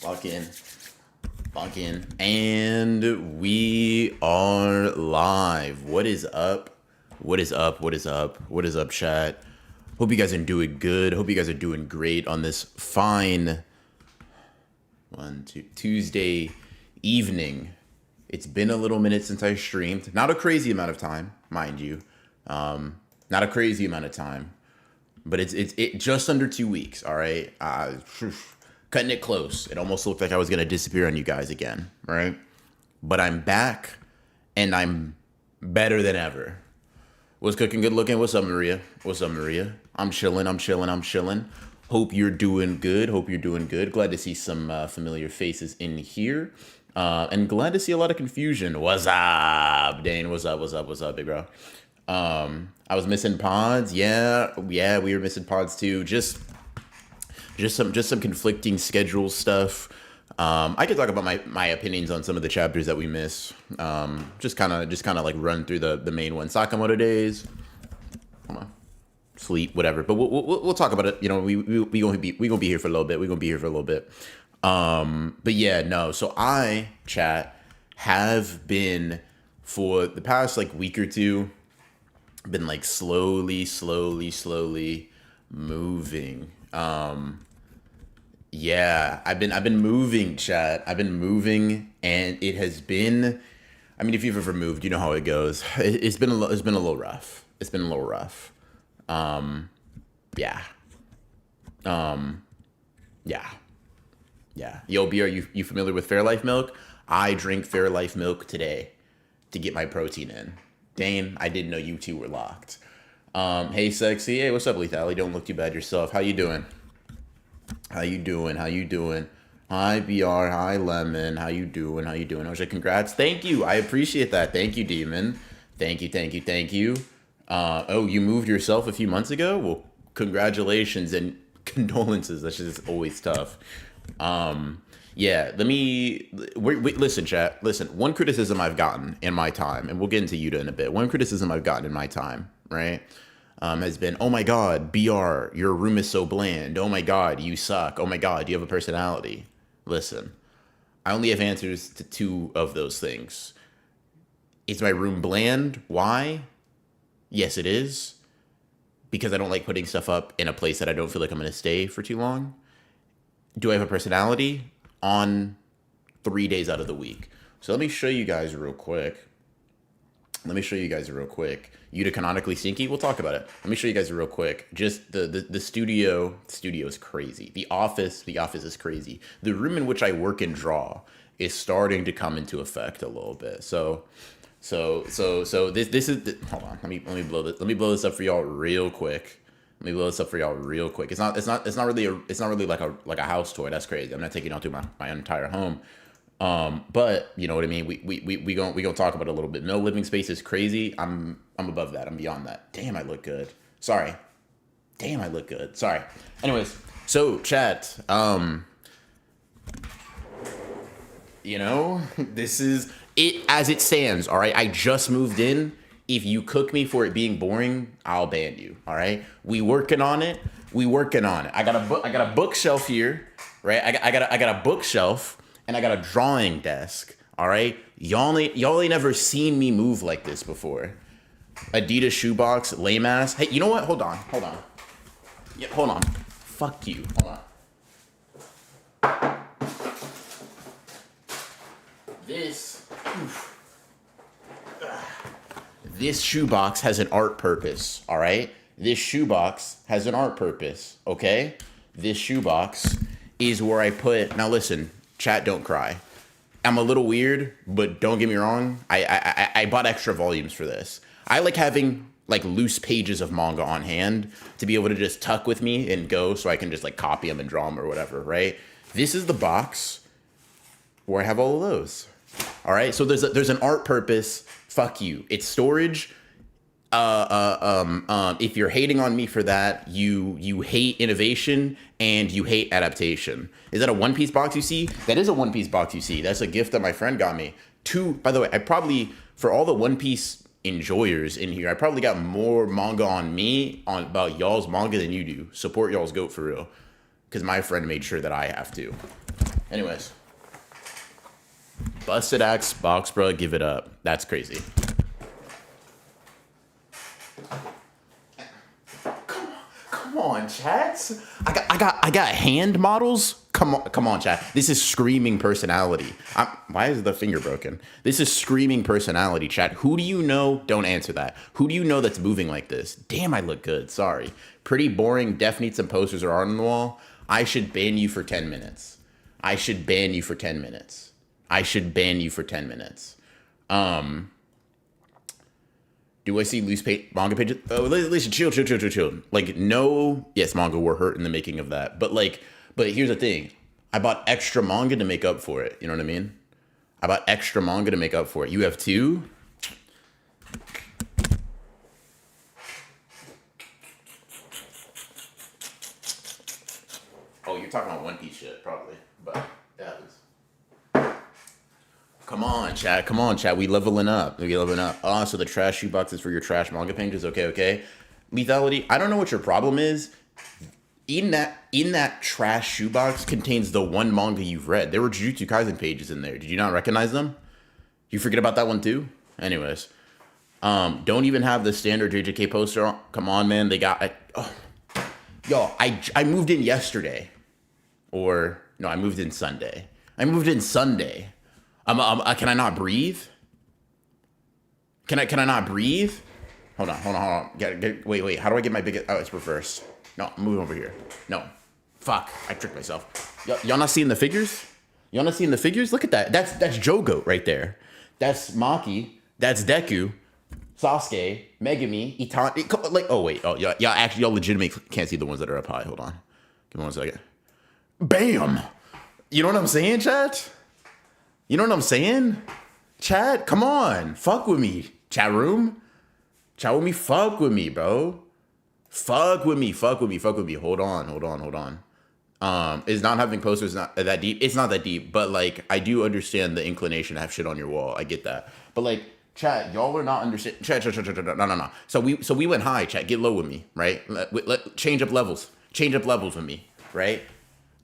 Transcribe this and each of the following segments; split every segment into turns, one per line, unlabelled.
Lock in. Lock in. And we are live. What is up? What is up? What is up? What is up, chat? Hope you guys are doing good. Hope you guys are doing great on this fine Tuesday evening. It's been a little minute since I streamed. Not a crazy amount of time, mind you. Not a crazy amount of time. But it's just under 2 weeks, all right? Cutting it close. It almost looked like I was going to disappear on you guys again, right? But I'm back, and I'm better than ever. What's cooking, good looking? What's up, Maria? What's up, Maria? I'm chilling. Hope you're doing good. Glad to see some familiar faces in here. And glad to see a lot of confusion. What's up, Dane? What's up, big bro? I was missing pods. Yeah, we were missing pods too. Just some conflicting schedule stuff. I could talk about my opinions on some of the chapters that we miss. Just kind of like run through the main one. Sakamoto days. Hold on. Sleep, whatever. But we'll talk about it. You know, we gonna be here for a little bit. But yeah, no. So I, chat, have been for the past like week or two, been like slowly moving. Yeah, I've been moving, chat. I've been moving, and it has been. I mean, if you've ever moved, you know how it goes. It's been a little rough. Yeah. Yeah. Yo, B, are you familiar with Fairlife milk? I drink Fairlife milk today to get my protein in. Dane, I didn't know you two were locked. Hey, sexy. Hey, what's up, Lethal? You don't look too bad yourself. How you doing? Hi, BR. Hi, Lemon. How you doing? I was like, congrats. Thank you. I appreciate that. Thank you, Demon. Thank you. Oh, you moved yourself a few months ago? Well, congratulations and condolences. That's just always tough. Yeah, listen, chat. Listen, one criticism I've gotten in my time, and we'll get into Yuta in a bit. One criticism I've gotten in my time, right, has been, oh my God, BR, your room is so bland. Oh my God, you suck. Oh my God, you have a personality. Listen, I only have answers to two of those things. Is my room bland? Why? Yes, it is. Because I don't like putting stuff up in a place that I don't feel like I'm going to stay for too long. Do I have a personality? On 3 days out of the week. So let me show you guys real quick. Yuta canonically stinky. We'll talk about it. Let me show you guys real quick. Just the studio. The studio is crazy. The office is crazy. The room in which I work and draw is starting to come into effect a little bit. So this is hold on. Let me blow this. Let me blow this up for y'all real quick. It's not really like a house tour. That's crazy. I'm not taking y'all to my entire home. But you know what I mean. We gonna talk about it a little bit. No living space is crazy. I'm above that. I'm beyond that. Damn, I look good. Sorry. Anyways, so chat. You know, this is it as it stands. All right, I just moved in. If you cook me for it being boring, I'll ban you. All right, we working on it. I got a bookshelf here, right? I got a bookshelf and I got a drawing desk. All right, y'all ain't never seen me move like this before. Adidas shoebox, lame ass. Hey, you know what? Hold on. Yeah, hold on. Fuck you. Hold on. This shoebox has an art purpose, all right? This shoebox has an art purpose, okay? This shoebox is where I put... Now listen, chat, don't cry. I'm a little weird, but don't get me wrong. I bought extra volumes for this. I like having like loose pages of manga on hand to be able to just tuck with me and go so I can just like copy them and draw them or whatever, right? This is the box where I have all of those. All right, so there's an art purpose. Fuck you. It's storage. If you're hating on me for that, you hate innovation and you hate adaptation. Is that a One Piece box you see? That is a One Piece box you see. That's a gift that my friend got me. By the way, I probably, for all the One Piece enjoyers in here, I probably got more manga on me about y'all's manga than you do. Support y'all's goat for real. Because my friend made sure that I have to. Anyways, busted axe box, bro. Give it up. That's crazy. Come on, chat. I got hand models. Come on, chat. This is screaming personality. Why is the finger broken? This is screaming personality, chat. Who do you know? Don't answer that. Who do you know that's moving like this? Damn, I look good. Sorry. Pretty boring. Def needs some posters or art on the wall. I should ban you for 10 minutes. I should ban you for 10 minutes. I should ban you for 10 minutes. Do I see loose manga pages? Oh, listen, chill. Like, no, yes, manga were hurt in the making of that. But here's the thing. I bought extra manga to make up for it. You know what I mean? I bought extra manga to make up for it. You have two? Oh, you're talking about One Piece shit, probably. But that was... Come on, chat. We leveling up. Oh, so the trash shoebox is for your trash manga pages. Okay. Lethality. I don't know what your problem is. In that trash shoebox contains the one manga you've read. There were Jujutsu Kaisen pages in there. Did you not recognize them? You forget about that one too? Anyways. Don't even have the standard JJK poster on. Come on, man. They got... I moved in yesterday. Or... No, I moved in Sunday. Can I not breathe? Can I not breathe? Hold on. Wait. How do I get my biggest? Oh, it's reversed. No, move over here. No. Fuck. I tricked myself. Y'all not seeing the figures? Look at that. That's Jogoat right there. That's Maki. That's Deku. Sasuke. Megumi. Itan. Like, oh wait. Oh, y'all legitimately can't see the ones that are up high. Hold on. Give me 1 second. Bam. You know what I'm saying, chat? You know what I'm saying? Chat, come on. Fuck with me. Chat room. Chat with me. Fuck with me, bro. Fuck with me. Hold on. Is not having posters not that deep? It's not that deep, but like I do understand the inclination to have shit on your wall. I get that. But like, chat, y'all are not understand. Chat. No. So we went high, chat. Get low with me, right? Let change up levels. Change up levels with me, right?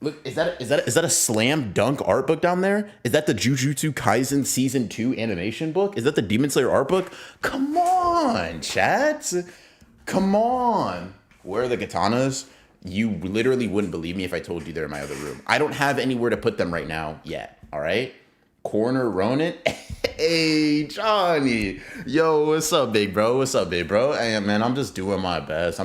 Look, is that a slam dunk art book down there? Is that the Jujutsu Kaisen Season 2 animation book? Is that the Demon Slayer art book? Come on, chat. Come on. Where are the katanas? You literally wouldn't believe me if I told you they're in my other room. I don't have anywhere to put them right now yet, all right? Corner Ronin. Hey, Johnny. Yo, what's up, big bro? Hey, man, I'm just doing my best.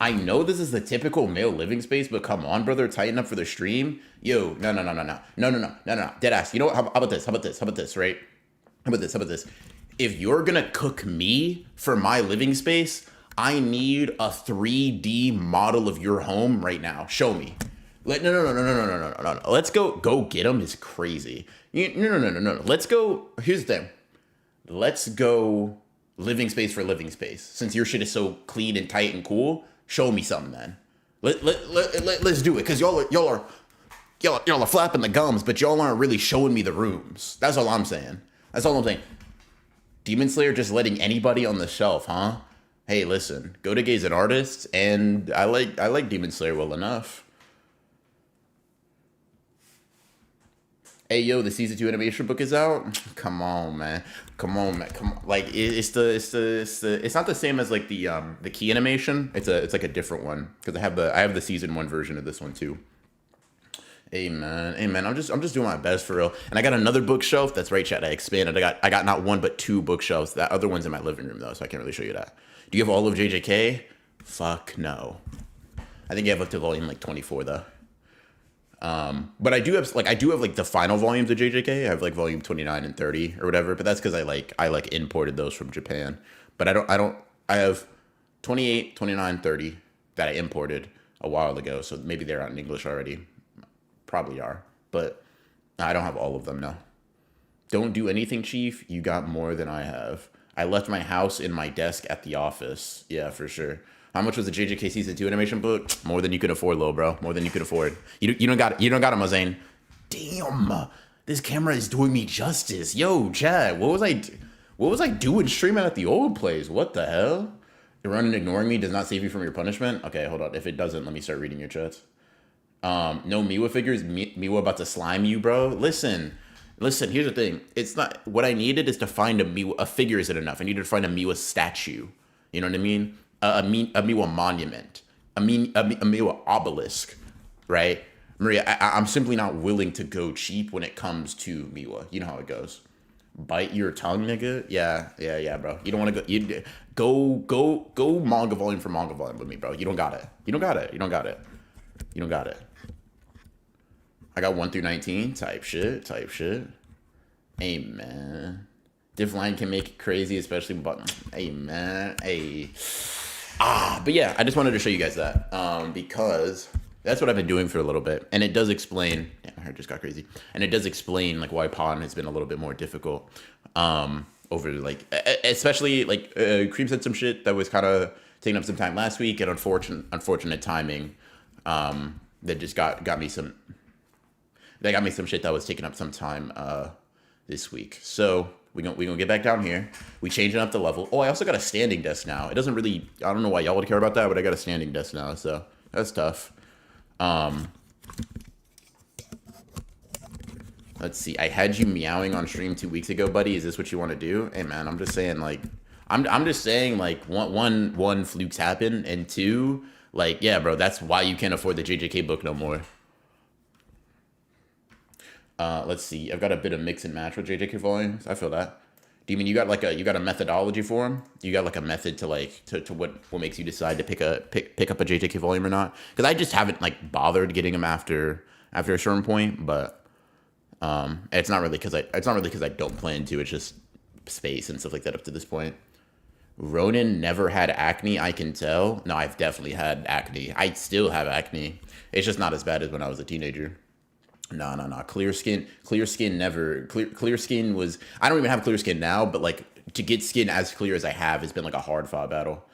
I know this is the typical male living space, but come on, brother, tighten up for the stream. Yo, no. Deadass. You know what? How about this, right? How about this? If you're gonna cook me for my living space, I need a 3D model of your home right now. Show me. No. Let's go get him is crazy. No. Let's go. Here's the thing. Let's go living space for living space. Since your shit is so clean and tight and cool, show me something, man. Let's do it, cause y'all are flapping the gums, but y'all aren't really showing me the rooms. That's all I'm saying. Demon Slayer just letting anybody on the shelf, huh? Hey, listen, go to Gaze and Artists, and I like Demon Slayer well enough. Hey, yo, the Season 2 animation book is out. Come on, man. Like, it's not the same as like the key animation. It's like a different one, because I have the Season 1 version of this one too. Hey man, I'm just doing my best for real. And I got another bookshelf. That's right, chat. I expanded. I got not one but two bookshelves. That other one's in my living room though, so I can't really show you that. Do you have all of JJK? Fuck no. I think you have up to volume like 24 though. But I do have like the final volumes of JJK. I have like volume 29 and 30 or whatever. But that's because I imported those from Japan. But I have 28, 29, 30 that I imported a while ago. So maybe they're out in English already. Probably are, but I don't have all of them now. Don't do anything, Chief. You got more than I have. I left my house in my desk at the office. Yeah, for sure. How much was the JJK Season 2 animation book? More than you could afford, lil bro. More than you could afford. You don't got it, Mazane. Damn, this camera is doing me justice. Yo, Chad, what was I doing streaming at the old place? What the hell? Running ignoring me does not save you from your punishment. Okay, hold on. If it doesn't, let me start reading your chats. No Miwa figures. Miwa about to slime you, bro. Listen. Here's the thing. It's not what I needed is to find a Miwa. A figure isn't enough. I needed to find a Miwa statue. You know what I mean? A Miwa monument. A Miwa obelisk. Right, Maria. I'm simply not willing to go cheap when it comes to Miwa. You know how it goes. Bite your tongue, nigga. Yeah, bro. You don't want to go. You go manga volume for manga volume with me, bro. You don't got it. You don't got it. You don't got it. You don't got it. I got 1 through 19. Type shit. Hey man, diff line can make it crazy, especially but hey man, hey. But yeah, I just wanted to show you guys that because that's what I've been doing for a little bit, and it does explain. Damn, my heart just got crazy, and it does explain like why Pawn has been a little bit more difficult over like especially like Cream said some shit that was kind of taking up some time last week, and unfortunate timing that just got me some. That got me some shit that was taking up some time this week. So we gonna get back down here. We changing up the level. Oh, I also got a standing desk now. It doesn't really. I don't know why y'all would care about that, but I got a standing desk now, so that's tough. Let's see. I had you meowing on stream 2 weeks ago, buddy. Is this what you want to do? Hey, man, I'm just saying, like, I'm just saying, like, one flukes happen, and two, like, yeah, bro, that's why you can't afford the JJK book no more. Let's see. I've got a bit of mix and match with JJK volumes. I feel that. Do you mean you got a methodology for them? You got like a method to like to what makes you decide to pick up a JJK volume or not? Because I just haven't like bothered getting them after a certain point, but it's not really because I don't plan to. It's just space and stuff like that up to this point. Ronan never had acne, I can tell. No, I've definitely had acne. I still have acne. It's just not as bad as when I was a teenager. No. Clear skin never. Clear skin was. I don't even have clear skin now, but like to get skin as clear as I have has been like a hard fought battle.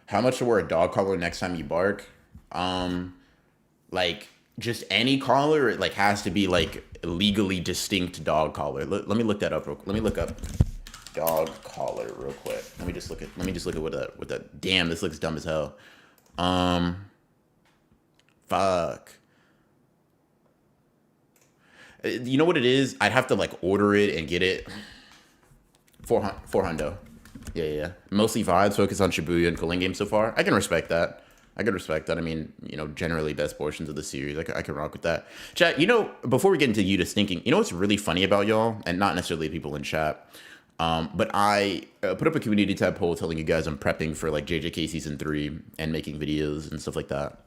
How much to wear a dog collar next time you bark? Like just any collar. It like has to be like legally distinct dog collar. Let me look that up. Let me look up dog collar real quick. Let me just look at what that. Damn, this looks dumb as hell. Fuck. You know what it is? I'd have to like order it and get it. 400. Yeah. Mostly vibes, focus on Shibuya and Culling Game so far. I can respect that. I mean, you know, generally best portions of the series. I can rock with that. Chat, you know, before we get into Yuta stinking, you know what's really funny about y'all? And not necessarily people in chat. But I put up a community tab poll telling you guys I'm prepping for like JJK Season 3 and making videos and stuff like that.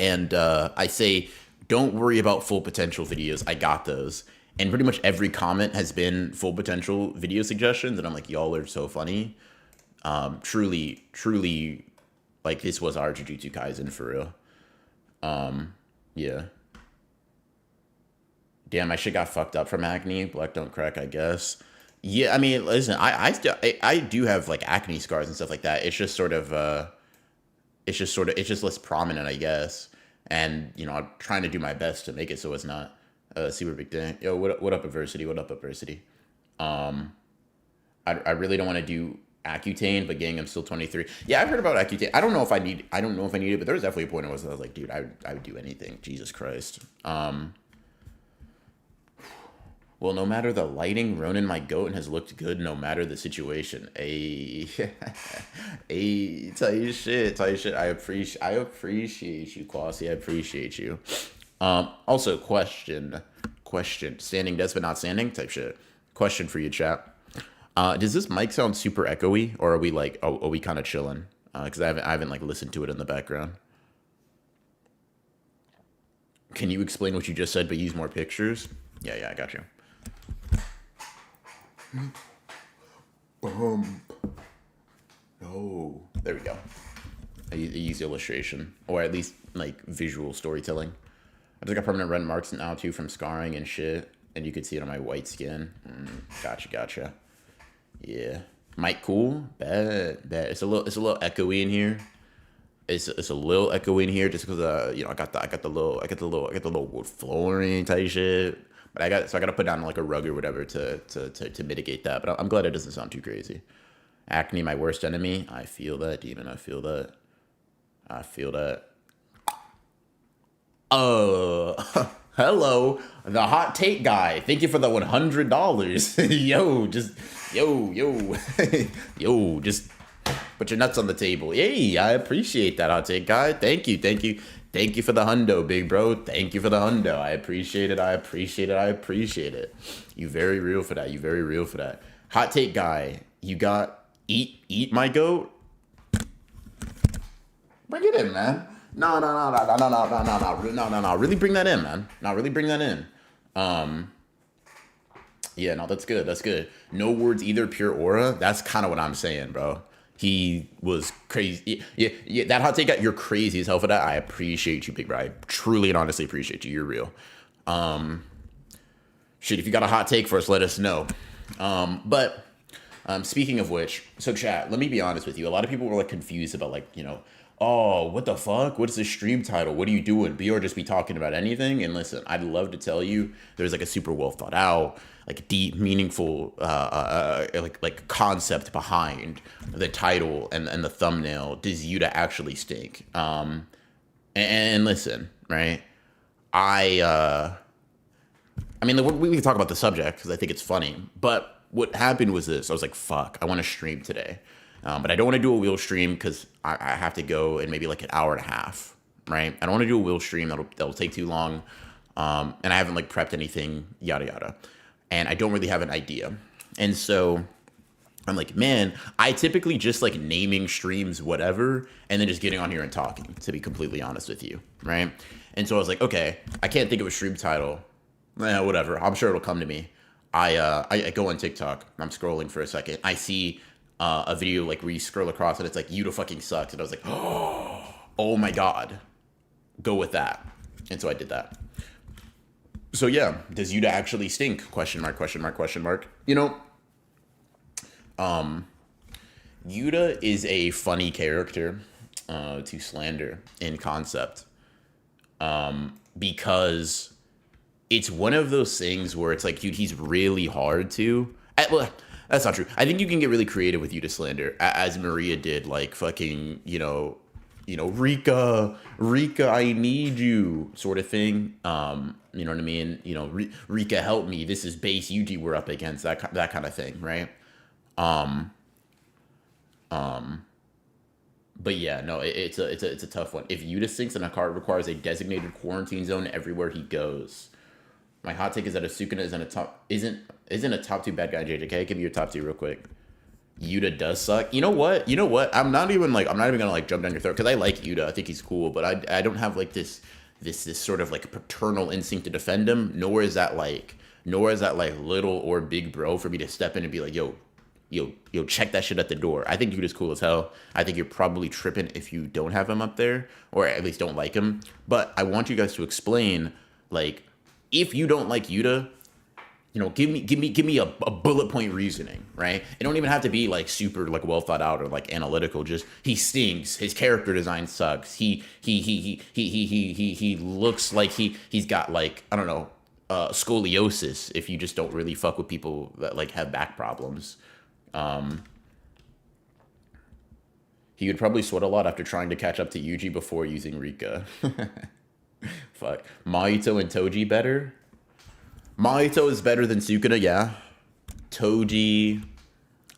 And I say, don't worry about full potential videos. I got those. And pretty much every comment has been full potential video suggestions. And I'm like, y'all are so funny. Truly, like this was our Jujutsu Kaisen for real. Yeah. Damn, my shit got fucked up from acne. Black don't crack, I guess. Yeah, I mean, listen, I do have like acne scars and stuff like that. It's just it's just less prominent, I guess. And, you know, I'm trying to do my best to make it so it's not super big thing. Yo, what up, adversity? What up, adversity? I really don't want to do Accutane, but gang, I'm still 23. Yeah, I've heard about Accutane. I don't know if I need it, but there was definitely a point where I was like, dude, I would do anything. Jesus Christ. Well, no matter the lighting, Ronan my goat and has looked good no matter the situation. Tell you shit. I appreciate you, Quasi. I appreciate you. Also, question. Standing desk but not standing type shit. Question for you, chat. Does this mic sound super echoey, or are we kind of chilling? Because I haven't like listened to it in the background. Can you explain what you just said but use more pictures? Yeah, I got you. Oh, there we go. I use illustration, or at least like visual storytelling. I just got permanent red marks now too from scarring and shit, and you could see it on my white skin. Gotcha. Yeah, mic cool. Bad. It's a little echoey in here. It's a little echoey in here just because you know I got the little wood flooring type shit. But I got to put down like a rug or whatever to mitigate that. But I'm glad it doesn't sound too crazy. Acne, my worst enemy. I feel that, demon. I feel that. Hello, the hot take guy. Thank you for the $100. Yo, just put your nuts on the table. Hey, I appreciate that, hot take guy. Thank you for the hundo, big bro. Thank you for the hundo. I appreciate it. You very real for that. Hot take guy, you got eat my goat. Bring it in, man. No. Really bring that in, man. Really bring that in. Yeah, no, that's good. No words either, pure aura. That's kind of what I'm saying, bro. He was crazy. Yeah. That hot take guy, you're crazy as hell for that. I appreciate you, big bro. I truly and honestly appreciate you. You're real. Shit, if you got a hot take for us, let us know. But speaking of which, so chat, let me be honest with you. A lot of people were like confused about like, oh, what the fuck? What's the stream title? What are you doing? Be or just be talking about anything? And listen, I'd love to tell you there's like a super well thought out, like deep, meaningful, like concept behind the title and the thumbnail. Does Yuta actually stink? And listen, right? I mean, we can talk about the subject because I think it's funny. But what happened was this. I was like, fuck, I want to stream today. But I don't want to do a wheel stream because I have to go in maybe like an hour and a half, right? I don't want to do a wheel stream. That'll take too long. And I haven't like prepped anything, yada, yada. And I don't really have an idea. And so I'm like, man, I typically just like naming streams, whatever, and then just getting on here and talking, to be completely honest with you, right? And so I was like, okay, I can't think of a stream title. Whatever. I'm sure it'll come to me. I go on TikTok. I'm scrolling for a second. I see a video like where you scroll across and it's like Yuta fucking sucks, and I was like, oh my god, go with that. And so I did that. So yeah, does Yuta actually stink? Question mark. Yuta is a funny character to slander in concept, because it's one of those things where it's like, dude, he's really hard to. Well, that's not true. I think you can get really creative with Yuta slander, as Maria did, like fucking, Rika, I need you, sort of thing. You know what I mean? Rika, help me. This is base UG we're up against. That kind of thing, right? But yeah, no, it's a tough one. If Yuta sinks, then a card requires a designated quarantine zone everywhere he goes. My hot take is that Asukuna isn't a top 2 bad guy in JJK. Give me your top 2 real quick. Yuta does suck. You know what? I'm not even gonna like jump down your throat because I like Yuta. I think he's cool, but I don't have like this sort of like paternal instinct to defend him. Nor is that like little or big bro for me to step in and be like, yo, check that shit at the door. I think Yuta's cool as hell. I think you're probably tripping if you don't have him up there, or at least don't like him. But I want you guys to explain, like, if you don't like Yuta, give me a bullet point reasoning, right? It don't even have to be like super like well thought out or like analytical. Just he stinks. His character design sucks. He looks like he's got like, I don't know, scoliosis. If you just don't really fuck with people that like have back problems, he would probably sweat a lot after trying to catch up to Yuji before using Rika. Fuck. Mahito and Toji better? Mahito is better than Sukuna, yeah. Toji,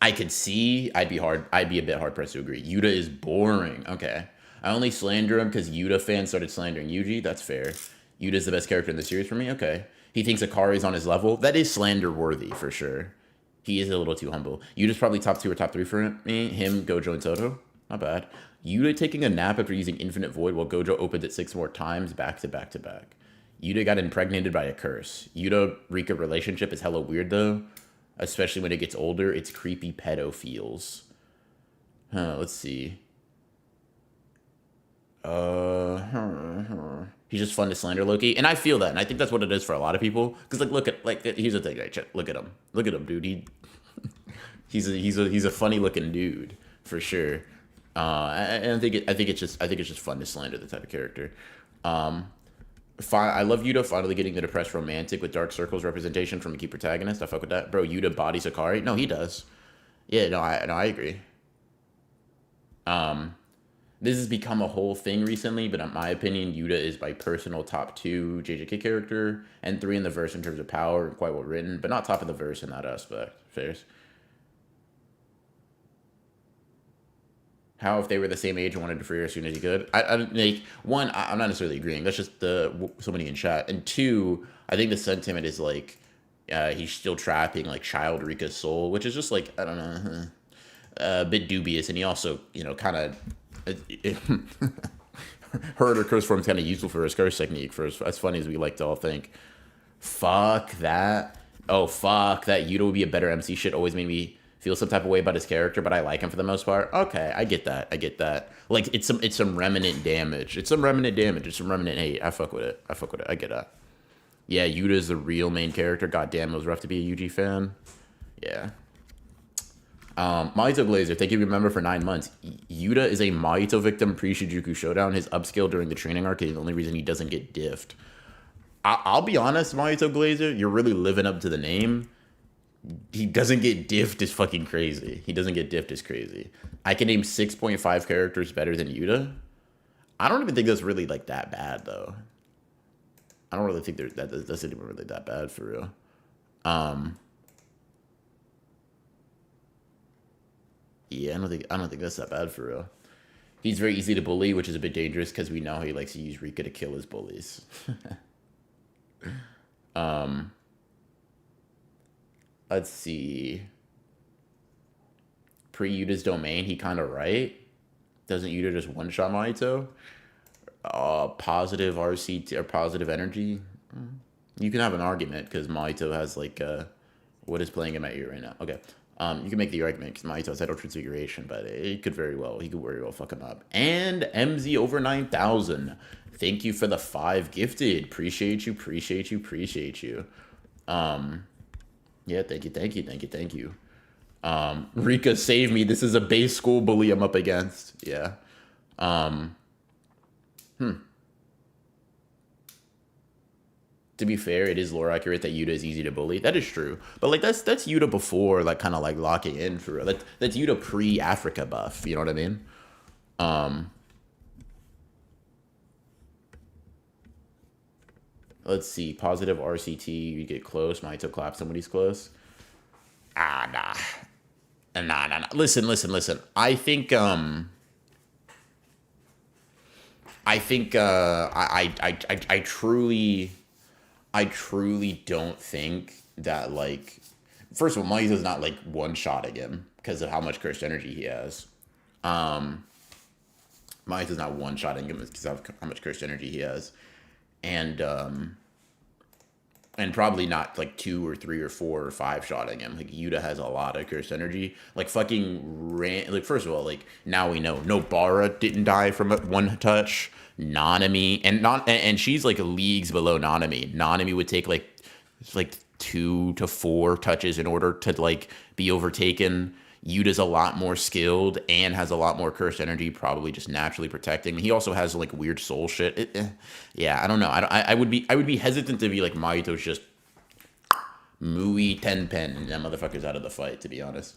I could see. I'd be a bit hard pressed to agree. Yuta is boring. Okay. I only slander him because Yuta fans started slandering Yuji. That's fair. Yuta's the best character in the series for me. Okay. He thinks Akari's on his level. That is slander worthy for sure. He is a little too humble. Yuta's probably top 2 or top 3 for me. Him, Gojo, and Toto. Not bad. Yuta taking a nap after using Infinite Void while Gojo opened it 6 more times, back to back to back. Yuta got impregnated by a curse. Yuta-Rika relationship is hella weird, though. Especially when it gets older. It's creepy pedo feels. Let's see. He's just fun to slander, Loki. And I feel that. And I think that's what it is for a lot of people. Because, here's the thing. Right? Look at him. Look at him, dude. He's a funny-looking dude, for sure. And I think it's just fun to slander the type of character. I love Yuta finally getting the depressed romantic with Dark Circle's representation from a key protagonist. I fuck with that, bro. Yuta bodies Akari. No, he does. Yeah, no, I agree. This has become a whole thing recently, but in my opinion, Yuta is my personal top 2 JJK character, and 3 in the verse in terms of power, quite well written, but not top of the verse in that aspect. Fairs. How if they were the same age and wanted to free her as soon as he could? Like one, I'm not necessarily agreeing. That's just somebody in chat. And 2, I think the sentiment is like he's still trapping like child Rika's soul, which is just like I don't know, a bit dubious. And he also kind of her other curse form's kind of useful for his curse technique. For as funny as we like to all think. Fuck that. Oh fuck that. Yuta would be a better MC. Shit always made me feel some type of way about his character, but I like him for the most part. Okay, I get that. I get that. Like it's some remnant damage. It's some remnant damage. It's some remnant hate. I fuck with it. I get that. Yeah, Yuta's the real main character. God damn, it was rough to be a UG fan. Yeah. Mahito Glazer, thank you, remember, for 9 months. Yuta is a Mahito victim pre-Shinjuku Showdown. His upskill during the training arc is the only reason he doesn't get diffed. I'll be honest, Mahito Glazer, you're really living up to the name. He doesn't get diffed is fucking crazy. He doesn't get diffed is crazy. I can name 6.5 characters better than Yuta. I don't even think that's really like that bad though. I don't really think that's even really that bad for real. Yeah, I don't think that's that bad for real. He's very easy to bully, which is a bit dangerous because we know he likes to use Rika to kill his bullies. Let's see. Pre-Yuta's domain, he kind of right. Doesn't Yuta just one-shot Mahito? Positive RC or positive energy? You can have an argument because Mahito has like what is playing in my ear right now? Okay. You can make the argument because Mahito has Idol Transfiguration, but he could very well fuck him up. And MZ over 9,000. Thank you for the 5 gifted. Appreciate you. Yeah, thank you. Rika, save me. This is a base school bully I'm up against. Yeah. To be fair, it is lore accurate that Yuta is easy to bully. That is true. But like that's Yuta before like kind of like locking in for real. That's Yuta pre-Africa buff, you know what I mean? Let's see. Positive RCT, you get close. Mahito clap somebody's close. Nah. Listen. I truly don't think that, like, first of all, Mahito's not like one-shotting him because of how much cursed energy he has. Mahito's not one-shotting him because of how much cursed energy he has. And probably not like 2 or 3 or 4 or 5-shotting him. Like Yuta has a lot of cursed energy. Like fucking like first of all, like now we know Nobara didn't die from one touch. Nanami and she's like leagues below Nanami. Nanami would take like 2 to 4 touches in order to like be overtaken. Yuta's a lot more skilled and has a lot more cursed energy, probably just naturally protecting. He also has like weird soul shit. Yeah, I don't know. I would be hesitant to be like Mahito's just Mui Tenpen and that motherfucker's out of the fight, to be honest.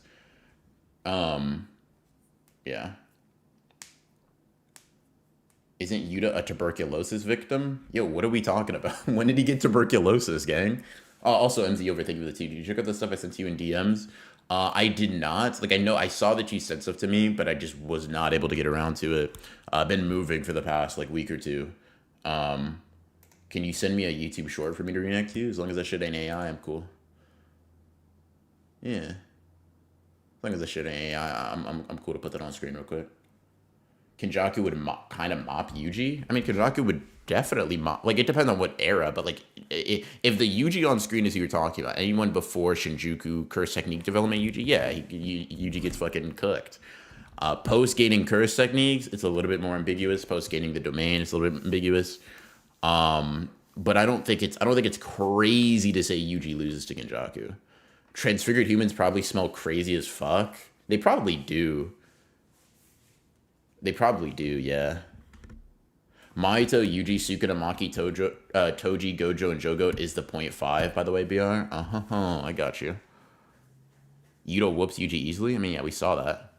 Yeah. Isn't Yuta a tuberculosis victim? Yo, what are we talking about? When did he get tuberculosis, gang? Also, MZ over, thank you for the tea. Did you check out the stuff I sent to you in DMs? I did not. Like, I saw that you sent stuff to me, but I just was not able to get around to it. I've been moving for the past, like, week or two. Can you send me a YouTube short for me to react to? As long as that shit ain't AI, I'm cool. Yeah. As long as that shit ain't AI, I'm cool to put that on screen real quick. Kenjaku would kind of mop Yuji. I mean, Kenjaku would definitely mop. Like, it depends on what era, but like, if the Yuji on screen is who you're talking about, anyone before Shinjuku curse technique development Yuji, yeah, Yuji gets fucking cooked. Post gaining curse techniques, it's a little bit more ambiguous. Post gaining the domain, it's a little bit ambiguous. But I don't think it's crazy to say Yuji loses to Kenjaku. Transfigured humans probably smell crazy as fuck. They probably do. Yeah. Mahito, Yuji, Sukanamaki, Toji, Gojo, and Jogo is the 0.5, by the way, BR. I got you. Yuta whoops Yuji easily? I mean, yeah, we saw that.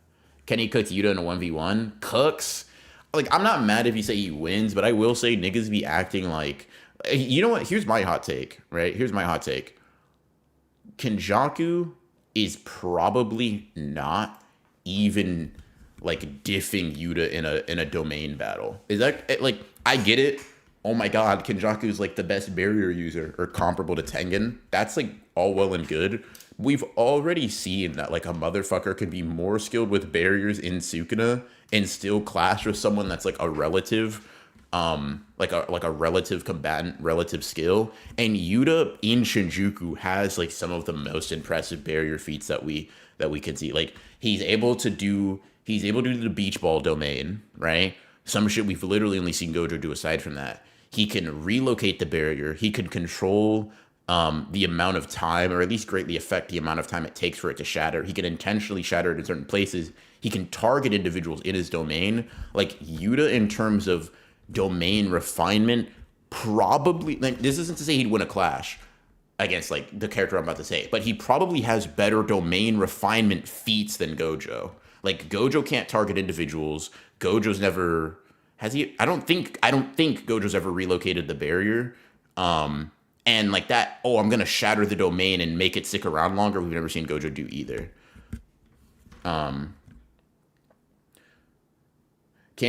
Kenny cooked Yuta in a 1v1. Cooks? like I'm not mad if you say he wins, but I will say niggas be acting like, you know what? Here's my hot take, right? Here's my hot take. Kenjaku is probably not even like diffing Yuta in a domain battle. Is that like I get it? Oh my god, Kenjaku is like the best barrier user or comparable to Tengen. That's like all well and good. We've already seen that like a motherfucker can be more skilled with barriers in Sukuna and still clash with someone that's like a relative like a relative combatant, relative skill. And Yuta in Shinjuku has like some of the most impressive barrier feats that we can see. Like he's able to do the beach ball domain, right? Some shit we've literally only seen Gojo do aside from that. He can relocate the barrier. He can control the amount of time, or at least greatly affect the amount of time it takes for it to shatter. He can intentionally shatter it in certain places. He can target individuals in his domain. Like Yuta, in terms of domain refinement, probably, like, this isn't to say he'd win a clash against like the character I'm about to say, but he probably has better domain refinement feats than Gojo. Like Gojo can't target individuals. Gojo's never has he. I don't think Gojo's ever relocated the barrier. And like that. Oh, I'm gonna shatter the domain and make it stick around longer. We've never seen Gojo do either. Can't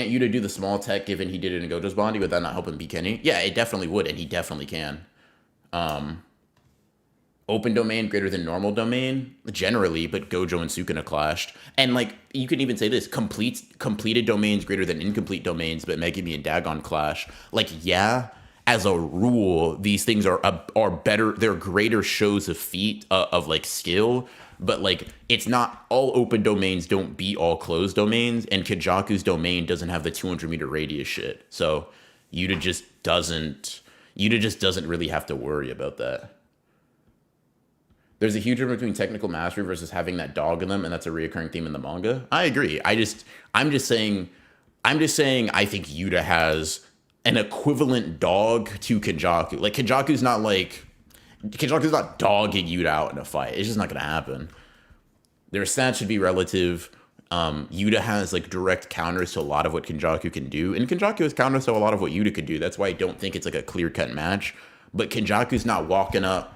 Yuta do the small tech given he did it in Gojo's Bondi? Would that not help him beat Kenny? Yeah, it definitely would, and he definitely can. Open domain greater than normal domain generally, but Gojo and Sukuna clashed. And like you can even say this: completed domains greater than incomplete domains, but Megumi and Dagon clash. Like yeah, as a rule, these things are better. They're greater shows of feat of like skill. But like it's not all open domains don't beat all closed domains, and Kenjaku's domain doesn't have the 200-meter radius shit. So Yuta just doesn't really have to worry about that. There's a huge difference between technical mastery versus having that dog in them, and that's a reoccurring theme in the manga. I agree. I'm just saying I think Yuta has an equivalent dog to Kenjaku. Like Kenjaku's not dogging Yuta out in a fight. It's just not gonna happen. Their stats should be relative. Yuta has like direct counters to a lot of what Kenjaku can do, and Kenjaku has counters to a lot of what Yuta could do. That's why I don't think it's like a clear-cut match. But Kenjaku's not walking up,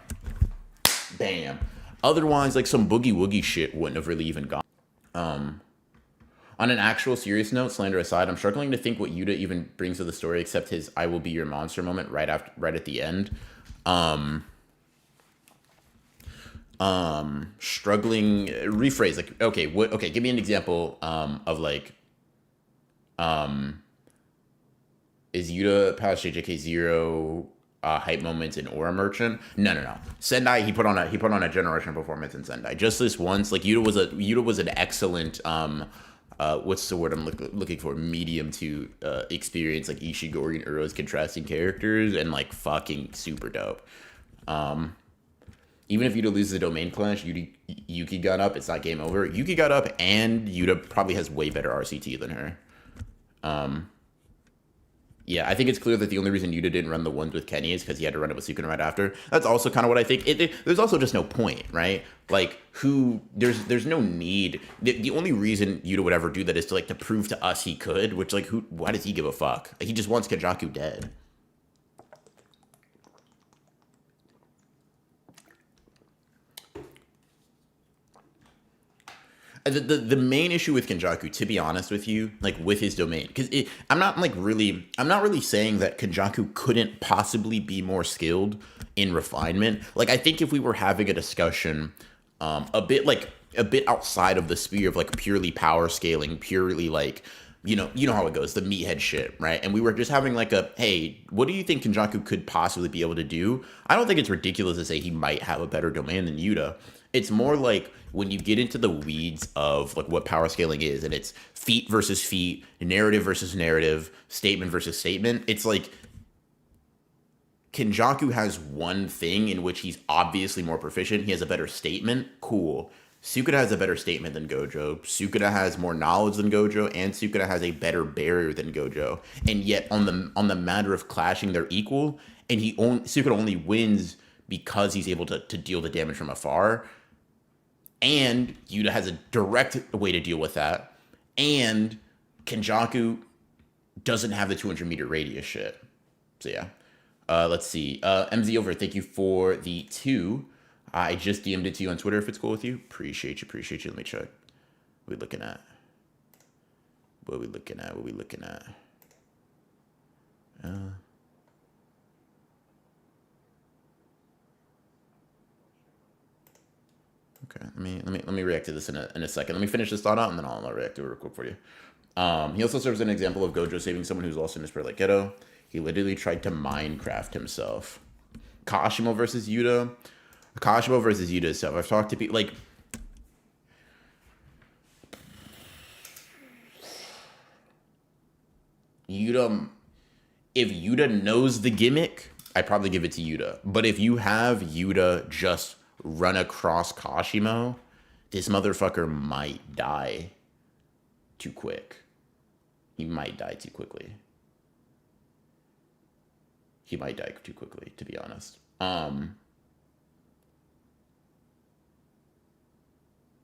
bam. Otherwise, like some boogie woogie shit wouldn't have really even gone. On an actual serious note, slander aside, I'm struggling to think what Yuta even brings to the story except his "I will be your monster" moment right at the end. Struggling rephrase, like okay, give me an example of like is Yuta past JJK0 hype moments in Aura Merchant? No. Sendai, he put on a generation performance in Sendai. Just this once, like Yuta was an excellent what's the word I'm looking for? Medium to experience like Ishigori and Uro's contrasting characters, and like fucking super dope. Even if Yuta loses the domain clash, Yuki got up, it's not game over. Yuki got up, and Yuta probably has way better RCT than her. Yeah, I think it's clear that the only reason Yuta didn't run the ones with Kenny is because he had to run it with Sukuna right after. That's also kind of what I think. There's also just no point, right? Like, there's no need. The only reason Yuta would ever do that is to prove to us he could, which, like, why does he give a fuck? Like, he just wants Kenjaku dead. The main issue with Kenjaku, to be honest with you, like with his domain, because I'm not really saying that Kenjaku couldn't possibly be more skilled in refinement. Like I think if we were having a discussion, a bit outside of the sphere of like purely power scaling, purely like you know how it goes, the meathead shit, right? And we were just having like hey, what do you think Kenjaku could possibly be able to do? I don't think it's ridiculous to say he might have a better domain than Yuta. It's more like when you get into the weeds of like what power scaling is, and it's feat versus feat, narrative versus narrative, statement versus statement. It's like Kenjaku has one thing in which he's obviously more proficient. He has a better statement. Cool. Sukuna has a better statement than Gojo. Sukuna has more knowledge than Gojo, and Sukuna has a better barrier than Gojo. And yet, on the matter of clashing, they're equal. And Sukuna only wins because he's able to deal the damage from afar. And Yuta has a direct way to deal with that. And Kenjaku doesn't have the 200-meter radius shit. So yeah. Let's see. MZ over, thank you for the 2. I just DM'd it to you on Twitter if it's cool with you. Appreciate you, appreciate you. Let me check. What we looking at? What we looking at? What we looking at? Okay, let me react to this in a second. Let me finish this thought out, and then I'll react to it real quick for you. He also serves as an example of Gojo saving someone who's lost in his prayer like Geto. He literally tried to Minecraft himself. Kashimo versus Yuta. Kashimo versus Yuta is tough. I've talked to people like Yuta. If Yuta knows the gimmick, I'd probably give it to Yuta. But if you have Yuta just run across Kashimo, this motherfucker might die too quick. He might die too quickly. He might die too quickly, to be honest.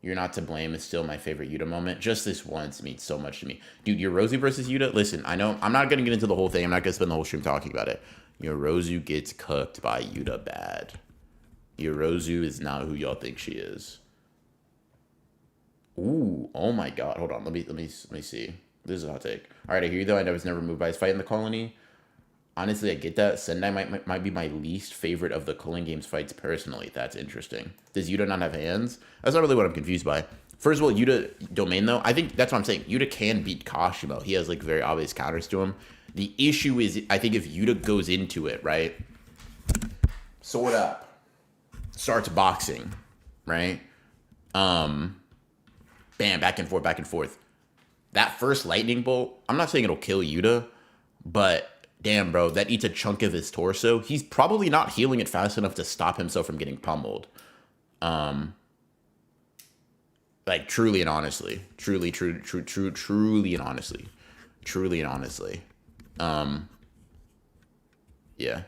You're not to blame is still my favorite Yuta moment. Just this once means so much to me. Dude, Yorozu versus Yuta, listen, I know, I'm not going to get into the whole thing. I'm not going to spend the whole stream talking about it. Yorozu gets cooked by Yuta bad. Yorozu is not who y'all think she is. Ooh, oh my god. Hold on, let me see. This is a hot take. All right, I hear you though. I was never moved by his fight in the colony. Honestly, I get that. Sendai might be my least favorite of the Culling Games fights personally. That's interesting. Does Yuta not have hands? That's not really what I'm confused by. First of all, Yuta domain though, I think that's what I'm saying. Yuta can beat Kashimo. He has like very obvious counters to him. The issue is, I think if Yuta goes into it, right? Sword up. Starts boxing, right? Bam, back and forth, back and forth. That first lightning bolt, I'm not saying it'll kill Yuta, but damn, bro, that eats a chunk of his torso. He's probably not healing it fast enough to stop himself from getting pummeled. Like, truly and honestly. Truly and honestly. Yeah.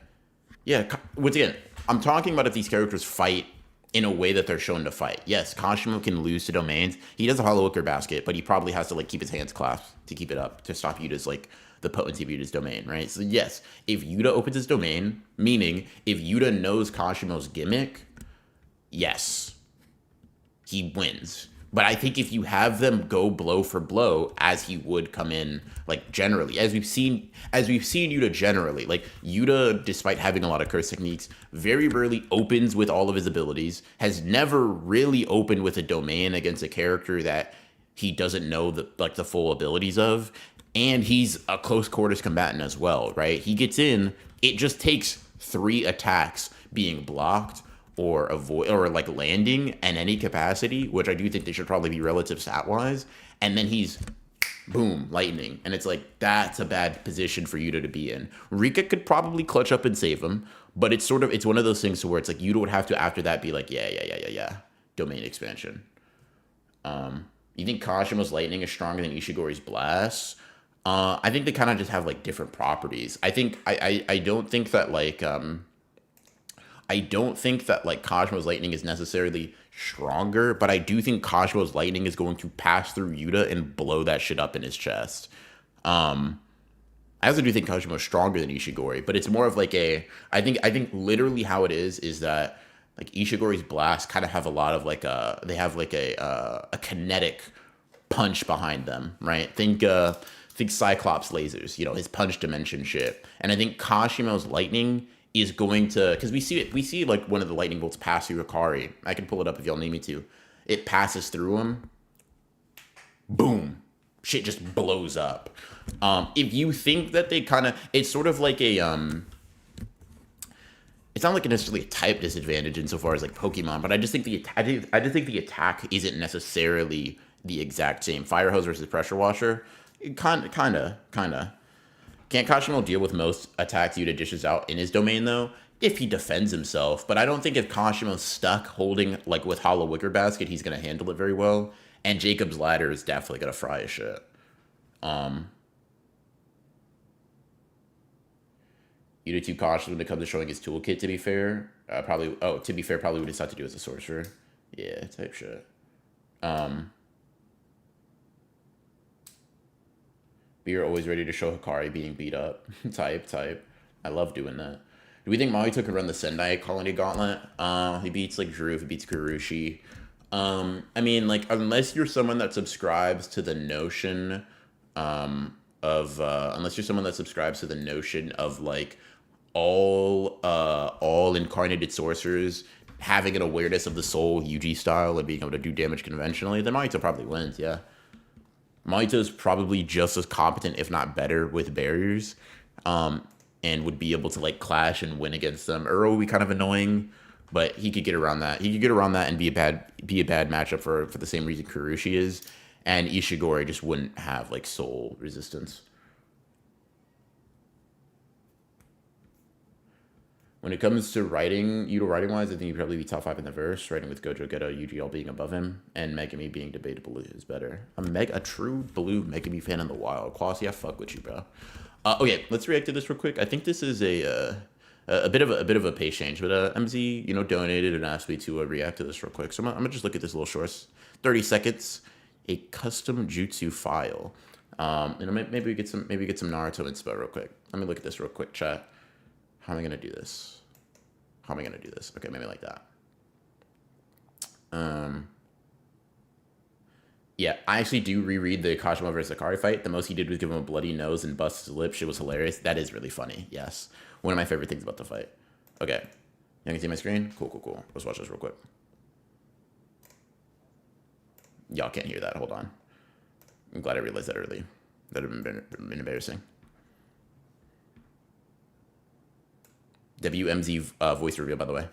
Yeah, once again, I'm talking about if these characters fight in a way that they're shown to fight. Yes, Kashimo can lose to domains. He does a hollow wicker basket, but he probably has to, like, keep his hands clasped to keep it up, to stop Yuta's, like, the potency of Yuta's domain, right? So yes, if Yuta opens his domain, meaning if Yuta knows Kashimo's gimmick, yes, he wins. But I think if you have them go blow for blow, as he would come in, like generally, as we've seen Yuta generally, like Yuta, despite having a lot of curse techniques, very rarely opens with all of his abilities, has never really opened with a domain against a character that he doesn't know the full abilities of. And he's a close quarters combatant as well, right? He gets in, it just takes 3 attacks being blocked or avoid or like landing in any capacity, which I do think they should probably be relative stat wise, and then he's boom, lightning. And it's like, that's a bad position for Yuta to be in. Rika could probably clutch up and save him, but it's one of those things to where it's like Yuta would have to after that be like, yeah, domain expansion. You think Kashimo's lightning is stronger than Ishigori's blast? I think they kind of just have like different properties. I don't think that Kashimo's lightning is necessarily stronger, but I do think Kashimo's lightning is going to pass through Yuta and blow that shit up in his chest. I also do think Kashimo's stronger than Ishigori, but it's more of like I think literally how it is that like Ishigori's blasts kind of have a lot of they have a kinetic punch behind them, right? Think Cyclops lasers, his punch dimension shit. And I think Kashimo's lightning is going to, because we see like one of the lightning bolts pass through Hikari. I can pull it up if y'all need me to. It passes through him. Boom. Shit just blows up. If you think that they kind of, it's sort of like it's not like necessarily a type disadvantage insofar as like Pokemon, but I just think the attack isn't necessarily the exact same. Fire hose versus pressure washer. Kinda. Can't Kashimo deal with most attacks Yuta dishes out in his domain, though? If he defends himself. But I don't think if Kashimo's stuck holding, like, with Hollow Wicker Basket, he's going to handle it very well. And Jacob's Ladder is definitely going to fry his shit. Yuta too cautious when it comes to showing his toolkit, to be fair. Probably would decide to do as a sorcerer. Yeah, type shit. But you're always ready to show Hikari being beat up. type. I love doing that. Do we think Mahito could run the Sendai Colony Gauntlet? He beats like Drew, he beats Kurushi. I mean, like, unless you're someone that subscribes to the notion unless you're someone that subscribes to the notion of like all incarnated sorcerers having an awareness of the soul UG style and being able to do damage conventionally, then Mahito probably wins, yeah. Mahito's probably just as competent, if not better, with barriers, and would be able to like clash and win against them. Uro would be kind of annoying, but he could get around that. He could get around that and be a bad matchup for the same reason Kurushi is, and Ishigori just wouldn't have like soul resistance. When it comes to writing, Yuta writing-wise, I think he'd probably be top 5 in the verse, writing with Gojo, Geto, UGL being above him, and Megami being debatable is better. A true blue Megami fan in the wild. Quasi, I fuck with you, bro. Okay, let's react to this real quick. I think this is a bit of a pace change, but MZ, donated and asked me to react to this real quick. So I'm gonna just look at this little shorts. 30 seconds, a custom jutsu file. Maybe we get some Naruto inspo real quick. Let me look at this real quick, chat. How am I gonna do this? Okay, maybe like that. Yeah, I actually do reread the Kashima versus Akari fight. The most he did was give him a bloody nose and bust his lip. Shit was hilarious. That is really funny. Yes, one of my favorite things about the fight. Okay, you can see my screen. Cool. Let's watch this real quick. Y'all can't hear that. Hold on. I'm glad I realized that early. That would have been embarrassing. WMZ voice reveal, by the way.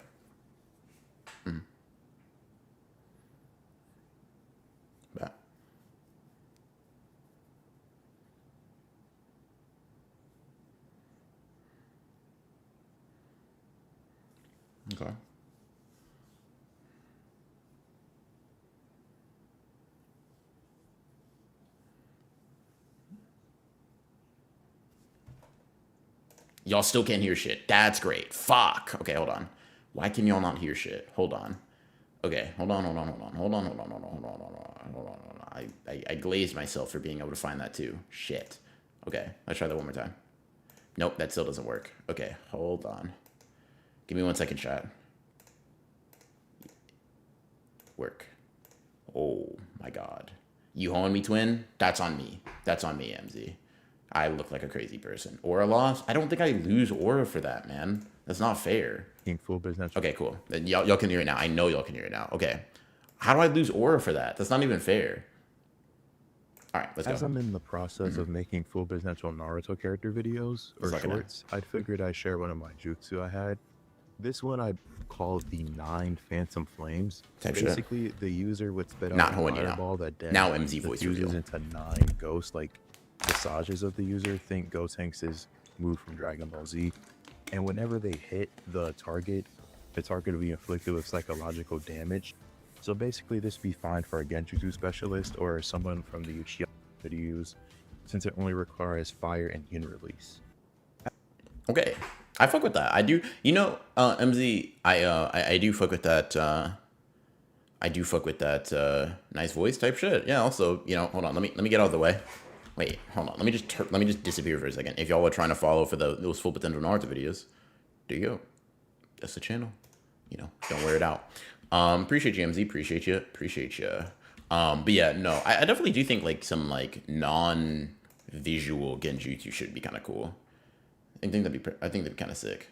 Back. Okay. Y'all still can't hear shit. That's great. Fuck. Okay, hold on. Why can y'all not hear shit? Hold on. Okay, hold on. I glazed myself for being able to find that too. Shit. Okay, let's try that one more time. Nope, that still doesn't work. Okay, hold on. Give me 1 second, chat. Work. Oh my god. You hoeing me, twin? That's on me. MZ. I look like a crazy person. Aura loss? I don't think I lose aura for that, man. That's not fair.
Full business.
Okay, cool. Then y'all can hear it now. I know y'all can hear it now. Okay. How do I lose aura for that? That's not even fair. All right, let's go.
As I'm in the process of making full business Naruto character videos or shorts, I figured I'd share one of my jutsu I had. This one I called the 9 Phantom Flames. Basically, the user would spit out a fireball that then
now MZ voice
fuses into 9 ghosts, like visages of the user. Think Gotenks' move from Dragon Ball Z. And whenever they hit the target will be inflicted with psychological damage. So basically, this would be fine for a Genjutsu specialist or someone from the Uchiha to use, since it only requires fire and yin release.
Okay, I fuck with that. I do. MZ, I do fuck with that. I do fuck with that nice voice type shit. Yeah. Also, hold on. Let me get out of the way. Wait, hold on. Let me just disappear for a second. If y'all were trying to follow for those full potential Naruto videos, there you go. That's the channel. Don't wear it out. Appreciate you, MZ. Appreciate you. But yeah, no, I definitely do think like some like non-visual Genjutsu should be kind of cool. I think that'd be kind of sick.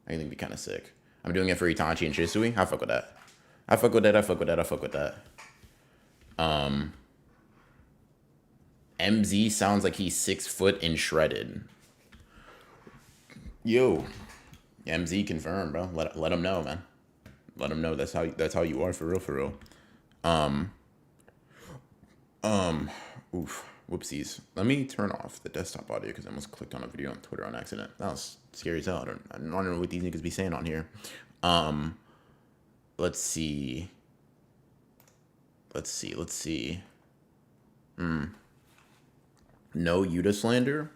I'm doing it for Itachi and Shisui. I fuck with that. MZ sounds like he's 6 foot and shredded. Yo, MZ confirmed, bro. Let him know, man. Let him know that's how you are for real. Oof. Whoopsies. Let me turn off the desktop audio because I almost clicked on a video on Twitter on accident. That was scary as hell. I don't know what these niggas be saying on here. Let's see. No Yuta slander.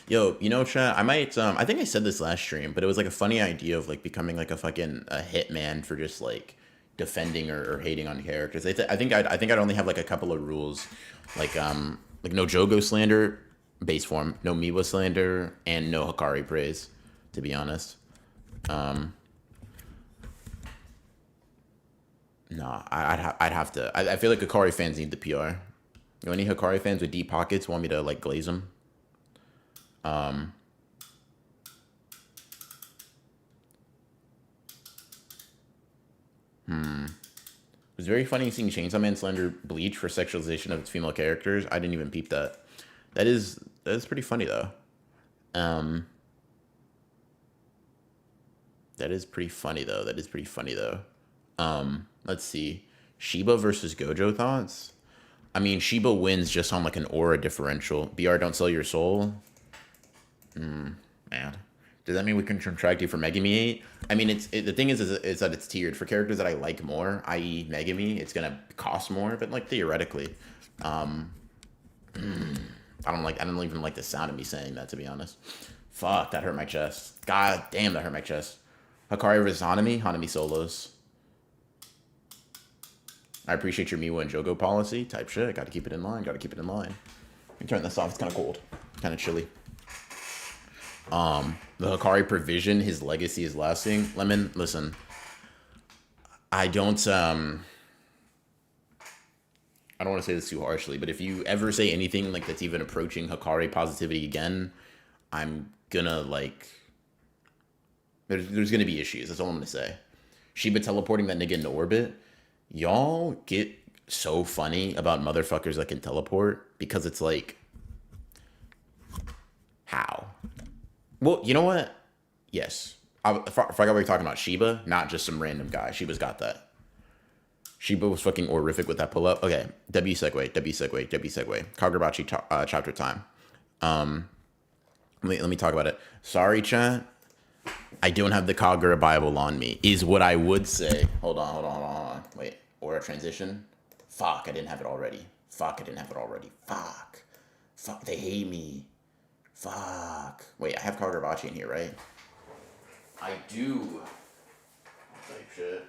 Yo, chat, I might, I think I said this last stream, but it was like a funny idea of like becoming like a hitman for just like defending or hating on characters. I think I'd only have like a couple of rules, like no Jogo slander, base form. No Miwa slander and no Hikari praise, to be honest. No, I'd have to. I feel like Hikari fans need the PR. You know, any Hikari fans with deep pockets want me to like glaze them? It was very funny seeing Chainsaw Man slander Bleach for sexualization of its female characters. I didn't even peep that. That is pretty funny though. That is pretty funny though. That is pretty funny though. Let's see. Shiba versus Gojo thoughts? I mean, Shiba wins just on like an aura differential. BR, don't sell your soul. Man. Does that mean we can contract you for Megami 8? I mean, the thing is that it's tiered. For characters that I like more, i.e. Megami, it's going to cost more, but like theoretically. I don't even like the sound of me saying that, to be honest. Fuck, that hurt my chest. God damn, that hurt my chest. Hikari versus Hanami solos. I appreciate your Miwa and Jogo policy. Type shit. Gotta keep it in line. Gotta keep it in line. Let me turn this off. It's kind of cold. Kind of chilly. The Hikari provision, his legacy is lasting. Lemon, listen. I don't want to say this too harshly, but if you ever say anything like that's even approaching Hikari positivity again, I'm gonna like... There's gonna be issues. That's all I'm gonna say. Shiba teleporting that nigga into orbit. Y'all get so funny about motherfuckers that can teleport because it's like, how? Well, you know what? Yes. I forgot what we were talking about. Shiba, not just some random guy. Shiba's got that. Shiba was fucking horrific with that pull-up. Okay, W segue. Kagurabachi chapter time. Let me talk about it. Sorry, chat. I don't have the Kagura Bible on me, is what I would say. Hold on. Wait, aura transition? Fuck, I didn't have it already. Fuck, they hate me. Fuck. Wait, I have Kagurabachi in here, right? I do. Type shit.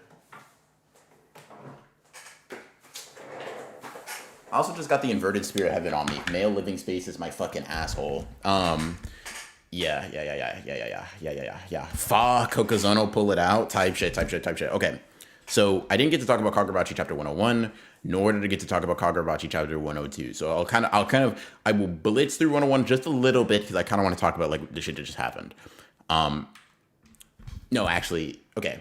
I also just got the inverted spirit heaven on me. Male living space is my fucking asshole. Yeah. Fuck, Hokazono, pull it out. Type shit. Okay. So I didn't get to talk about Kagurabachi chapter 101, nor did I get to talk about Kagurabachi chapter 102. So I will blitz through 101 just a little bit because I kind of want to talk about like the shit that just happened. No, actually, okay.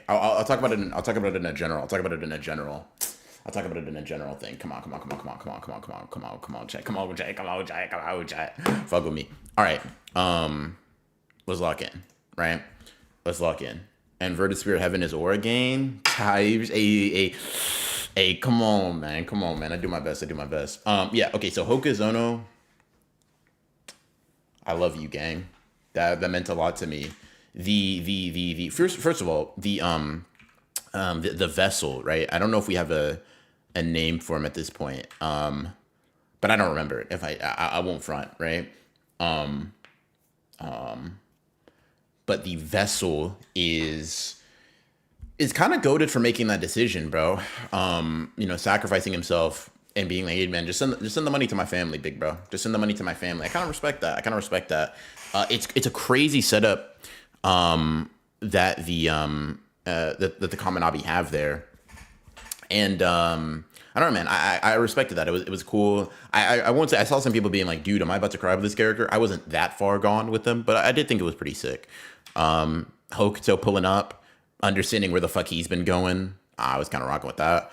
I'll talk about it. I'll talk about it in a general thing. Come on, chat. Fuck with me. All right. Let's lock in, right? Let's lock in. Inverted Spirit Heaven is aura game. Types. Hey, come on, man. I do my best. Yeah, okay, so Hokazono. I love you, gang. That meant a lot to me. The first of all, the vessel, right? I don't know if we have a name for him at this point. But I don't remember it. If I won't front, right? But the vessel is kind of goated for making that decision, bro. Sacrificing himself and being like, hey, man, just send the money to my family, big bro. Just send the money to my family. I kind of respect that. It's a crazy setup that the Kaminabi have there. And I don't know, man. I respected that. It was cool. I won't say I saw some people being like, dude, am I about to cry with this character? I wasn't that far gone with them, but I did think it was pretty sick. Hokuto pulling up, understanding where the fuck he's been going. I was kind of rocking with that.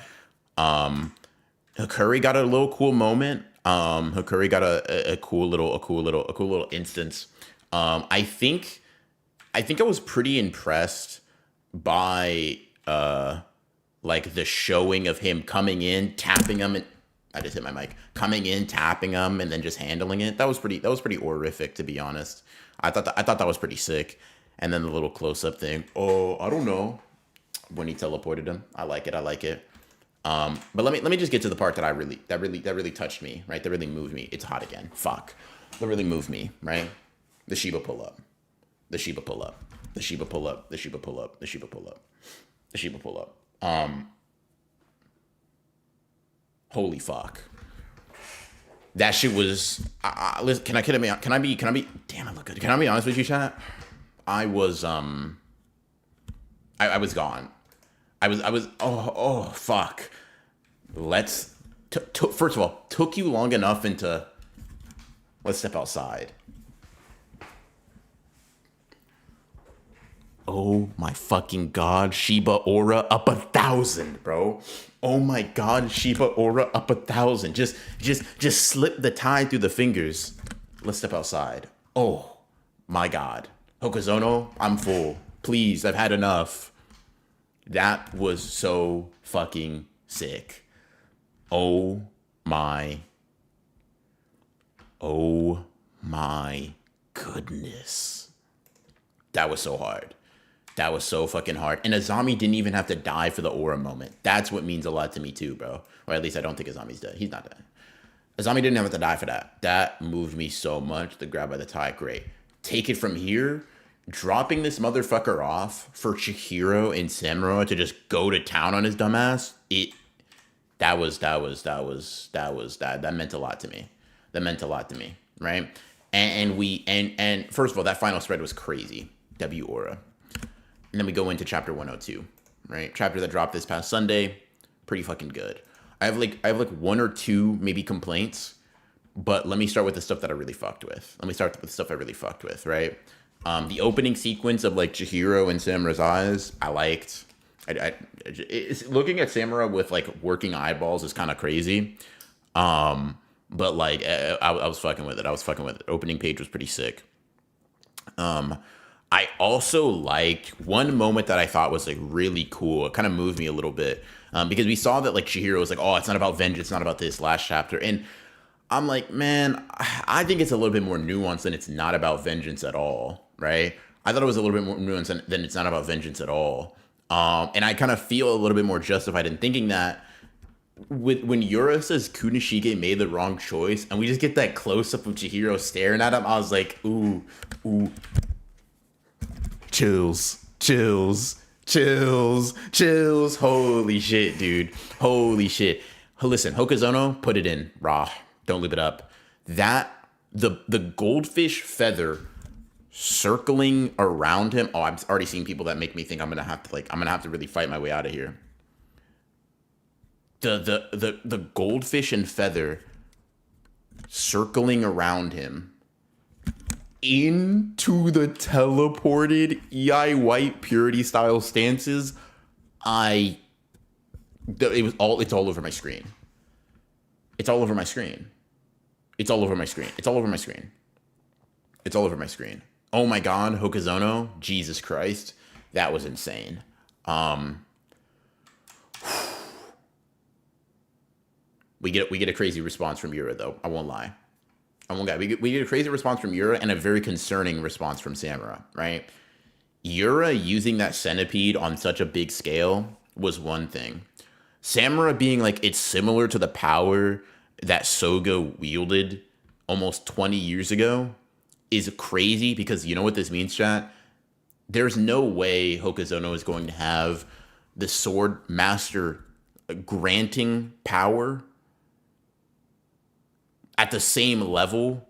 Hikari got a little cool moment. Hikari got a cool little instance. I think I was pretty impressed by like the showing of him coming in, tapping him, and I just hit my mic. Coming in, tapping him, and then just handling it. That was pretty horrific, to be honest. I thought that was pretty sick. And then the little close up thing. Oh, I don't know. When he teleported him, I like it. But let me just get to the part that really touched me, right? That really moved me. It's hot again. Fuck. That really moved me, right? The Shiba pull up. Holy fuck. That shit was. Listen, can I be? Damn, I look good. Can I be honest with you, chat? I was I was gone. I was. Oh fuck. Let's. First of all, took you long enough into. Let's step outside. Oh my fucking god, Shiba Aura up 1,000, bro. Oh my god, Shiba Aura up 1,000. Just slip the tie through the fingers. Let's step outside. Oh my god. Hokazono, I'm full. Please, I've had enough. That was so fucking sick. Oh my. Oh my goodness. That was so hard. That was so fucking hard. And Azami didn't even have to die for the aura moment. That's what means a lot to me too, bro. Or at least I don't think Azami's dead. He's not dead. Azami didn't have to die for that. That moved me so much. The grab by the tie, great. Take it from here. Dropping this motherfucker off for Chihiro and Samura to just go to town on his dumbass. That meant a lot to me. That meant a lot to me, right? And first of all, that final spread was crazy. W Aura. And then we go into chapter 102, right? Chapter that dropped this past Sunday, pretty fucking good. I have like one or two maybe complaints, but let me start with the stuff that I really fucked with. Right? The opening sequence of like Chihiro and Samura's eyes, I liked. Looking at Samura with like working eyeballs is kind of crazy. But like I was fucking with it. Opening page was pretty sick. I also liked one moment that I thought was like really cool. It kind of moved me a little bit because we saw that like Chihiro was like, oh, it's not about vengeance, it's not about this last chapter. And I'm like, man, I think it's a little bit more nuanced than it's not about vengeance at all, right? I thought it was a little bit more nuanced than it's not about vengeance at all. And I kind of feel a little bit more justified in thinking that when Yura says Kunishige made the wrong choice, and we just get that close up of Chihiro staring at him, I was like, ooh. Chills. Holy shit, dude. Holy shit. Listen, Hokazono, put it in raw. Don't leave it up. That the goldfish feather circling around him. Oh, I'm already seeing people that make me think I'm gonna have to really fight my way out of here. The goldfish and feather circling around him into the teleported EI White Purity style stances. It's all over my screen. It's all over my screen. Oh my god, Hokazono, Jesus Christ. That was insane. We get a crazy response from Yura though. I won't lie. We get a crazy response from Yura and a very concerning response from Samura, right? Yura using that centipede on such a big scale was one thing. Samura being like, it's similar to the power that Soga wielded almost 20 years ago is crazy because you know what this means, chat? There's no way Hokazono is going to have the sword master granting power at the same level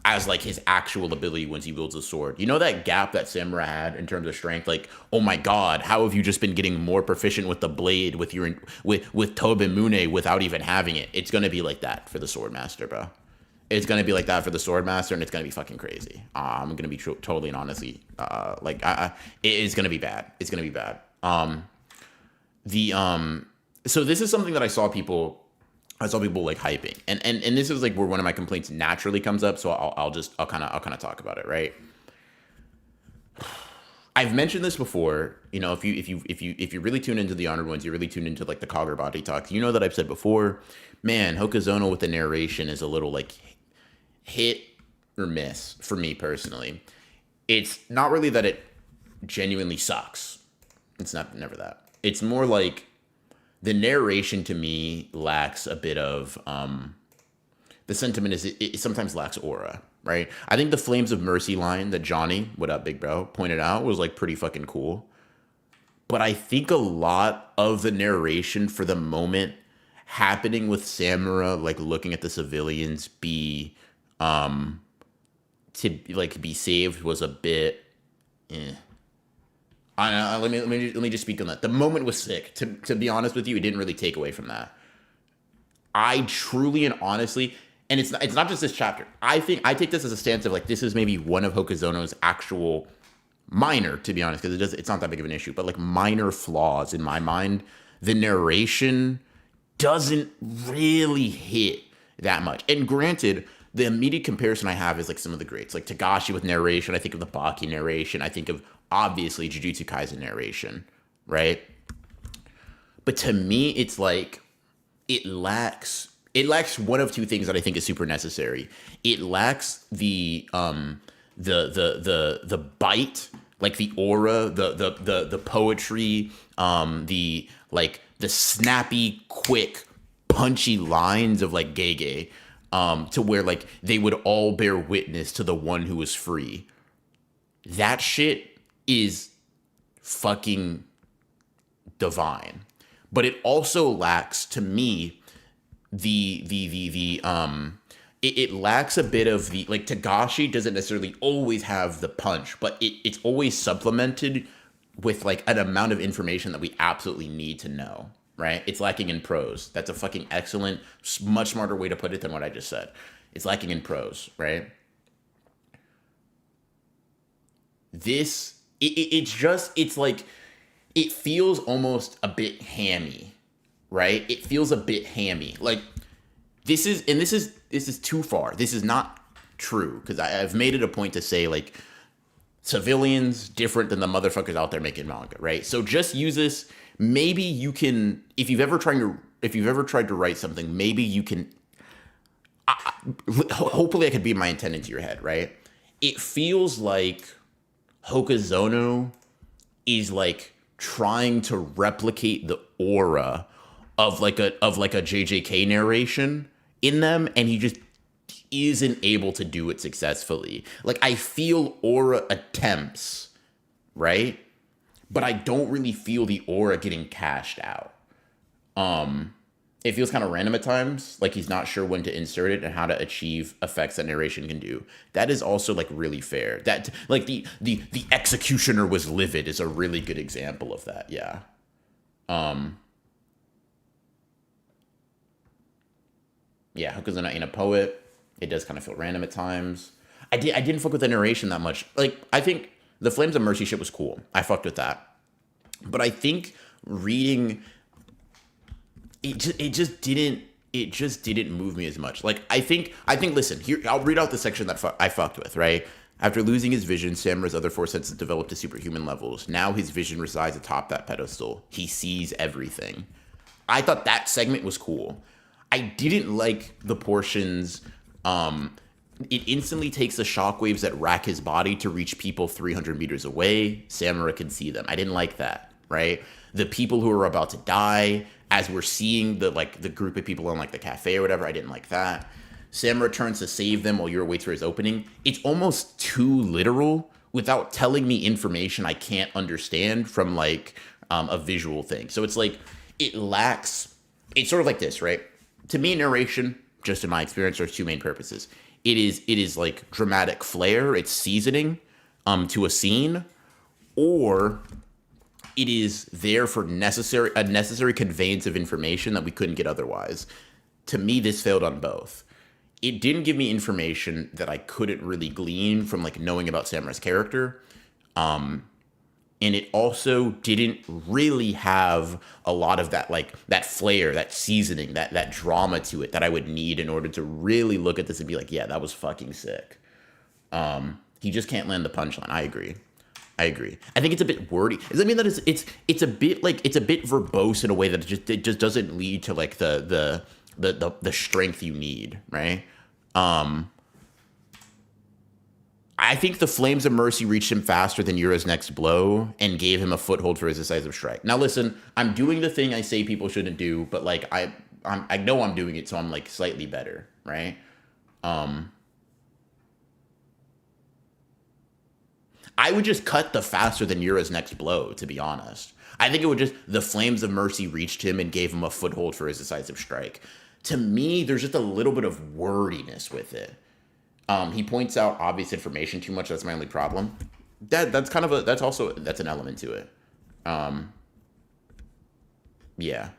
as like his actual ability when he wields a sword. You know that gap that Samura had in terms of strength? Like, oh my god, how have you just been getting more proficient with the blade with Tobimune without even having it? It's gonna be like that for the sword master, bro. It's gonna be like that for the sword master, and it's gonna be fucking crazy. I'm gonna be totally and honestly, it is gonna be bad. It's gonna be bad. So this is something that I saw people like hyping, and this is like where one of my complaints naturally comes up. So I'll kind of talk about it, right? I've mentioned this before. You know, if you really tune into the Honored Ones, you really tune into like the Cogger Body talks. You know that I've said before, man, Hokazono with the narration is a little like hit or miss for me personally. It's not really that it genuinely sucks. It's never that. It's more like the narration to me lacks a bit of the sentiment is it sometimes lacks aura, right? I think the Flames of Mercy line that Johnny, what up, big bro, pointed out was like pretty fucking cool. But I think a lot of the narration for the moment happening with Samura, like looking at the civilians um to like be saved was a bit. Eh. Let me just speak on that. The moment was sick. To be honest with you, it didn't really take away from that. I truly and honestly, and it's not just this chapter. I think I take this as a stance of like this is maybe one of Hokuzono's actual minor, to be honest, because it's not that big of an issue, but like minor flaws in my mind. The narration doesn't really hit that much. And granted, the immediate comparison I have is like some of the greats, like Tagashi with narration. I think of the Baki narration. I think of obviously Jujutsu Kaisen narration, right? But to me, it's like it lacks one of two things that I think is super necessary. It lacks the bite, like the aura, the poetry, the like the snappy, quick, punchy lines of like Gege, to where like they would all bear witness to the one who was free. That shit is fucking divine. But it also lacks, to me, it lacks a bit of the, like, Tagashi doesn't necessarily always have the punch, but it's always supplemented with like an amount of information that we absolutely need to know, right? It's lacking in prose. That's a fucking excellent, much smarter way to put it than what I just said. It's lacking in prose, right? It's like, it feels almost a bit hammy, right? It feels a bit hammy. Like, this is too far. This is not true, because I've made it a point to say, like, civilians different than the motherfuckers out there making manga, right? So just use this. Maybe you can, if you've ever tried to write something, maybe you can. Hopefully, I could beat my intent into your head, right? It feels like Hokuzono is like trying to replicate the aura of like a JJK narration in them, and he just isn't able to do it successfully. Like, I feel aura attempts, right? But I don't really feel the aura getting cashed out. It feels kind of random at times, like he's not sure when to insert it and how to achieve effects that narration can do. That is also like really fair. That, like, the executioner was livid is a really good example of that. Yeah. Yeah, Hokuzono ain't a poet. It does kind of feel random at times. I didn't fuck with the narration that much. Like, I think the Flames of Mercy shit was cool. I fucked with that. But I think reading it just didn't move me as much. Like, I think listen, here, I'll read out the section that I fucked with, right? After losing his vision, Samura's other four senses developed to superhuman levels. Now his vision resides atop that pedestal. He sees everything. I thought that segment was cool. I didn't like the portions. It instantly takes the shockwaves that rack his body to reach people 300 meters away. Samura can see them. I didn't like that, right? The people who are about to die, as we're seeing the group of people in like the cafe or whatever, I didn't like that. Samura turns to save them while Yura waits for his opening. It's almost too literal without telling me information I can't understand from like a visual thing. So it's like, it lacks, it's sort of like this, right? To me, narration, just in my experience, there's two main purposes. It is like dramatic flair, it's seasoning to a scene, or it is there for a necessary conveyance of information that we couldn't get otherwise. To me, this failed on both. It didn't give me information that I couldn't really glean from like knowing about Samura's character. And it also didn't really have a lot of that, like, that flair, that seasoning, that drama to it that I would need in order to really look at this and be like, yeah, that was fucking sick. He just can't land the punchline. I agree. I think it's a bit wordy. Does that mean that it's a bit like, it's a bit verbose in a way that it just doesn't lead to like the strength you need, right? I think the Flames of Mercy reached him faster than Yura's next blow and gave him a foothold for his decisive strike. Now, listen, I'm doing the thing I say people shouldn't do, but like I know I'm doing it, so I'm like slightly better, right? I would just cut the faster than Yura's next blow, to be honest. I think it would just, the flames of mercy reached him and gave him a foothold for his decisive strike. To me, there's just a little bit of wordiness with it. He points out obvious information too much. That's my only problem. That's kind of that's an element to it. Yeah.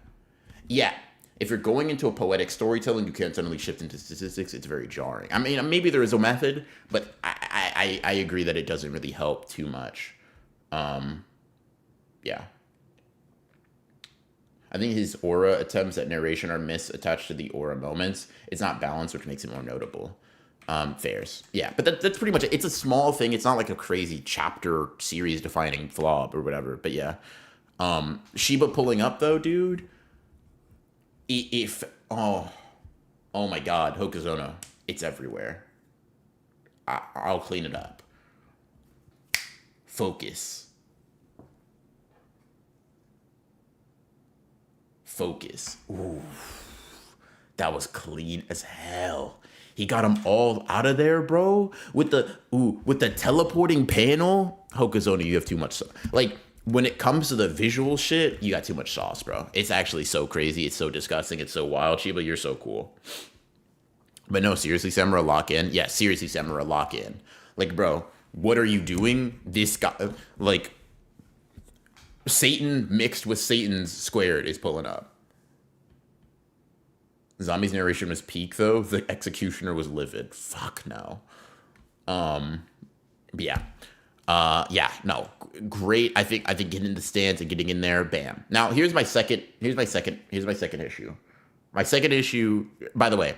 Yeah. If you're going into a poetic storytelling, you can't suddenly shift into statistics. It's very jarring. I mean, maybe there is a method, but I agree that it doesn't really help too much. Yeah. I think his aura attempts at narration are misattached to the aura moments. It's not balanced, which makes it more notable. Fairs. Yeah, but that's pretty much it. It's a small thing. It's not like a crazy chapter series defining flaw or whatever. But yeah. Shiba pulling up though, dude. If oh my god, Hokuzono, it's everywhere. I'll clean it up. Focus. Ooh, that was clean as hell. He got them all out of there, bro. With the teleporting panel, Hokuzono, you have too much. Like, when it comes to the visual shit, you got too much sauce, bro. It's actually so crazy. It's so disgusting. It's so wild. Shiba, you're so cool. But no, seriously, Samurai, lock in. Yeah, seriously, Samurai, lock in. Like, bro, what are you doing? This guy, like, Satan mixed with Satan's squared is pulling up. Zombie's narration was peak, though. The executioner was livid. Fuck no. Yeah. No. Great. I think getting in the stands and getting in there, bam. Now here's my second issue. My second issue, by the way,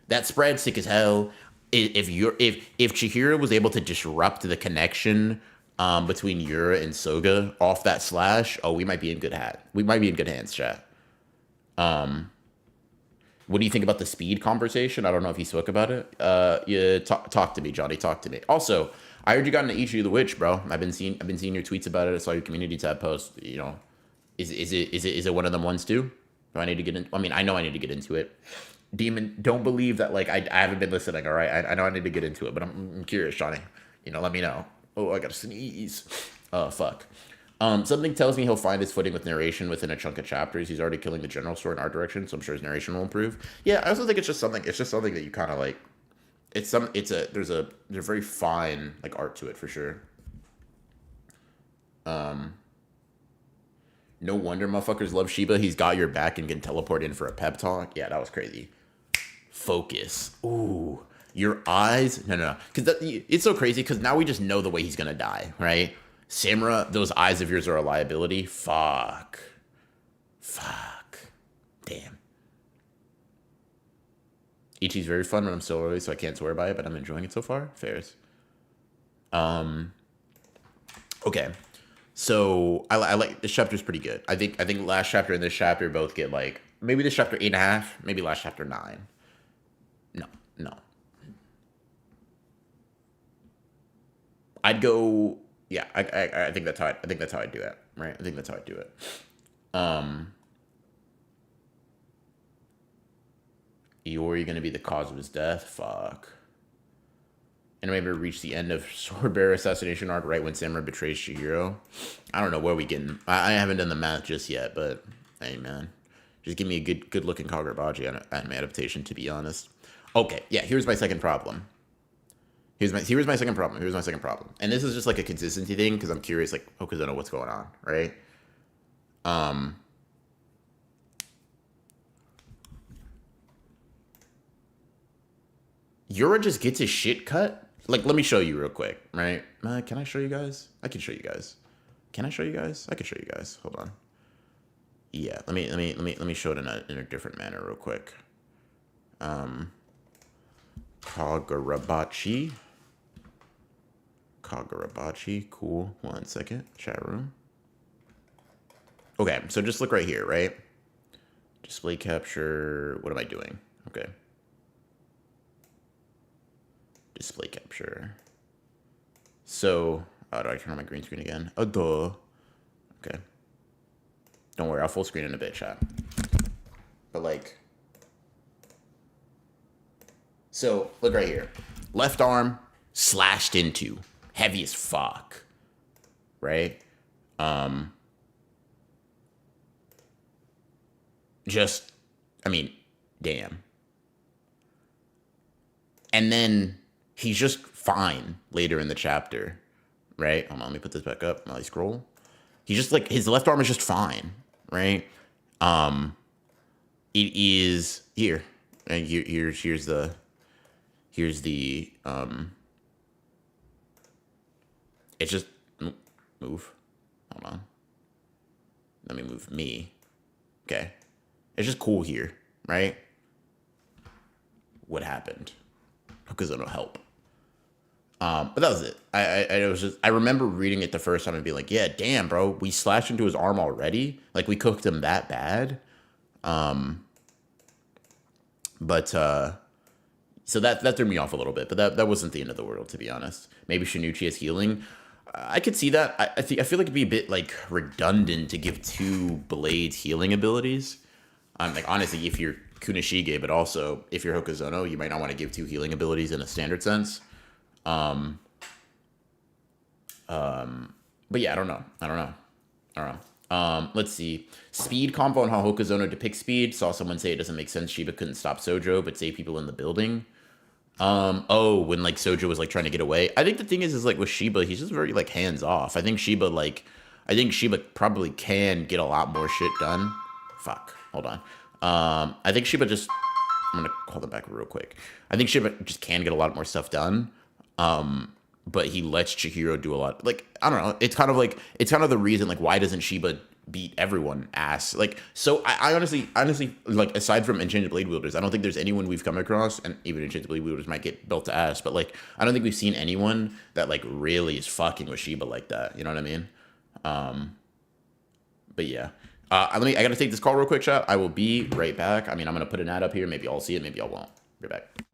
that spread sick as hell. If Chihiro was able to disrupt the connection between Yura and Soga off that slash, we might be in good hands, chat. What do you think about the speed conversation? I don't know if he spoke about it. Yeah, talk to me, Johnny. Talk to me. Also, I heard you got into Ichi the Witch, bro. I've been seeing your tweets about it. I saw your community tab post. You know, is it one of them ones too? Do I need to get in? I mean, I know I need to get into it. Demon, don't believe that. Like, I haven't been listening. All right, I know I need to get into it, but I'm curious, Johnny. You know, let me know. Oh, I gotta sneeze. Fuck. Something tells me he'll find his footing with narration within a chunk of chapters. He's already killing the general story in art direction, so I'm sure his narration will improve. Yeah, I also think it's just something that you kind of like. There's a very fine like art to it for sure. No wonder motherfuckers love Shiba. He's got your back and can teleport in for a pep talk. Yeah, that was crazy. Focus. Ooh, your eyes. No. Because it's so crazy. Because now we just know the way he's gonna die, right? Samura, those eyes of yours are a liability. Fuck. Damn. Ichi's very fun when I'm still early, so I can't swear by it, but I'm enjoying it so far. Fairs. Okay. So I like this chapter's pretty good. I think last chapter and this chapter both get like maybe this chapter 8.5, maybe last chapter 9. No. I'd go. Yeah, I think that's how I'd do it. Right. I think that's how I'd do it. Iori gonna be the cause of his death? Fuck. And maybe reach the end of Swordbearer assassination arc right when Samurai betrays Chihiro. I don't know where we getting. I haven't done the math just yet, but hey man, just give me a good looking Kagurabachi anime adaptation. To be honest. Okay, yeah. Here's my second problem. Here's my second problem. And this is just like a consistency thing because I'm curious, like, because I know what's going on, right? Yura just gets his shit cut. Like, let me show you real quick, right? Can I show you guys? I can show you guys. Can I show you guys? I can show you guys. Hold on. Yeah, let me show it in a different manner real quick. Kagurabachi, cool. 1 second, chat room. Okay, so just look right here, right? Display capture. What am I doing? Okay. Display capture. So, do I turn on my green screen again? Duh. Okay. Don't worry, I'll full screen in a bit, chat. But like, so look right here. Left arm slashed into, heavy as fuck, right? just, I mean, damn. And then he's just fine later in the chapter, right? Hold on, let me put this back up while I scroll. He's just like, his left arm is just fine, right? It is here. And here's the it's just move. Hold on. Let me move me. Okay. It's just cool here, right? What happened? Because it'll help. But that was it. I was just, I remember reading it the first time and being like, yeah, damn, bro, we slashed into his arm already. Like we cooked him that bad. But so that threw me off a little bit. But that wasn't the end of the world, to be honest. Maybe Shinichi has healing. I could see that. I feel like it'd be a bit like redundant to give two blades healing abilities. Like honestly, if you're Kunishige, but also if you're Hokuzono, you might not want to give two healing abilities in a standard sense. But yeah, I don't know. Let's see. Speed combo and how Hokuzono depicts speed. Saw someone say it doesn't make sense. Shiba couldn't stop Sojo, but save people in the building. Oh, when like Sojo was like trying to get away. I think the thing is like with Shiba, he's just very like hands off. I think Shiba probably can get a lot more shit done. Fuck. Hold on. I think Shiba just. I'm gonna call them back real quick. I think Shiba just can get a lot more stuff done. But he lets Chihiro do a lot. Like I don't know. It's kind of the reason like why doesn't Shiba beat everyone ass? Like so I honestly like aside from Enchanted Blade wielders, I don't think there's anyone we've come across, and even Enchanted Blade wielders might get built to ass, but like I don't think we've seen anyone that like really is fucking with Shiba like that. You know what I mean? But yeah. I gotta take this call real quick, chat. I will be right back. I mean, I'm gonna put an ad up here. Maybe I'll see it. Maybe I won't. Be right back.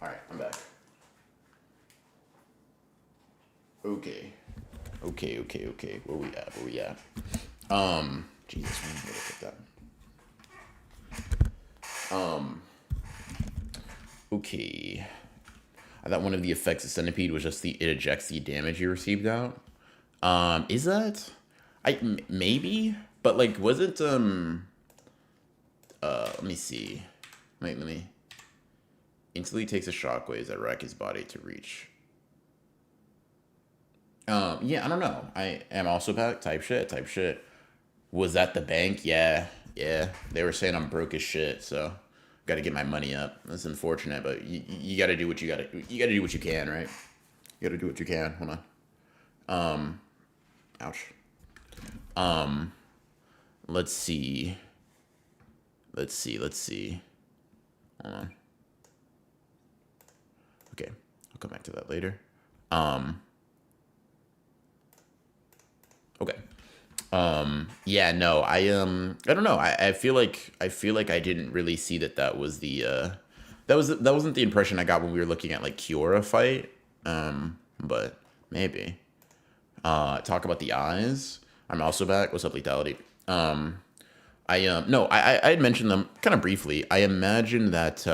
All right, I'm back. Okay. Okay. Where we at? Jesus, let me look at that. Okay. I thought one of the effects of Centipede was just it ejects the damage you received out. Is that? Maybe, but like, wasn't let me see. Wait, let me. Instantly takes a shockwaves that wreck his body to reach. Yeah, I don't know. I am also back. Type shit. Was that the bank? Yeah. They were saying I'm broke as shit, so got to get my money up. That's unfortunate, but you got to do what you got to. You got to do what you can, right? You got to do what you can. Hold on. Ouch. Let's see. Hold on. Okay, I'll come back to that later. Okay. Yeah, no, I don't know. I feel like I didn't really see that was the that wasn't the impression I got when we were looking at like Kiora fight. But maybe. Talk about the eyes. I'm also back. What's up, Lethality? No, I had mentioned them kind of briefly. I imagine that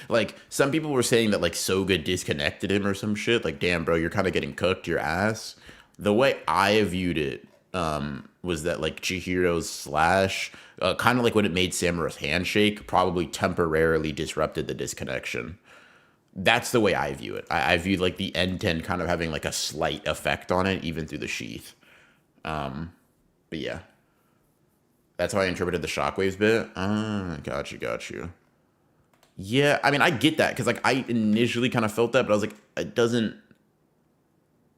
like some people were saying that like Soga disconnected him or some shit. Like, damn, bro, you're kind of getting cooked, your ass. The way I viewed it was that like Chihiro's slash, kind of like when it made Samura's handshake, probably temporarily disrupted the disconnection. That's the way I view it. I viewed like the N10 kind of having like a slight effect on it, even through the sheath. But yeah, that's how I interpreted the shockwaves bit. Got you. Yeah, I mean, I get that because like I initially kind of felt that, but I was like, it doesn't.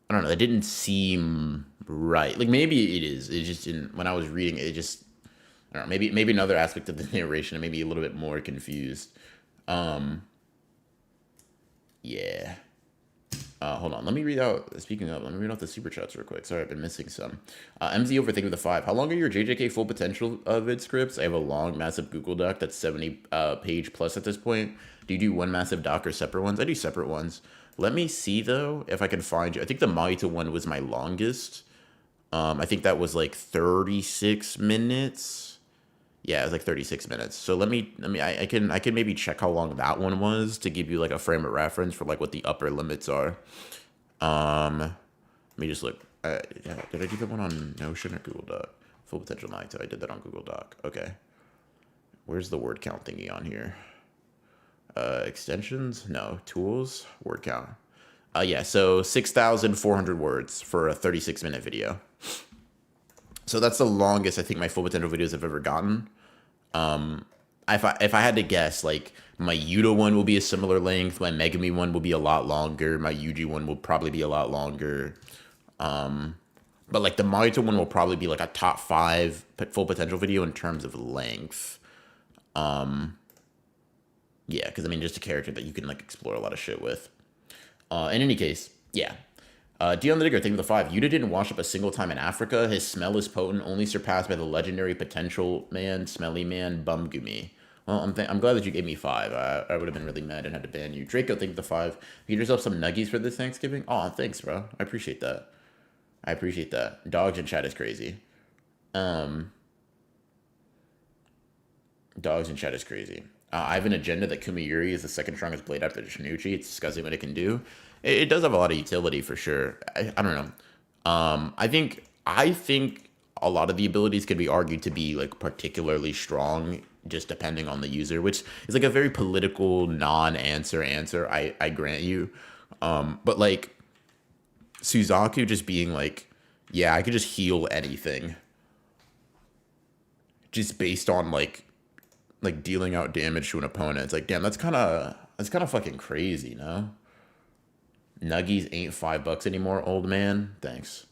I don't know. It didn't seem right. Like maybe it is. It just didn't. When I was reading it, it just. I don't know. Maybe another aspect of the narration. It made me a little bit more confused. Yeah. Hold on. Let me read out. Speaking of, let me read out the super chats real quick. Sorry, I've been missing some. MZ overthinking with the 5. How long are your JJK full potential vid scripts? I have a long, massive Google Doc that's 70 page plus at this point. Do you do one massive doc or separate ones? I do separate ones. Let me see though if I can find you. I think the Mahito one was my longest. I think that was like 36 minutes. Yeah, it was like 36 minutes. So I can maybe check how long that one was to give you like a frame of reference for like what the upper limits are. Let me just look. Yeah, did I do that one on Notion or Google Doc? Full potential Naito. I did that on Google Doc. Okay. Where's the word count thingy on here? Extensions? No. Tools? Word count. Yeah, so 6,400 words for a 36-minute video. So that's the longest I think my full potential videos have ever gotten. If I had to guess, like my Yuta one will be a similar length, my Megami one will be a lot longer, my Yuji one will probably be a lot longer. But like the Mahito one will probably be like a top 5 full potential video in terms of length. Yeah, because I mean, just a character that you can like explore a lot of shit with. In any case, yeah. Dion the Digger, thank you for the 5. Yuta didn't wash up a single time in Africa. His smell is potent, only surpassed by the legendary potential man, smelly man, Bumgumi. Well, I'm glad that you gave me 5. I would have been really mad and had to ban you. Draco, thank you for the 5. You get yourself some nuggies for this Thanksgiving? Oh, thanks, bro. I appreciate that. Dogs in chat is crazy. I have an agenda that Kumiyuri is the second strongest blade after Shinichi. It's disgusting what it can do. It does have a lot of utility for sure. I don't know. I think a lot of the abilities could be argued to be like particularly strong, just depending on the user, which is like a very political non-answer answer. I grant you. But like Suzaku just being like, yeah, I could just heal anything, just based on like dealing out damage to an opponent. It's like, damn, that's kind of fucking crazy, no? Nuggies ain't $5 anymore, old man. Thanks.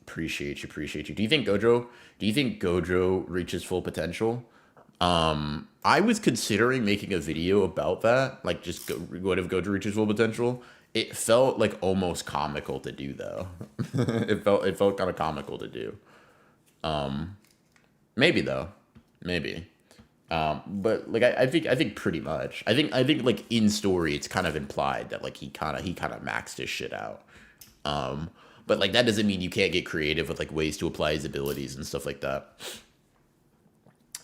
Appreciate you. Do you think Gojo reaches full potential? I was considering making a video about that, like just what if Gojo reaches full potential. It felt like almost comical to do though. it felt kind of comical to do. Maybe though. Maybe. But like I think pretty much. I think like in story it's kind of implied that like he kind of maxed his shit out. Um, but like that doesn't mean you can't get creative with like ways to apply his abilities and stuff like that.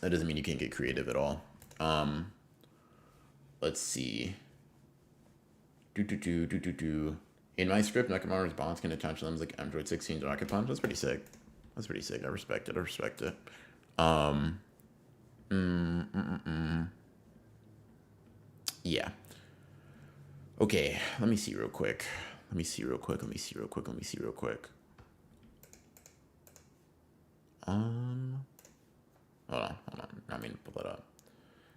That doesn't mean you can't get creative at all. Um, let's see. Do. In my script, Nakamura's bonds can attach limbs like Android 16's Rocket Punch. That's pretty sick. That's pretty sick. I respect it. I respect it. Um, yeah. Okay. Let me see real quick. Let me see real quick. Let me see real quick. Let me see real quick. Um, hold on. I mean, pull it up.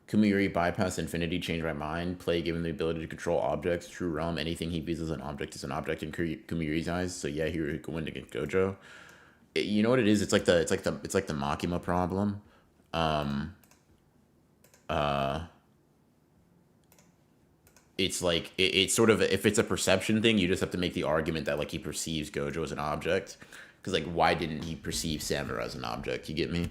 Kumiri bypass infinity, change my mind, play given the ability to control objects, true realm, anything he views as an object is an object in Kumiri's eyes. So yeah, he could win against Gojo. You know what it is? It's like the Makima problem. Um, uh, it's like it's sort of if it's a perception thing, you just have to make the argument that like he perceives Gojo as an object, because like why didn't he perceive Samurai as an object? You get me?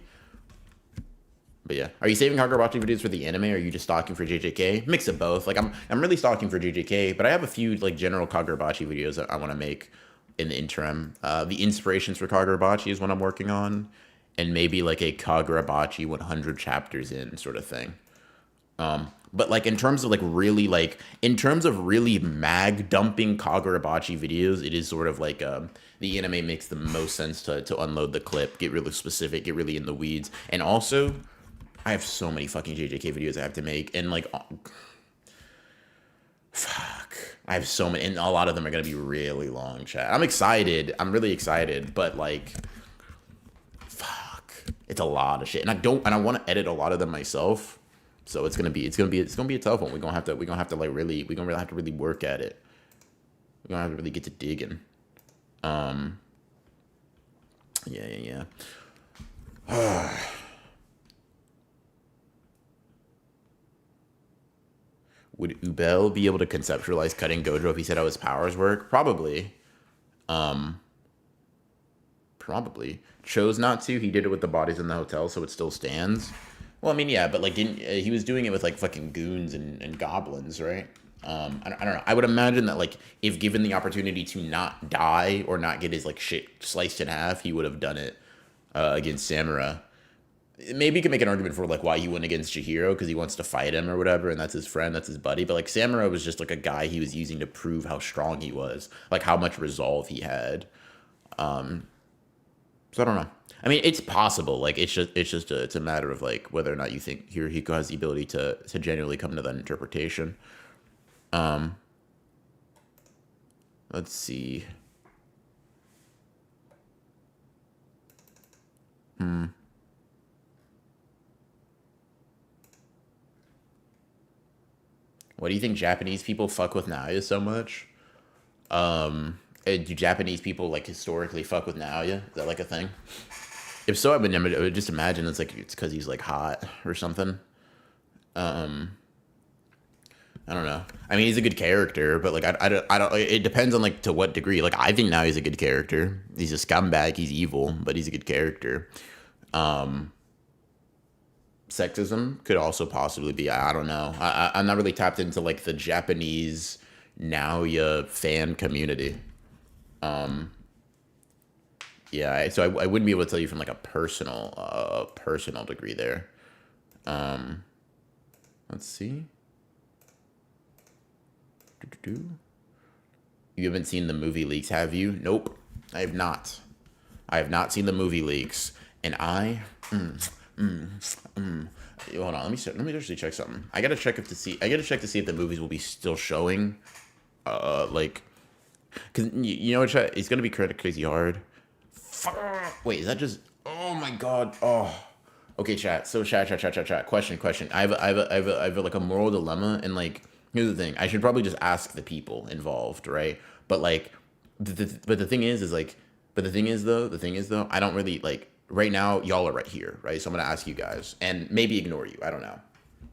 But yeah, are you saving Kagurabachi videos for the anime, or are you just stalking for JJK? Mix of both. Like I'm really stalking for JJK, but I have a few like general Kagurabachi videos that I want to make in the interim. The inspirations for Kagurabachi is what I'm working on, and maybe like a Kagurabachi 100 chapters in sort of thing. But like in terms of really mag dumping Kagurabachi videos, it is sort of like the anime makes the most sense to unload the clip, get really specific, get really in the weeds, and also I have so many fucking JJK videos I have to make, and like, fuck, I have so many, and a lot of them are gonna be really long. Chat. I'm excited. I'm really excited, but like, fuck, it's a lot of shit, and I want to edit a lot of them myself. So it's gonna be a tough one. We're gonna have to like we're gonna really have to really work at it. We're gonna have to really get to digging. Um, yeah. Would Ubel be able to conceptualize cutting Gojo if he said how his powers work? Probably. Um, Probably. Chose not to. He did it with the bodies in the hotel, so it still stands. Well, I mean, yeah, but like, didn't he was doing it with like fucking goons and goblins, right? I don't know. I would imagine that like if given the opportunity to not die or not get his like shit sliced in half, he would have done it against Samura. Maybe you can make an argument for like why he went against Chihiro because he wants to fight him or whatever, and that's his friend, that's his buddy. But like Samura was just like a guy he was using to prove how strong he was, like how much resolve he had. So I don't know. I mean, it's possible. Like it's a matter of like whether or not you think Hirohiko has the ability to genuinely come to that interpretation. Um, let's see. What do you think Japanese people fuck with Naoya so much? Do Japanese people like historically fuck with Naoya? Is that like a thing? If so, I would just imagine it's because he's like hot or something. Um, I don't know. I mean, he's a good character, but like I don't. It depends on like to what degree. Like I think now he's a good character. He's a scumbag. He's evil, but he's a good character. Um, Sexism could also possibly be. I don't know. I'm not really tapped into like the Japanese Naoya fan community. Um, yeah, so I wouldn't be able to tell you from like a personal degree there. Um, let's see. Do. You haven't seen the movie leaks, have you? Nope, I have not. I have not seen the movie leaks, and hold on. Let me actually check something. I gotta check to see if the movies will be still showing. Like, cause you know what? It's gonna be crazy hard. Fuck. Wait, is that just? Oh my god. Oh. Okay, chat. So chat. Question. I have like a moral dilemma, and like, here's the thing. I should probably just ask the people involved, right? But like, but the thing is like, but the thing is though, I don't really like. Right now, y'all are right here, right? So I'm gonna ask you guys, and maybe ignore you. I don't know.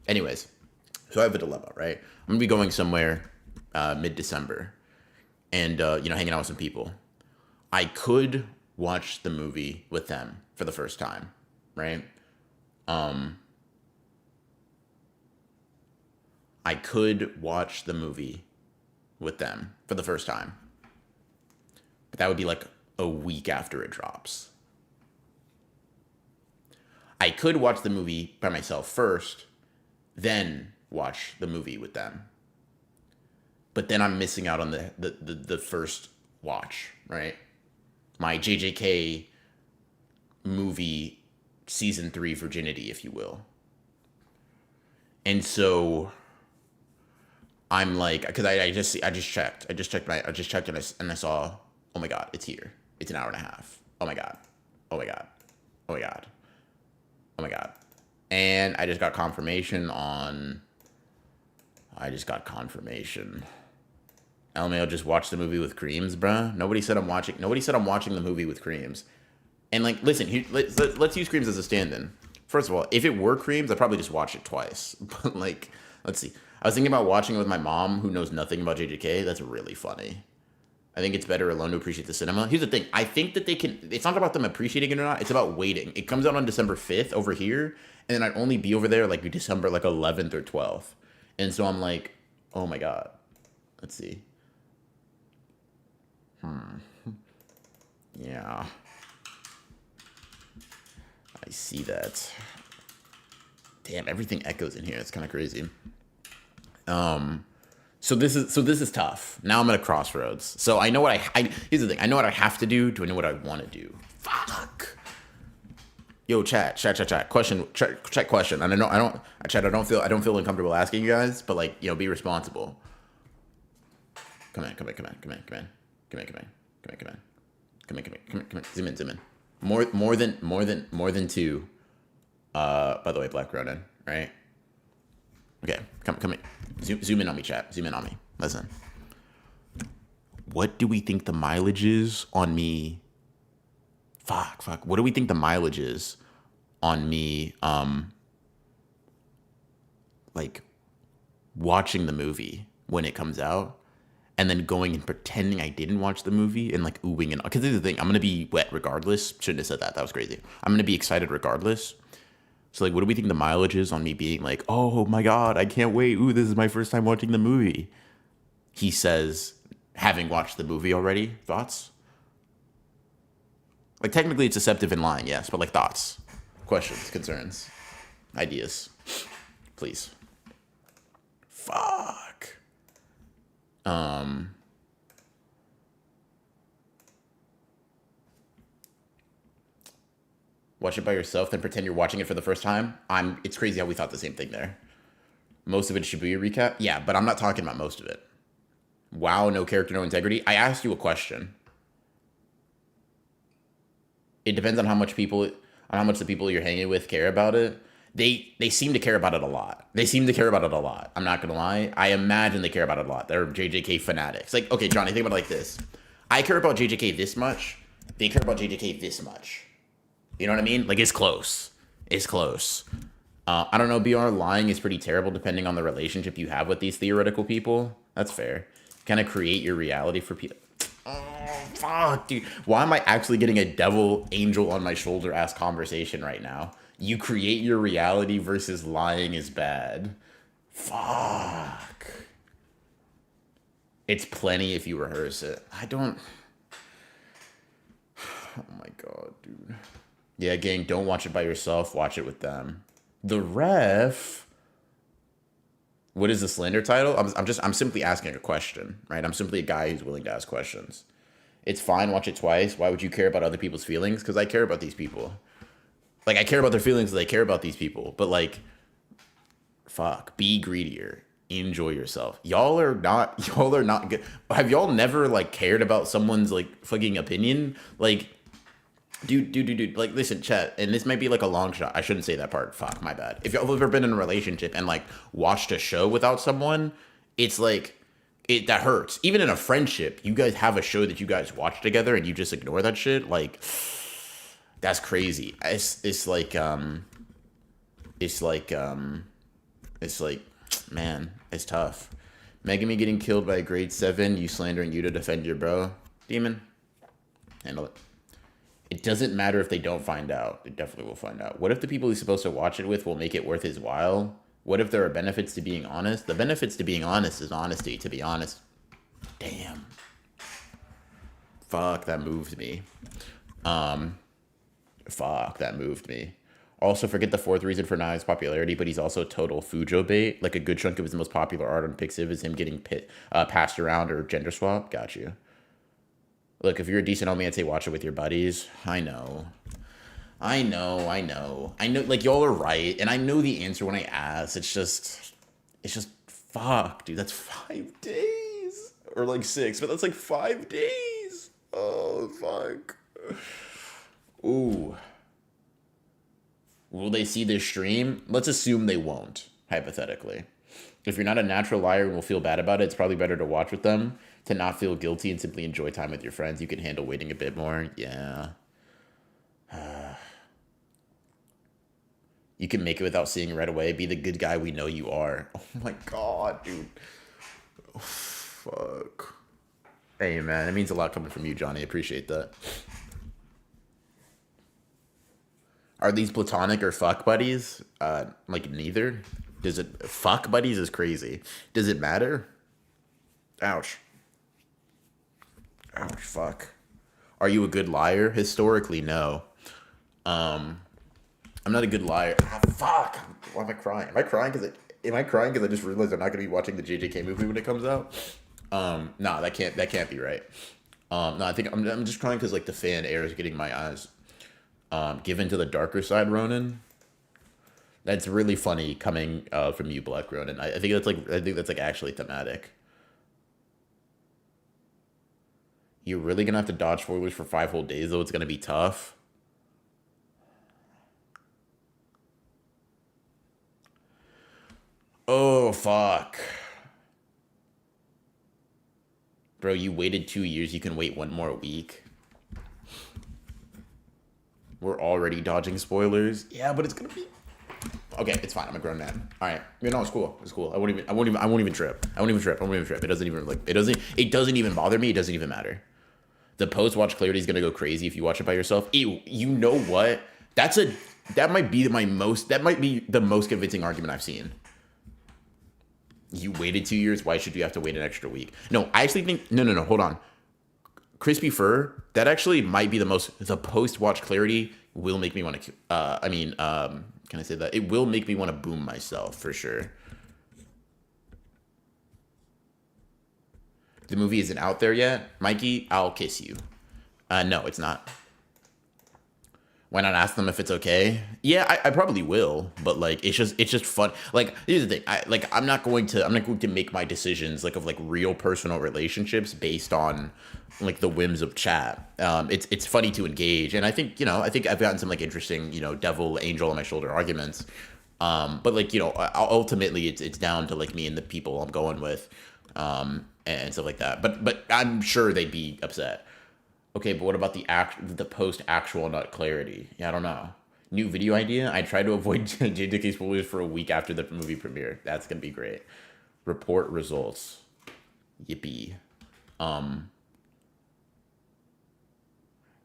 Anyways, so I have a dilemma, right? I'm gonna be going somewhere mid-December, and hanging out with some people. I could watch the movie with them for the first time, right? Um, I could watch the movie with them for the first time. But that would be like a week after it drops. I could watch the movie by myself first, then watch the movie with them. But then I'm missing out on the first watch, right? My JJK movie season 3 virginity, if you will. And so I'm like, because I just checked and I saw, oh my god, it's here. It's an hour and a half. Oh my god. Oh my god. Oh my god. Oh my god. And I just got confirmation. LMAO just watched the movie with Creams, bruh. Nobody said I'm watching the movie with Creams. And like, listen, let's use Creams as a stand-in. First of all, if it were Creams, I'd probably just watch it twice. But like, let's see. I was thinking about watching it with my mom, who knows nothing about JJK. That's really funny. I think it's better alone to appreciate the cinema. Here's the thing. I think that it's not about them appreciating it or not. It's about waiting. It comes out on December 5th over here, and then I'd only be over there like December like 11th or 12th. And so I'm like, oh my god. Let's see. Yeah. I see that. Damn, everything echoes in here. It's kind of crazy. So this is tough. Now I'm at a crossroads. So I know what here's the thing. I know what I have to do. Do I know what I want to do? Fuck. Yo, chat. Question. And I don't feel uncomfortable asking you guys, but like, be responsible. Come in. Zoom in. More than two. By the way, Black Ronin, right? Okay, come in. Zoom in on me, chat. Zoom in on me. Listen. What do we think the mileage is on me? Fuck. What do we think the mileage is on me, like, watching the movie when it comes out, and then going and pretending I didn't watch the movie and, like, oohing and... Because this is the thing. I'm going to be wet regardless. Shouldn't have said that. That was crazy. I'm going to be excited regardless. So, like, what do we think the mileage is on me being like, oh, my God, I can't wait. Ooh, this is my first time watching the movie. He says, having watched the movie already. Thoughts? Like, technically it's deceptive and lying, yes. But, like, thoughts, questions, concerns, ideas. Please. Fuck. Watch it by yourself, then pretend you're watching it for the first time. It's crazy how we thought the same thing there. Most of it should be a recap. Yeah, but I'm not talking about most of it. Wow, no character, no integrity. I asked you a question. It depends on how much the people you're hanging with care about it. They seem to care about it a lot. I'm not gonna lie. I imagine they care about it a lot. They're JJK fanatics. Like, okay, Johnny, think about it like this. I care about JJK this much. They care about JJK this much. You know what I mean? Like, it's close. I don't know, BR, lying is pretty terrible depending on the relationship you have with these theoretical people. That's fair. Kind of create your reality for people. Oh, fuck, dude. Why am I actually getting a devil angel on my shoulder ass conversation right now? You create your reality versus lying is bad. Fuck. It's plenty if you rehearse it. Oh my God, dude. Yeah, gang, don't watch it by yourself. Watch it with them. The Ref. What is the slander title? I'm simply asking a question, right? I'm simply a guy who's willing to ask questions. It's fine. Watch it twice. Why would you care about other people's feelings? Because I care about these people. Like, I care about their feelings. I care about these people. But like, fuck. Be greedier. Enjoy yourself. Y'all are not good. Have y'all never like cared about someone's like fucking opinion? Like, dude. Like, listen, chat, and this might be like a long shot. I shouldn't say that part. Fuck, my bad. If y'all have ever been in a relationship and like watched a show without someone, it's like that hurts. Even in a friendship, you guys have a show that you guys watch together and you just ignore that shit. Like, that's crazy. It's like man, it's tough. Megami getting killed by a grade 7. You slandering you to defend your bro. Demon, handle it. It doesn't matter if they don't find out. They definitely will find out. What if the people he's supposed to watch it with will make it worth his while? What if there are benefits to being honest? The benefits to being honest is honesty, to be honest. Damn. Fuck, that moved me. Um, Fuck, that moved me. Also, forget the fourth reason for Knives' popularity, but he's also total Fujo bait. Like, a good chunk of his most popular art on Pixiv is him getting passed around or gender swap. Got you. Look, if you're a decent homie, I'd say watch it with your buddies. I know. I know. Like, y'all are right, and I know the answer when I ask. It's just, fuck, dude. That's 5 days. Or, like, 6, but that's, like, 5 days. Oh, fuck. Ooh. Will they see this stream? Let's assume they won't, hypothetically. If you're not a natural liar and will feel bad about it, it's probably better to watch with them, to not feel guilty and simply enjoy time with your friends. You can handle waiting a bit more. Yeah. You can make it without seeing it right away. Be the good guy we know you are. Oh my god, dude. Oh, fuck. Hey, man, it means a lot coming from you, Johnny. I appreciate that. Are these platonic or fuck buddies? Like, neither. Does it... Fuck buddies is crazy. Does it matter? Ouch. Ouch, fuck. Are you a good liar? Historically, no. I'm not a good liar. Ah, fuck. Why am I crying? Am I crying because I just realized I'm not going to be watching the JJK movie when it comes out? Nah, that can't be right. No, I think I'm just crying because, like, the fan air is getting my eyes given to the darker side, Ronan. That's really funny coming from you, Black Ronan. I think that's actually thematic. You're really gonna have to dodge spoilers for 5 whole days, though. It's gonna be tough. Oh, fuck. Bro, you waited 2 years. You can wait 1 more week. We're already dodging spoilers. Yeah, but it's gonna be... Okay, it's fine. I'm a grown man. All right. You know, it's cool. It's cool. I won't even trip. It doesn't even bother me. It doesn't even matter. The post-watch clarity is gonna go crazy if you watch it by yourself. Ew, you know what? That might be the most convincing argument I've seen. You waited 2 years. Why should you have to wait an extra week? No, I actually think... No, hold on. Crispy Fur, that actually might be the post-watch clarity will make me want to... can I say that? It will make me want to boom myself, for sure. The movie isn't out there yet. Mikey, I'll kiss you. No, it's not. Why not ask them if it's okay? Yeah, I probably will, but like it's just fun. Like, here's the thing. I'm not going to make my decisions like of like real personal relationships based on like the whims of chat. It's funny to engage, and I think I've gotten some like interesting devil angel on my shoulder arguments. But like ultimately it's down to like me and the people I'm going with, and stuff like that. But I'm sure they'd be upset. Okay, but what about the post-actual nut clarity? Yeah, I don't know. New video idea? I tried to avoid JJK spoilers for a week after the movie premiere. That's going to be great. Report results. Yippee.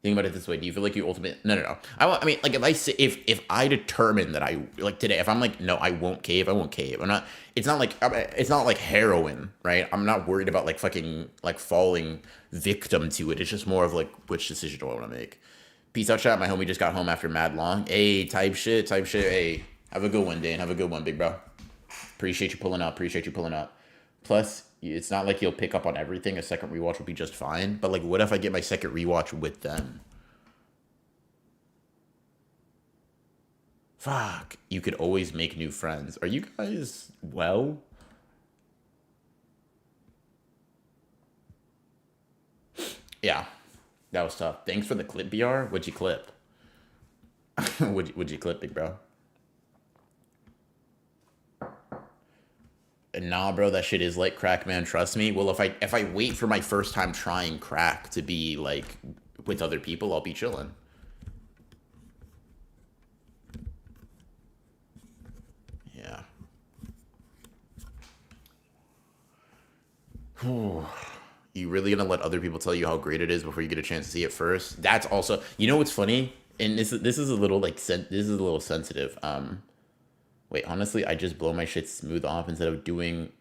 Think about it this way. Do you feel like you ultimately... No. I mean, like, if I determine that I... Like, today, if I'm like, no, I won't cave, I won't cave. I'm not... It's not like heroin, right? I'm not worried about, like, fucking, like, falling victim to it. It's just more of, like, which decision do I want to make? Peace out, chat. My homie just got home after mad long. Hey, type shit. Hey, have a good one, Dane. Have a good one, big bro. Appreciate you pulling up. Plus, it's not like you'll pick up on everything. A second rewatch will be just fine. But, like, what if I get my second rewatch with them? Fuck. You could always make new friends. Are you guys well? Yeah. That was tough. Thanks for the clip, BR. What'd you clip? Would you clip, big bro? Nah, bro, that shit is like crack, man. Trust me. Well, if I wait for my first time trying crack to be like with other people, I'll be chilling. Yeah. You really gonna let other people tell you how great it is before you get a chance to see it first? That's also, what's funny? And this is a little like this is a little sensitive. Wait, honestly, I just blow my shit smooth off instead of doing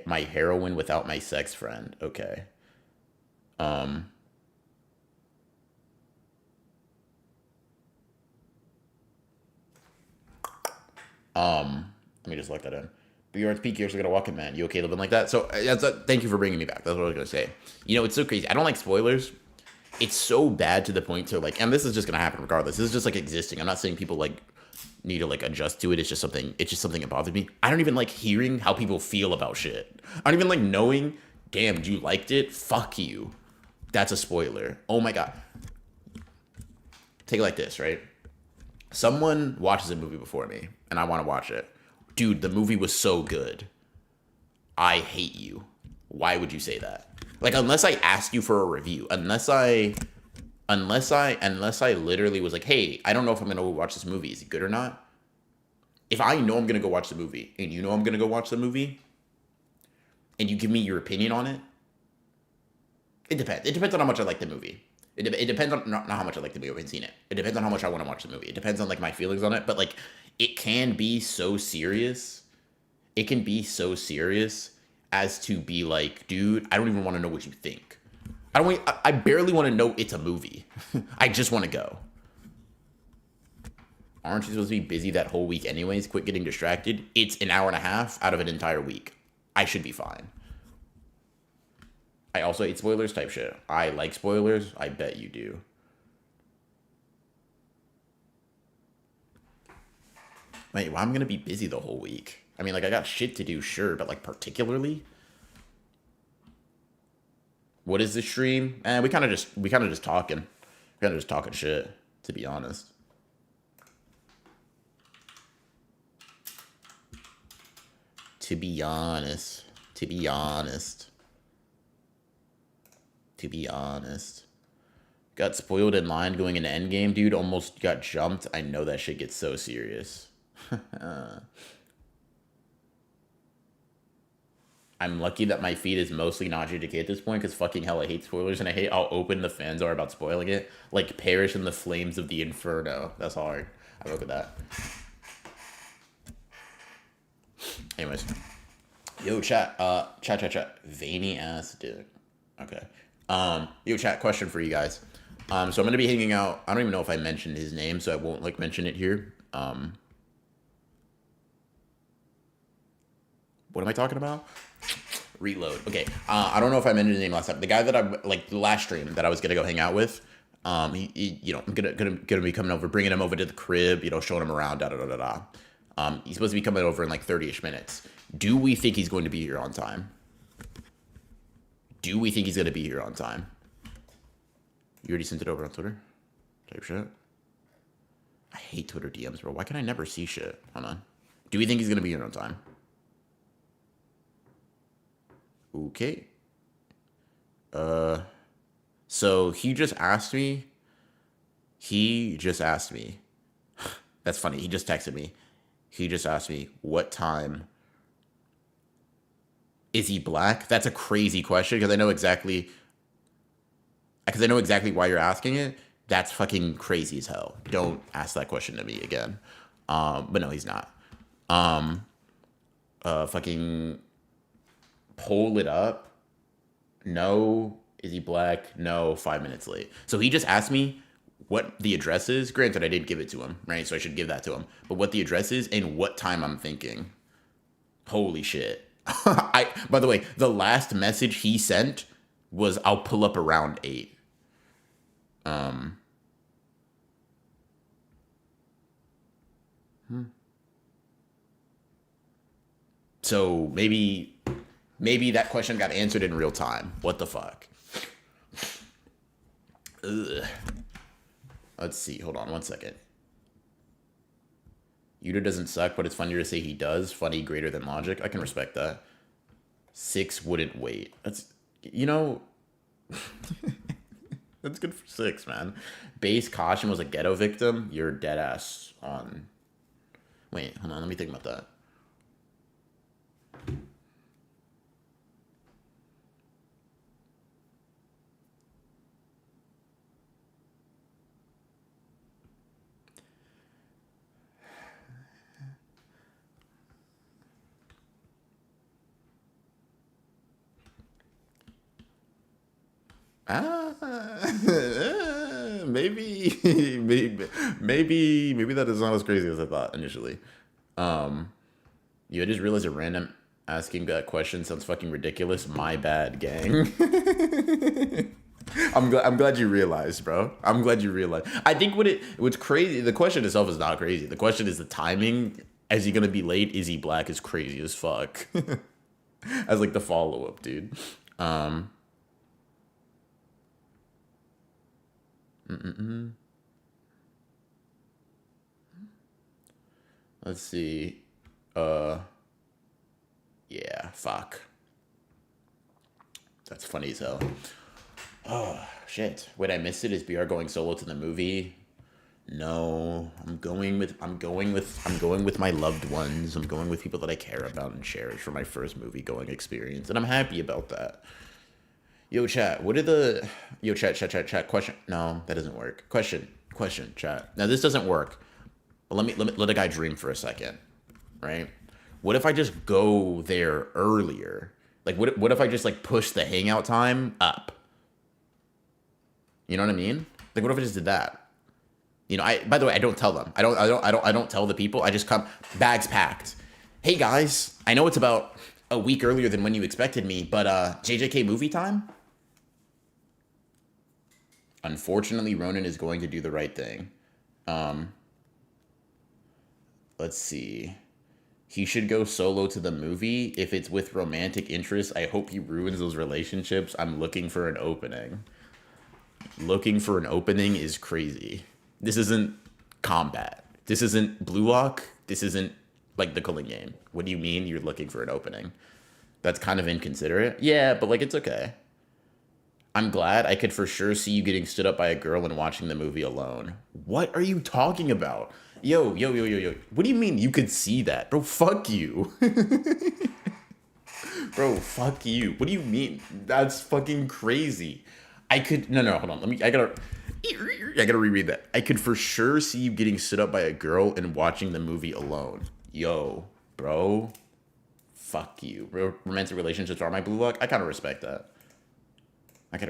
my heroin without my sex friend. Okay. Um, Let me just look that in. But you're at peak, you're also gonna walk in, man. You okay living like that? So thank you for bringing me back. That's what I was gonna say. You know, it's so crazy. I don't like spoilers. It's so bad to the point to like, and this is just gonna happen regardless. This is just like existing. I'm not saying people like need to like adjust to it. It's just something. It's just something that bothers me. I don't even like hearing how people feel about shit. I don't even like knowing. Damn, you liked it? Fuck you. That's a spoiler. Oh my god. Take it like this, right? Someone watches a movie before me, and I want to watch it. Dude, the movie was so good. I hate you. Why would you say that? Like, unless I ask you for a review, unless I literally was like, hey, I don't know if I'm gonna go watch this movie. Is it good or not? If I know I'm gonna go watch the movie, and you know I'm gonna go watch the movie, and you give me your opinion on it, it depends. It depends on how much I like the movie. It depends on not how much I like the movie. I haven't seen it. It depends on how much I want to watch the movie. It depends on like my feelings on it. But like, it can be so serious. It can be so serious as to be like, dude, I don't even want to know what you think. I barely want to know it's a movie. I just want to go. Aren't you supposed to be busy that whole week anyways? Quit getting distracted. It's an hour and a half out of an entire week. I should be fine. I also hate spoilers type shit. I like spoilers. I bet you do. Wait, well, I'm gonna be busy the whole week. I mean, like, I got shit to do, sure, but like, particularly, what is the stream? We kind of just talking, shit. To be honest, to be honest, to be honest, to be honest. Got spoiled in line going into endgame, dude. Almost got jumped. I know that shit gets so serious. I'm lucky that my feed is mostly not GDK at this point, because fucking hell, I hate spoilers, and I hate how open the fans are about spoiling it. Like, perish in the flames of the inferno. That's hard. I look at that. Anyways. Yo, chat. Chat. Veiny ass dick. Okay. Yo, chat, question for you guys. So I'm going to be hanging out. I don't even know if I mentioned his name, so I won't, like, mention it here. What am I talking about? Reload. Okay. I don't know if I mentioned his name last time. The guy that I like the last stream that I was gonna go hang out with. He you know, I'm gonna be coming over, bringing him over to the crib. You know, showing him around. Da da da da da. He's supposed to be coming over in like 30ish minutes. Do we think he's going to be here on time? Do we think he's gonna be here on time? You already sent it over on Twitter? Type shit. I hate Twitter DMs, bro. Why can I never see shit? Hold on. Do we think he's gonna be here on time? Okay. So he just asked me. That's funny. He just texted me. He just asked me, what time is he black? That's a crazy question because I know exactly why you're asking it. That's fucking crazy as hell. Don't ask that question to me again. But no, he's not. Fucking pull it up. No. Is he black? No. 5 minutes late. So he just asked me what the address is. Granted, I did give it to him, right? So I should give that to him. But what the address is and what time I'm thinking. Holy shit. By the way, the last message he sent was, I'll pull up around 8. So maybe that question got answered in real time. What the fuck? Ugh. Let's see. Hold on one second. Yuta doesn't suck, but it's funnier to say he does. Funny greater than logic. I can respect that. 6 wouldn't wait. That's, you know, that's good for 6, man. Base caution was a ghetto victim. You're dead ass on. Wait, hold on. Let me think about that. Ah, maybe, maybe that is not as crazy as I thought initially. Um, I just realized a random asking that question sounds fucking ridiculous. My bad, gang. I'm glad you realized, bro. I'm glad you realized. I think what's crazy. The question itself is not crazy. The question is the timing. Is he gonna be late? Is he black? Is crazy as fuck. As like the follow up, dude. Um. Let's see. Uh. Yeah. Fuck. That's funny as hell. Oh shit. Wait, I missed it. Is BR going solo to the movie? No, I'm going with my loved ones. I'm going with people that I care about and cherish for my first movie going experience, and I'm happy about that. Yo, chat. What are the yo chat question? No, that doesn't work. Question chat. Now this doesn't work. But let a guy dream for a second, right? What if I just go there earlier? Like what if I just like push the hangout time up? You know what I mean? Like what if I just did that? You know, by the way, I don't tell them. I don't tell the people. I just come bags packed. Hey guys, I know it's about a week earlier than when you expected me, but JJK movie time? Unfortunately, Ronan is going to do the right thing. Let's see. He should go solo to the movie. If it's with romantic interest, I hope he ruins those relationships. I'm looking for an opening. Looking for an opening is crazy. This isn't combat. This isn't Blue Lock. This isn't like the Culling game. What do you mean you're looking for an opening? That's kind of inconsiderate. Yeah, but like it's okay. I'm glad. I could for sure see you getting stood up by a girl and watching the movie alone. What are you talking about? Yo. What do you mean you could see that? Bro, fuck you. Bro, fuck you. What do you mean? That's fucking crazy. I could no, hold on. I gotta reread that. I could for sure see you getting stood up by a girl and watching the movie alone. Yo, bro. Fuck you. Romantic relationships are my blue lock. I kind of respect that. Like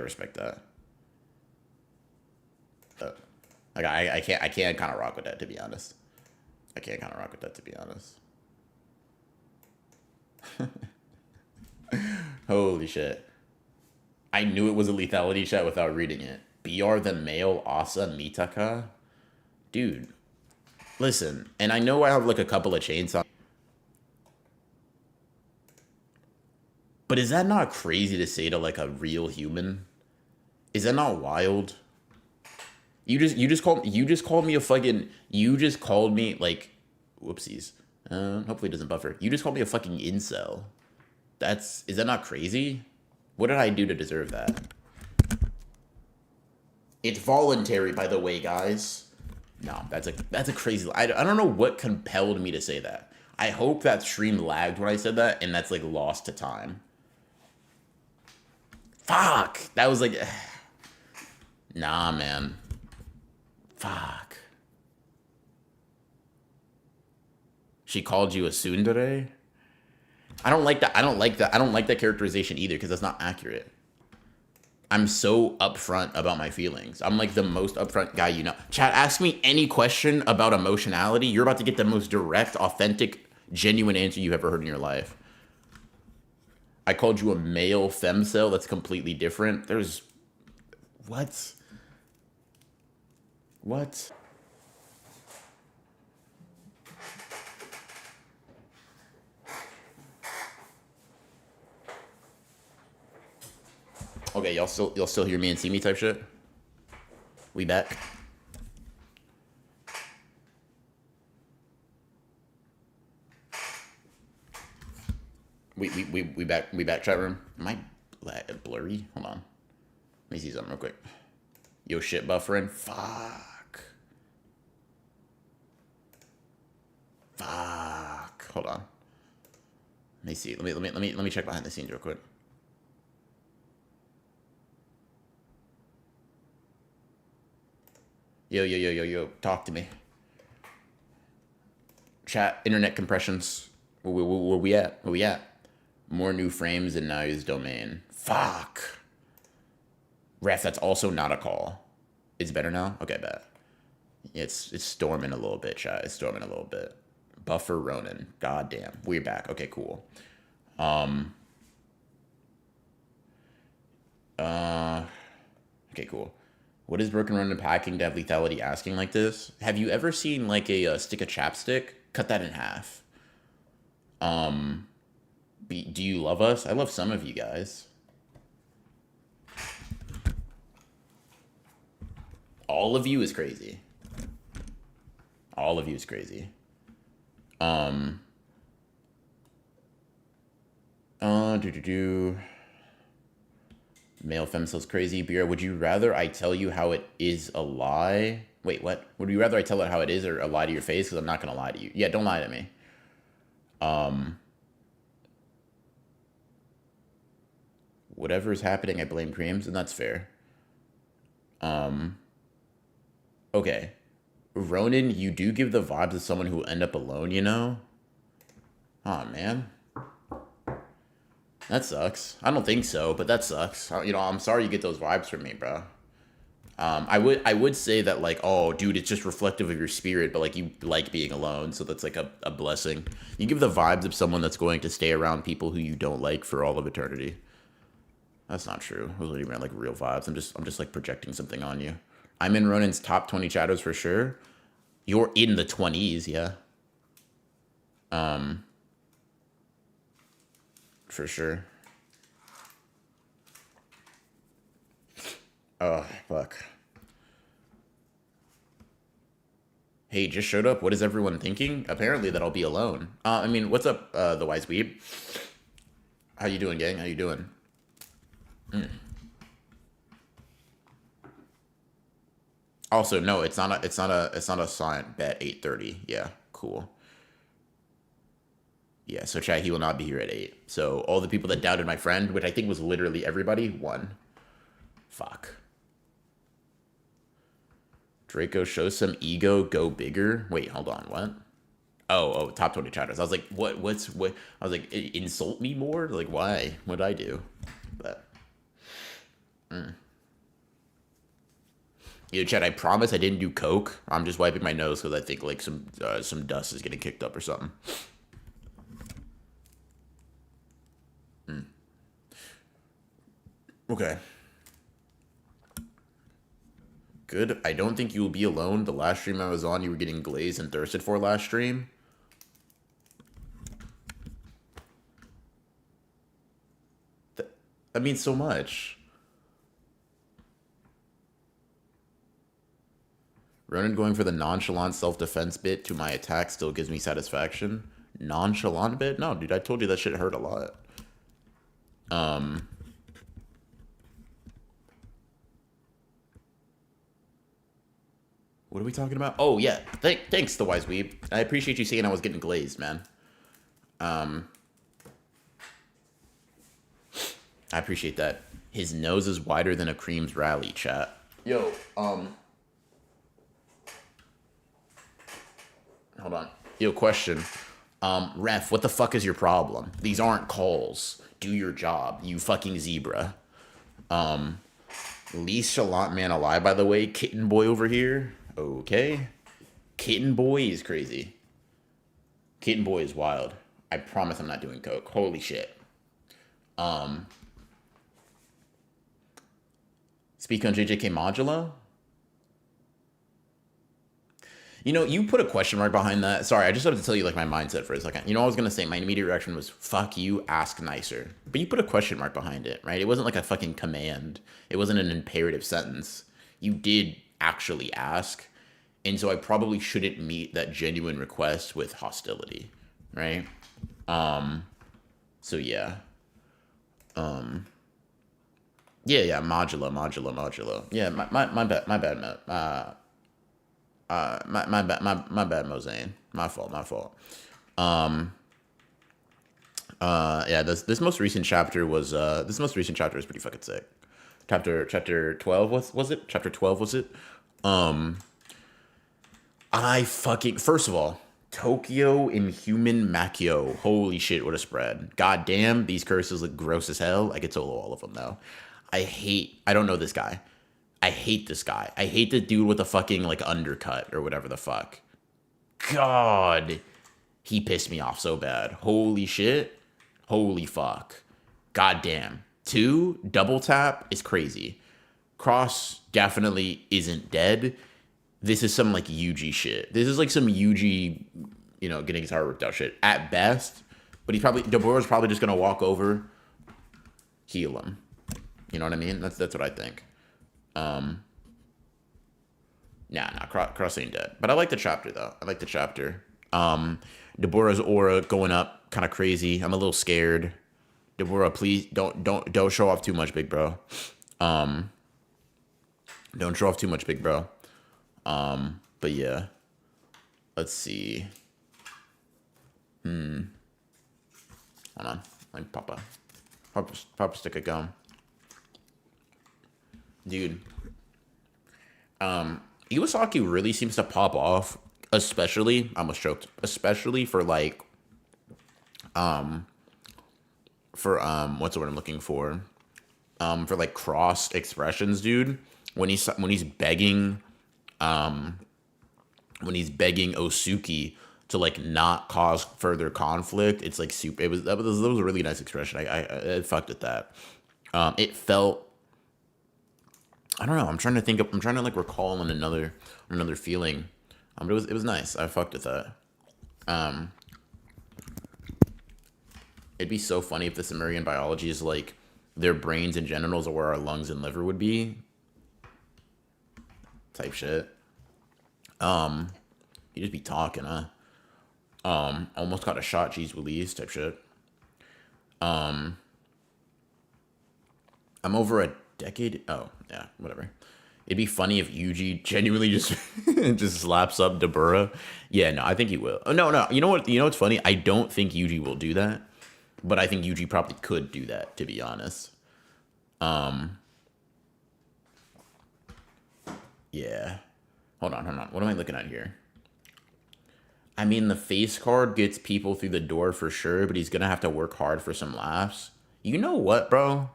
I can't kind of rock with that, to be honest. Holy shit. I knew it was a lethality chat without reading it. BR the male Asa Mitaka? Dude, listen, and I know I have like a couple of chainsaws, but is that not crazy to say to like a real human? Is that not wild? You just called me a fucking like whoopsies. Hopefully it doesn't buffer. You just called me a fucking incel. Is that not crazy? What did I do to deserve that? It's voluntary, by the way, guys. No, that's a crazy. I don't know what compelled me to say that. I hope that stream lagged when I said that, and that's like lost to time. Fuck. That was like, nah, man. Fuck. She called you a tsundere? I don't like that. I don't like that characterization either, because that's not accurate. I'm so upfront about my feelings. I'm like the most upfront guy you know. Chat, ask me any question about emotionality. You're about to get the most direct, authentic, genuine answer you've ever heard in your life. I called you a male femcel. That's completely different. There's... What? What? Okay, y'all still hear me and see me type shit? We back? We back chat room? Am I blurry? Hold on. Let me see something real quick. Yo, shit buffering? Fuck. Hold on. Let me see. Let me check behind the scenes real quick. Yo, talk to me. Chat, internet compressions. Where we at? Where we at? More new frames and now use domain. Fuck. Ref, that's also not a call. It's better now? Okay, bet. It's storming a little bit, chat. It's storming a little bit. Buffer Ronin. God damn. We're back. Okay, cool. Okay, cool. What is Broken Ronin packing to have lethality asking like this? Have you ever seen like a stick of chapstick? Cut that in half. Do you love us? I love some of you guys. All of you is crazy. All of you is crazy. Male femcile's crazy. Beer, would you rather I tell you how it is a lie? Wait, what? Would you rather I tell it how it is or a lie to your face? Because I'm not going to lie to you. Yeah, don't lie to me. Whatever is happening, I blame creams, and that's fair. Okay. Ronan, you do give the vibes of someone who will end up alone, you know? Aw, man. That sucks. I don't think so, but that sucks. You know, I'm sorry you get those vibes from me, bro. I would say that, like, oh, dude, it's just reflective of your spirit, but, like, you like being alone, so that's, like, a blessing. You give the vibes of someone that's going to stay around people who you don't like for all of eternity. That's not true. Those aren't even, like, real vibes. I'm just, like, projecting something on you. I'm in Ronan's top 20 chatters for sure. You're in the 20s, yeah. For sure. Oh, fuck. Hey, just showed up. What is everyone thinking? Apparently that I'll be alone. I mean, what's up, the wise weeb? How you doing, gang? How you doing? Also, no, it's not a silent bet. 8:30. Yeah, cool. Yeah, so chat, he will not be here at 8. So all the people that doubted my friend, which I think was literally everybody, won. Fuck. Draco, show some ego, go bigger. Wait, hold on, what? Oh, top 20 chatters. I was like, what? I was like, insult me more? Like, why? What'd I do? But, Yo, chat, I promise I didn't do coke. I'm just wiping my nose because I think, like, some dust is getting kicked up or something. Okay. Good. I don't think you will be alone. The last stream I was on, you were getting glazed and thirsted for last stream. That means so much. Ronan going for the nonchalant self-defense bit to my attack still gives me satisfaction. Nonchalant bit? No, dude, I told you that shit hurt a lot. What are we talking about? Oh, yeah. Thanks, the wise weeb. I appreciate you saying I was getting glazed, man. I appreciate that. His nose is wider than a cream's rally, chat. Yo, hold on. Yo, question. Ref, what the fuck is your problem? These aren't calls. Do your job, you fucking zebra. Least chalant man alive, by the way. Kitten boy over here. Okay. Kitten boy is crazy. Kitten boy is wild. I promise I'm not doing coke. Holy shit. Speak on JJK Modulo? You know, you put a question mark behind that. Sorry, I just wanted to tell you, like, my mindset for a second. You know, I was going to say my immediate reaction was, fuck you, ask nicer. But you put a question mark behind it, right? It wasn't like a fucking command. It wasn't an imperative sentence. You did actually ask. And so I probably shouldn't meet that genuine request with hostility, right? So yeah. Yeah, modulo. Yeah, my bad, my bad, my bad, Mosaic. My fault. Yeah, this most recent chapter was pretty fucking sick. Chapter 12 was it? Chapter 12 was it? First of all, Tokyo Inhuman Makio. Holy shit, what a spread. God damn, these curses look gross as hell. I could solo all of them though. I don't know this guy. I hate this guy. I hate the dude with the fucking like undercut or whatever the fuck. God, he pissed me off so bad. Holy shit. Holy fuck. God damn. 2, double tap is crazy. Cross definitely isn't dead. This is some like UG shit. This is like some UG, getting his heart worked out shit at best. But Deborah's probably just gonna walk over, heal him. You know what I mean? That's what I think. Cross ain't dead. But I like the chapter though. I like the chapter. Deborah's aura going up, kind of crazy. I'm a little scared. Deborah, please don't show off too much, big bro. Don't show off too much, big bro. But yeah. Let's see. Hold on. Let me pop a stick of gum. Dude. Iwasaki really seems to pop off, especially, I almost choked, especially for like, what's the word I'm looking for? For like cross expressions, dude. When he's begging, Osuki to like not cause further conflict, it's like super. That was a really nice expression. I fucked at that. It felt. I don't know. I'm trying to like recall on another feeling. But it was nice. I fucked with that. It'd be so funny if the Sumerian biology is like their brains and genitals are where our lungs and liver would be. Type shit. You just be talking, huh? Almost got a shot, cheese Willy's type shit. I'm over a decade. Oh, yeah, whatever. It'd be funny if Yuji genuinely just just slaps up Deborah. Yeah, no, I think he will. Oh, no. You know what? You know what's funny? I don't think Yuji will do that, but I think Yuji probably could do that, to be honest. Yeah. Hold on. What am I looking at here? I mean, the face card gets people through the door for sure, but he's gonna have to work hard for some laughs. You know what, bro?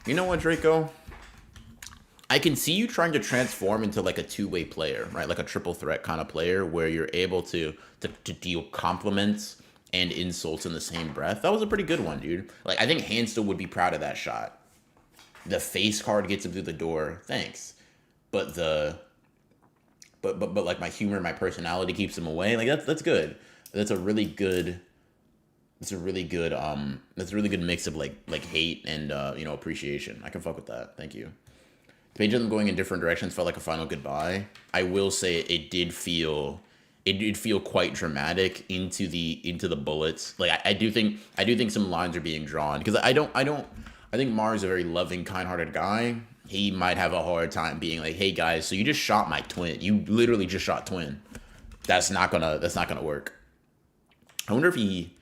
You know what, Draco? I can see you trying to transform into like a two-way player, right? Like a triple threat kind of player where you're able to deal compliments and insults in the same breath. That was a pretty good one, dude. Like, I think Hansel would be proud of that shot. The face card gets him through the door. Thanks. But like my humor, my personality keeps him away. Like that's good. That's a really good mix of like hate and appreciation. I can fuck with that. Thank you. The page of them going in different directions felt like a final goodbye. I will say it did feel quite dramatic into the bullets. Like I do think some lines are being drawn because I think Mars is a very loving, kind-hearted guy. He might have a hard time being like, "Hey guys, so you just shot my twin. You literally just shot twin. That's not gonna work." I wonder if he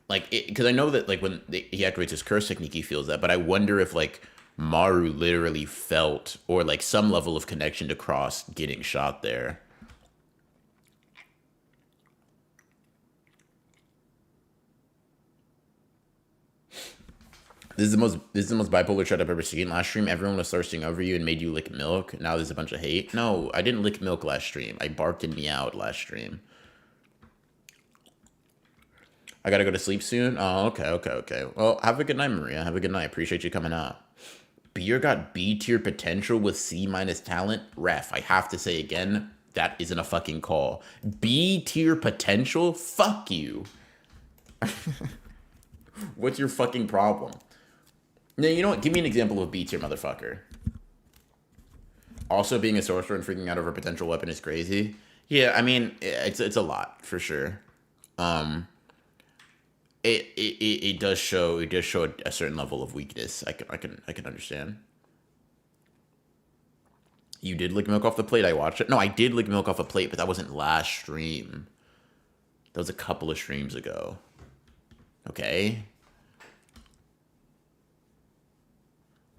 because I know that like when he activates his curse technique, he feels that. But I wonder if like Maru literally felt or like some level of connection to Cross getting shot there. This is the most bipolar shit I've ever seen. Last stream, everyone was thirsting over you and made you lick milk. Now there's a bunch of hate. No, I didn't lick milk last stream. I barked and meowed last stream. I gotta go to sleep soon. Oh, okay. Well, have a good night, Maria. Have a good night. Appreciate you coming out. Beer got B tier potential with C minus talent. Ref, I have to say again, that isn't a fucking call. B tier potential? Fuck you. What's your fucking problem? No, you know what? Give me an example of B tier, motherfucker. Also, being a sorcerer and freaking out over a potential weapon is crazy. Yeah, I mean, it's a lot for sure. It does show a certain level of weakness. I can understand. You did lick milk off the plate. I watched it. No, I did lick milk off a plate, but that wasn't last stream. That was a couple of streams ago. Okay.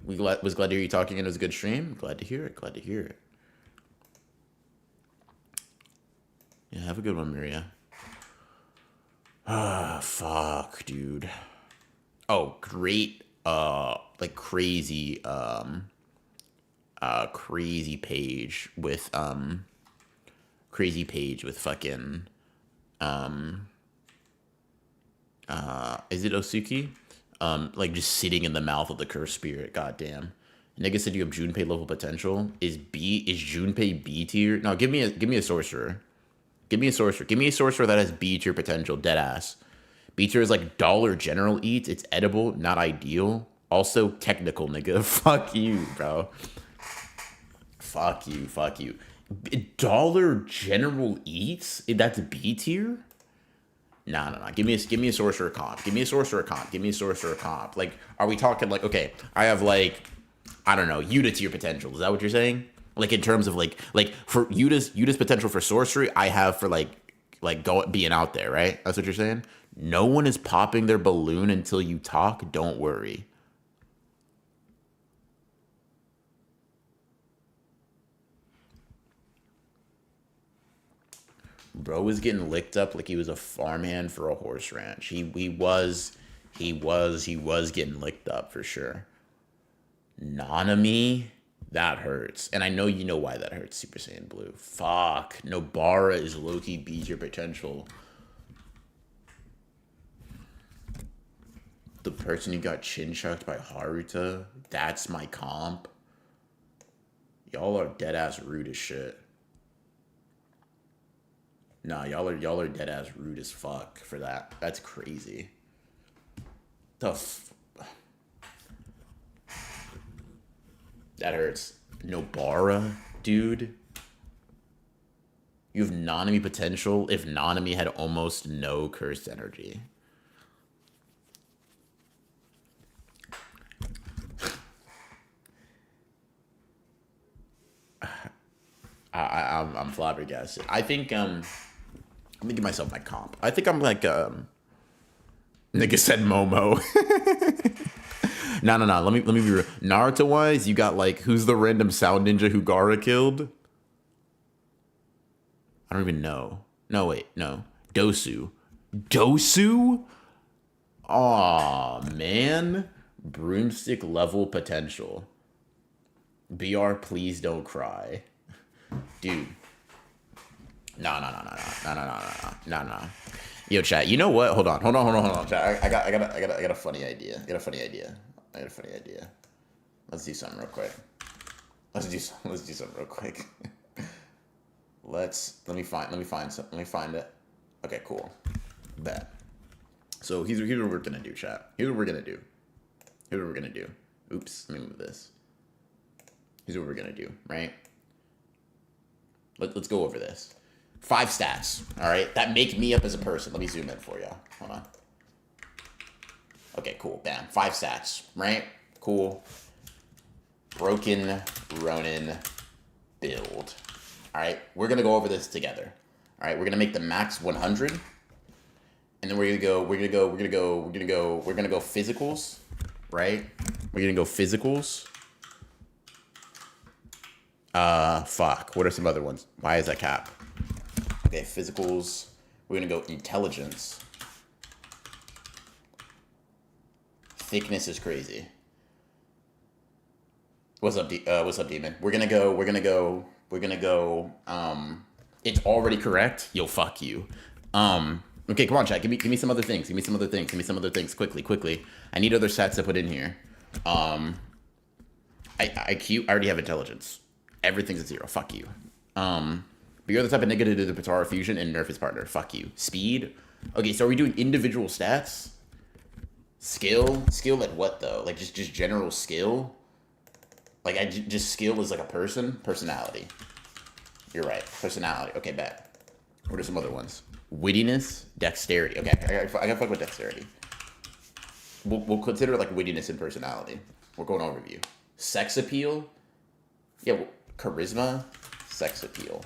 Was glad to hear you talking. It was a good stream. Glad to hear it. Yeah, have a good one, Maria. Ah, fuck, dude. Oh, great like crazy crazy page with fucking is it Osuki? Like just sitting in the mouth of the cursed spirit. Goddamn. Nigga said you have Junpei level potential. Is Junpei B tier? No, give me a sorcerer. Give me a sorcerer. Give me a sorcerer that has B tier potential. Dead ass. B tier is like dollar general eats. It's edible, not ideal. Also technical, nigga. Fuck you, bro. Fuck you. Dollar general eats? That's B tier? Nah. Give me a sorcerer comp. Give me a sorcerer comp. Like, are we talking like, okay, I have like, I don't know, Yuta tier potential. Is that what you're saying? Like in terms of like for Yuta's potential for sorcery, I have for like being out there, right? That's what you're saying? No one is popping their balloon until you talk. Don't worry. Bro was getting licked up like he was a farmhand for a horse ranch. He was getting licked up for sure. Nanami, that hurts. And I know you know why that hurts, Super Saiyan Blue. Fuck. Nobara is low-key B tier potential. The person who got chin-chucked by Haruta, that's my comp. Y'all are dead-ass rude as shit. Nah, y'all are dead ass rude as fuck for that. That's crazy. That hurts. Nobara, dude. You have Nanami potential if Nanami had almost no cursed energy. I'm flabbergasted. I think let me give myself my comp. I think I'm like nigga said Momo. No. Let me be real. Naruto wise, you got like who's the random sound ninja who Gaara killed? I don't even know. No, wait, no. Dosu. Aw, man. Broomstick level potential. BR, please don't cry. Dude. No. Yo, chat. You know what? Hold on, chat. I got a funny idea. Let's do something real quick. Let me find it. Okay, cool. Bet. So here's what we're gonna do, chat. Here's what we're gonna do. Oops, let me move this. Here's what we're gonna do, right? Let's go over this. 5 stats, all right, that make me up as a person. Let me zoom in for you. Hold on. Okay, cool. Bam. 5 stats, right? Cool. Broken Ronin build. All right, we're gonna go over this together. All right, we're gonna make the max 100, and then we're gonna go physicals, right? We're gonna go physicals. Fuck. What are some other ones? Why is that cap? Okay, physicals. We're gonna go intelligence. Thickness is crazy. What's up, Demon? We're gonna go. It's already correct. Yo, fuck you. Okay, come on, chat. Give me some other things. Quickly. I need other stats to put in here. IQ. I already have intelligence. Everything's at 0. Fuck you. But you're the type of nigga to do the Patara fusion and nerf his partner. Fuck you. Speed. Okay, so are we doing individual stats? Skill at what though? Like just general skill? Like just skill is like a personality. You're right. Personality. Okay, bet. What are some other ones? Wittiness, dexterity. Okay, I gotta fuck with dexterity. We'll consider like wittiness and personality. We're going overview. Sex appeal. Yeah, charisma, sex appeal.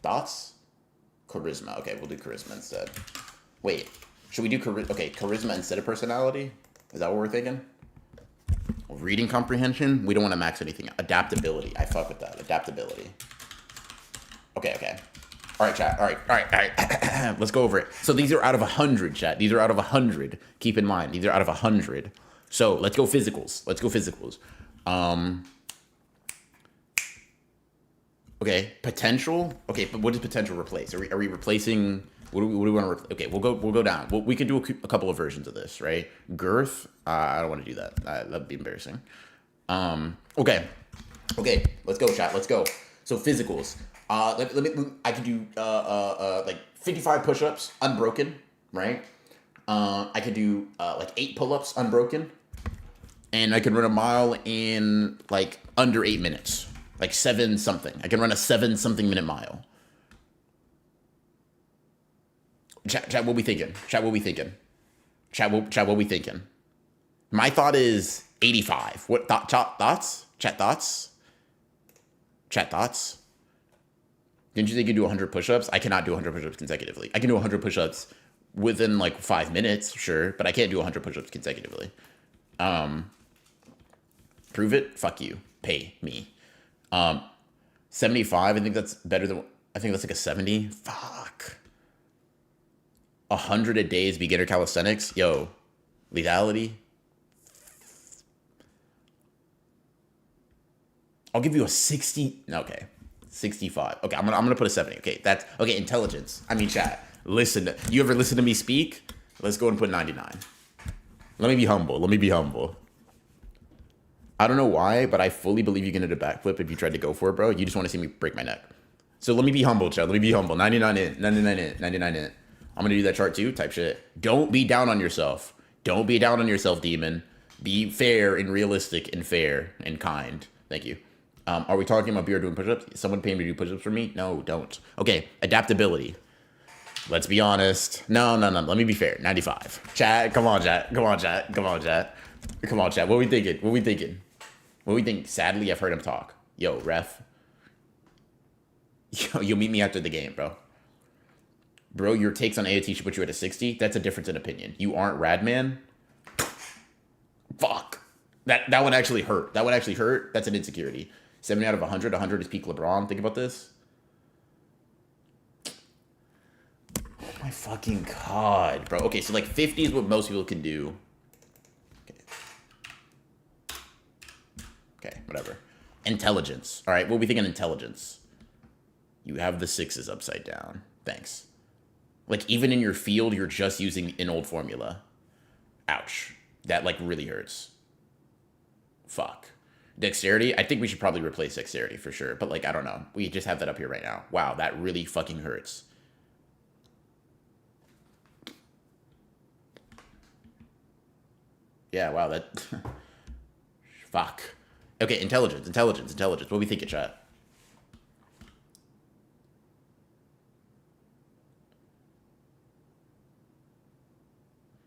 Thoughts? Charisma. Okay, we'll do charisma instead. Wait, should we do charisma instead of personality? Is that what we're thinking? Reading comprehension? We don't want to max anything. Adaptability. I fuck with that. Adaptability. Okay. All right, chat. All right. Let's go over it. So these are out of 100, chat. These are out of 100. Keep in mind, these are out of 100. So let's go physicals. Let's go physicals. Um, okay, potential. Okay, but what does potential replace? Are we replacing? What do we want to? Okay, we'll go down. We can do a couple of versions of this, right? Girth. I don't want to do that. That'd be embarrassing. Okay, okay. Let's go, chat. Let's go. So physicals. Let me. I could do like 55 push-ups unbroken, right? I could do like 8 pull-ups unbroken, and I could run a mile in like under 8 minutes, like 7 something. I can run a 7 something minute mile. Chat, what we thinking? Chat, what we thinking? Chat, what we thinking? My thought is 85. What thoughts? Chat thoughts? Chat thoughts? Didn't you think you could do 100 push-ups? I cannot do 100 push-ups consecutively. I can do 100 push-ups within like 5 minutes, sure, but I can't do 100 push-ups consecutively. Prove it? Fuck you. Pay me. 75, I think that's better than, I think that's like a 70. Fuck. 100 a day is beginner calisthenics. Yo, lethality. I'll give you a 60. Okay, 65. Okay, I'm gonna put a 70. Okay, that's okay. Intelligence. I mean, chat. Listen. You ever listen to me speak? Let's go and put 99. Let me be humble. Let me be humble. I don't know why, but I fully believe you can hit a backflip if you tried to go for it, bro. You just want to see me break my neck. So let me be humble, chat. Let me be humble. 99 in. 99 in. 99 in. I'm gonna do that chart too. Type shit. Don't be down on yourself. Don't be down on yourself, demon. Be fair and realistic and fair and kind. Thank you. Are we talking about beer doing push-ups? Someone paying me to do push-ups for me? No, don't. Okay, adaptability. Let's be honest. No. Let me be fair. 95. Chat, come on, chat. Come on, chat. Come on, chat. Come on, chat. What we thinking? What we thinking? What we think? Sadly, I've heard him talk. Yo, ref. Yo, you'll meet me after the game, bro. Bro, your takes on AOT should put you at a 60. That's a difference in opinion. You aren't Radman. Fuck. That would actually hurt. That would actually hurt. That's an insecurity. 70 out of 100. 100 is peak LeBron. Think about this. Oh my fucking god, bro. Okay, so like 50 is what most people can do. Okay, whatever. Intelligence. All right, what are we thinking intelligence? You have the 6s upside down. Thanks. Like, even in your field, you're just using an old formula. Ouch. That, like, really hurts. Fuck. Dexterity? I think we should probably replace dexterity for sure. But, like, I don't know. We just have that up here right now. Wow, that really fucking hurts. Yeah, wow, that... Fuck. Okay, intelligence. What do we think, chat?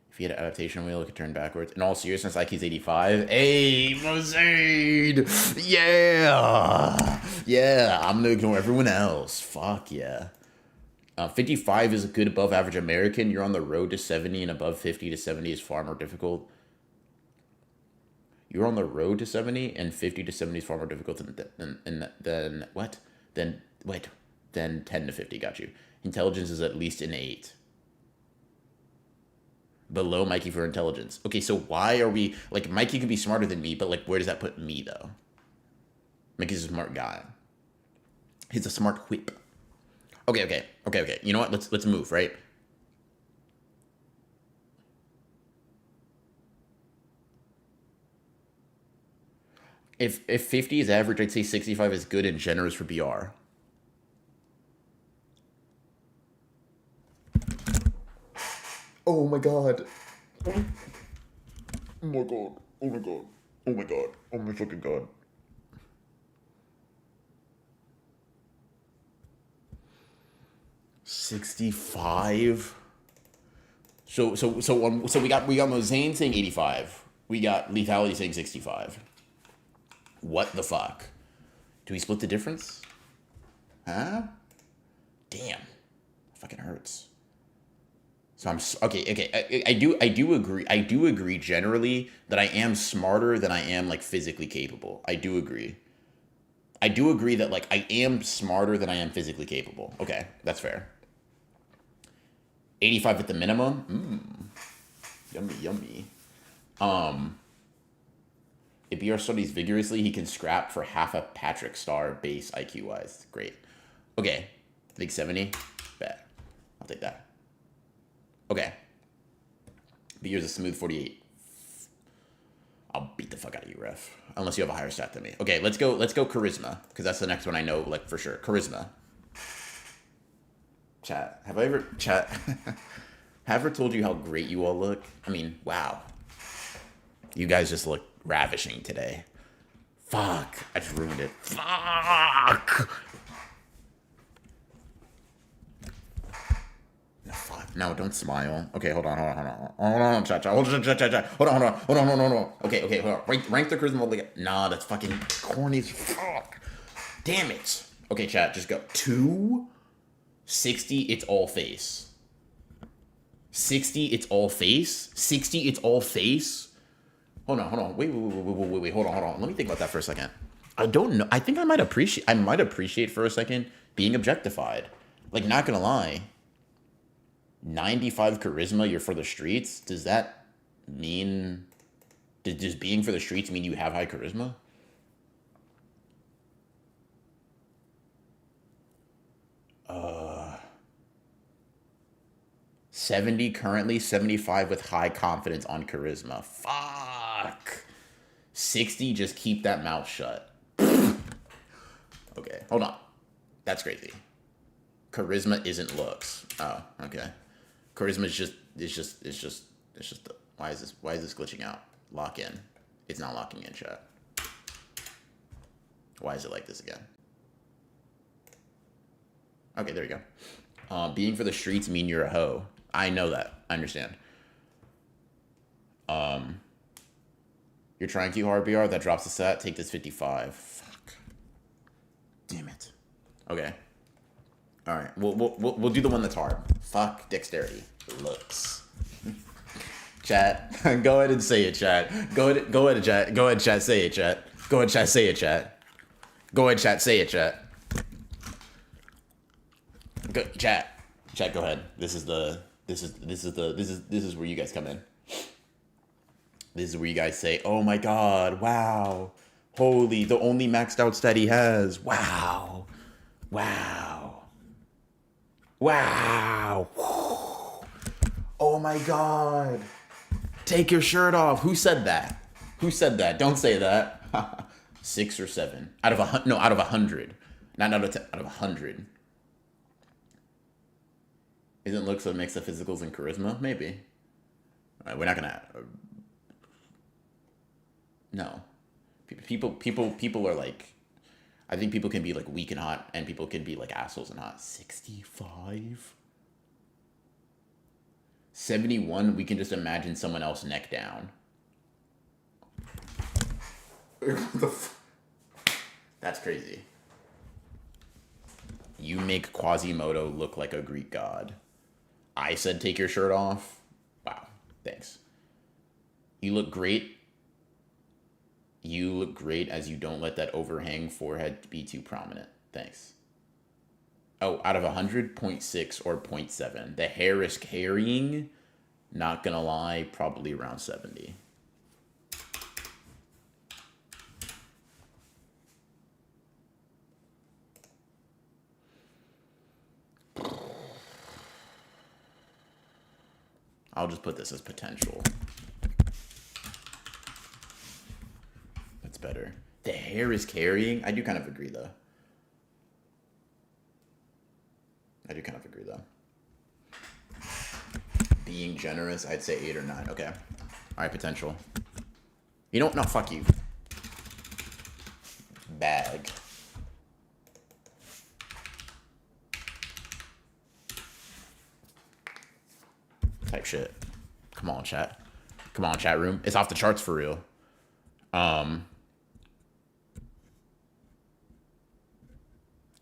If he had an adaptation wheel, it could turn backwards. In all seriousness, IQ's 85. Hey, Mosade! Yeah! Yeah, I'm gonna ignore everyone else. Fuck yeah. 55 is a good above average American. You're on the road to 70, and above 50 to 70 is far more difficult. You're on the road to 70, and 50 to 70 is far more difficult than what? Then 10 to 50. Got you. Intelligence is at least an 8. Below Mikey for intelligence. Okay, so why are we... Like, Mikey can be smarter than me, but, like, where does that put me, though? Mikey's a smart guy. He's a smart whip. Okay. You know what? Let's move, right? If 50 is average, I'd say 65 is good and generous for BR. Oh my god. Oh my god. Oh my god. Oh my god. Oh my fucking god. $65. So we got Mosane saying 85. We got Lethality saying 65. What the fuck? Do we split the difference? Huh? Damn. Fucking hurts. So I'm okay. I do agree. I do agree generally that I am smarter than I am like physically capable. I do agree. I do agree that like I am smarter than I am physically capable. Okay, that's fair. 85 at the minimum. Yummy. If BR studies vigorously, he can scrap for half a Patrick Star base IQ wise. Great. Okay. Big 70. Bet. I'll take that. Okay. BR's a smooth 48. I'll beat the fuck out of you, ref. Unless you have a higher stat than me. Okay, let's go charisma. Because that's the next one I know, like, for sure. Charisma. Chat. Have I ever... Chat. Have I ever told you how great you all look? I mean, wow. You guys just look ravishing today. Fuck. I just ruined it. Fuck. No, fuck. No, don't smile. Okay, hold on. Hold on, chat. Hold on. Okay, hold on. Rank the charisma. Nah, that's fucking corny as fuck. Damn it. Okay, chat, just go. 260, it's all face. 60, it's all face. 60, it's all face. Hold on. Wait. Hold on. Let me think about that for a second. I don't know. I think I might appreciate for a second being objectified. Like, not gonna lie. 95 charisma, you're for the streets? Does that mean... Does being for the streets mean you have high charisma? Uh... 70 currently, 75 with high confidence on charisma. Fuck. 60, just keep that mouth shut. Okay, hold on. That's crazy. Charisma isn't looks. Oh, okay. Charisma is just why is this glitching out? Lock in. It's not locking in, chat. Why is it like this again? Okay, there you go. Being for the streets mean you're a hoe. I know that. I understand. You're trying too hard, BR. That drops the set. Take this 55. Fuck. Damn it. Okay. All right. We'll do the one that's hard. Fuck dexterity. Looks. Chat. Go ahead and say it, chat. Go ahead, chat. Go ahead, chat. Say it, chat. Go ahead, chat. Say it, chat. Go ahead, chat. Say it, chat. Go, chat. Chat. Go ahead. This is where you guys come in. This is where you guys say, "Oh my God! Wow! Holy! The only maxed out stat he has! Wow! Wow! Wow! Oh my God! Take your shirt off! Who said that? Who said that? Don't say that. 6 or 7 out of 100. No, out of 100. Not out of 10. Out of 100. Isn't looks what makes the physicals and charisma? Maybe. All right, we're not gonna. No. People are like. I think people can be like weak and hot, and people can be like assholes and hot. 65. 71. We can just imagine someone else neck down. That's crazy. You make Quasimodo look like a Greek god. I said take your shirt off. Wow, thanks. You look great. You look great as you don't let that overhang forehead be too prominent. Thanks. Oh, out of 100, 0.6 or 0.7. The hair is carrying. Not gonna lie, probably around 70. I'll just put this as potential. That's better. The hair is carrying. I do kind of agree, though. Being generous, I'd say 8 or 9. Okay. All right, potential. You don't? No, fuck you. Bag. Type shit. Come on, chat. Come on, chat room. It's off the charts for real.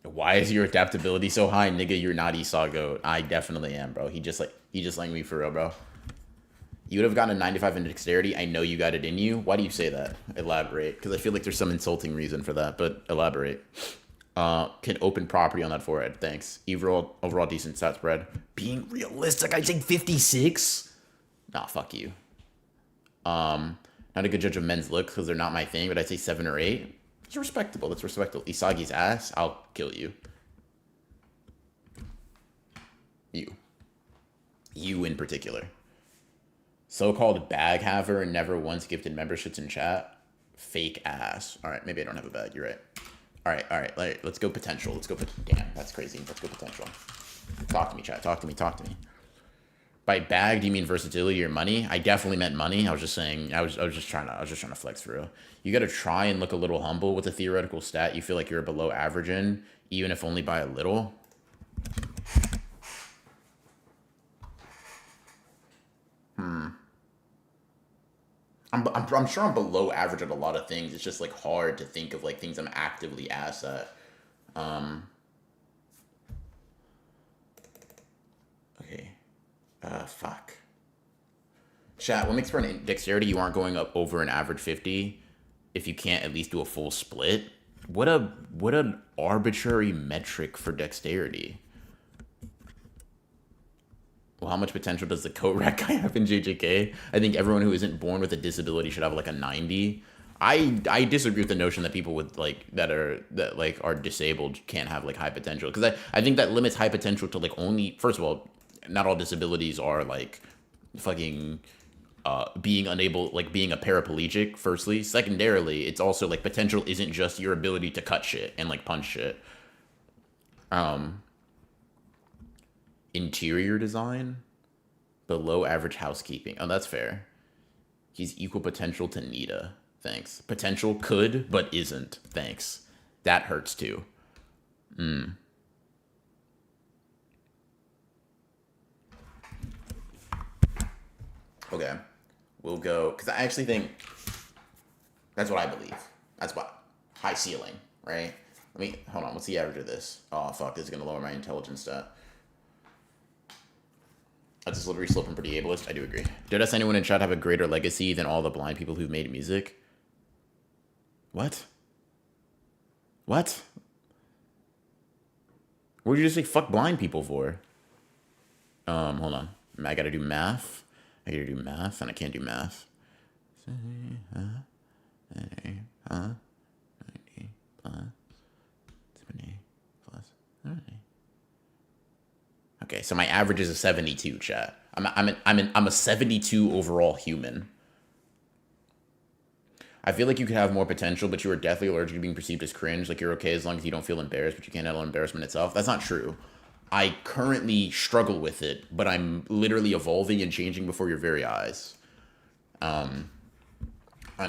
Why is your adaptability so high, nigga? You're not Esau Goat. I definitely am, bro. He just like me for real, bro. You would have gotten a 95 in dexterity. I know you got it in you. Why do you say that? Elaborate, because I feel like there's some insulting reason for that. But elaborate. Can open property on that forehead. Thanks. Overall decent stat spread. Being realistic, I'd say 56. Nah, fuck you. Not a good judge of men's looks because they're not my thing, but I'd say 7 or 8. It's respectable. That's respectable. Isagi's ass, I'll kill you. You in particular. So-called bag haver and never once gifted memberships in chat. Fake ass. All right, maybe I don't have a bag. You're right. All right. Let's go potential. Damn, that's crazy. Let's go potential. Talk to me, chat. Talk to me. By bag, do you mean versatility or money? I definitely meant money. I was just saying. I was just trying to flex for real. You got to try and look a little humble with a theoretical stat you feel like you're below average in, even if only by a little. I'm sure I'm below average at a lot of things. It's just like hard to think of like things I'm actively ass at. Okay. Fuck. Chat, what makes for an dexterity you aren't going up over an average 50 if you can't at least do a full split? What an arbitrary metric for dexterity. Well, how much potential does the coat rack guy have in JJK? I think everyone who isn't born with a disability should have like a 90. I disagree with the notion that people with like that are disabled can't have like high potential, because I think that limits high potential to like only, first of all, not all disabilities are like fucking being unable, like being a paraplegic, firstly. Secondarily, it's also like potential isn't just your ability to cut shit and like punch shit. Interior design, below average housekeeping. Oh, that's fair. He's equal potential to Nita. Thanks. Potential could, but isn't. Thanks. That hurts too. Okay. We'll go, because I actually think that's what I believe. That's what. High ceiling, right? Hold on. What's the average of this? Oh, fuck. This is going to lower my intelligence stat. That's a slippery slope and pretty ableist. I do agree. Does anyone in chat have a greater legacy than all the blind people who've made music? What? What? What did you just say fuck blind people for? Hold on. I gotta do math. And I can't do math. Okay, so my average is a 72, chat. I'm a 72 overall human. I feel like you could have more potential, but you are deathly allergic to being perceived as cringe. Like, you're okay as long as you don't feel embarrassed, but you can't handle embarrassment itself. That's not true. I currently struggle with it, but I'm literally evolving and changing before your very eyes. I'm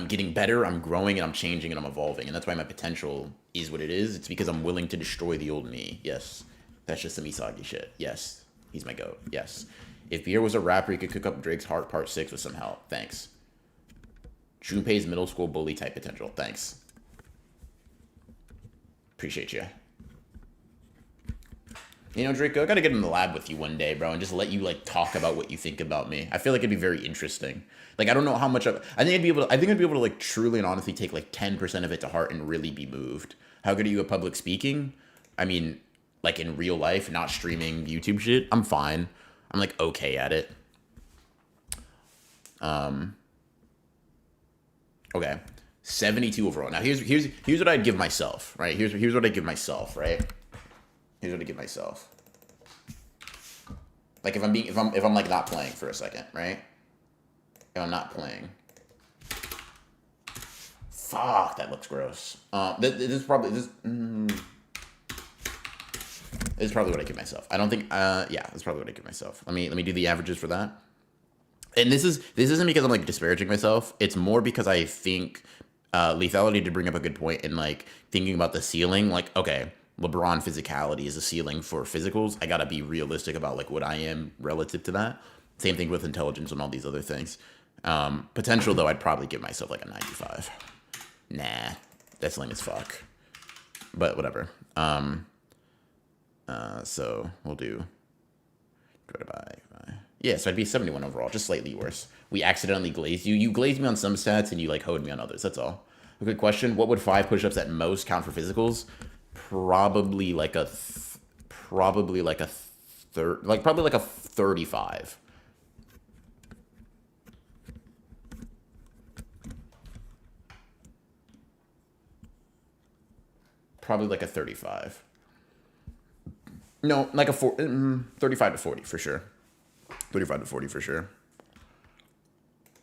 getting better, I'm growing, and I'm changing, and I'm evolving. And that's why my potential is what it is. It's because I'm willing to destroy the old me. Yes. That's just some Isagi shit. Yes. He's my goat. Yes. If Beer was a rapper, he could cook up Drake's Heart Part 6 with some help. Thanks. Junpei's middle school bully type potential. Thanks. Appreciate you. You know, Draco, I gotta get in the lab with you one day, bro, and just let you like talk about what you think about me. I feel like it'd be very interesting. Like, I don't know how much of, I think I'd be able to like truly and honestly take like 10% of it to heart and really be moved. How good are you at public speaking? I mean, like in real life, not streaming YouTube shit, I'm fine. I'm like okay at it. Okay. 72 overall. Now here's what I'd give myself, right? Here's what I give myself, right? Here's what I give myself. Like if I'm like not playing for a second, right? If I'm not playing. Fuck, that looks gross. This is probably what I give myself. I don't think yeah, that's probably what I give myself. Let me do the averages for that. And this isn't because I'm like disparaging myself. It's more because I think lethality did bring up a good point in like thinking about the ceiling. Like, okay, LeBron physicality is a ceiling for physicals. I gotta be realistic about like what I am relative to that. Same thing with intelligence and all these other things. Potential though, I'd probably give myself like a 95. Nah, that's lame as fuck. But whatever. So we'll do divided by. Yeah, so I'd be 71 overall, just slightly worse. We accidentally glazed you. You glazed me on some stats and you like hoed me on others. That's all. A good question. What would 5 push-ups at most count for physicals? Probably like a 35. probably like a 35. No, like a 35 to 40 for sure. 35 to 40 for sure.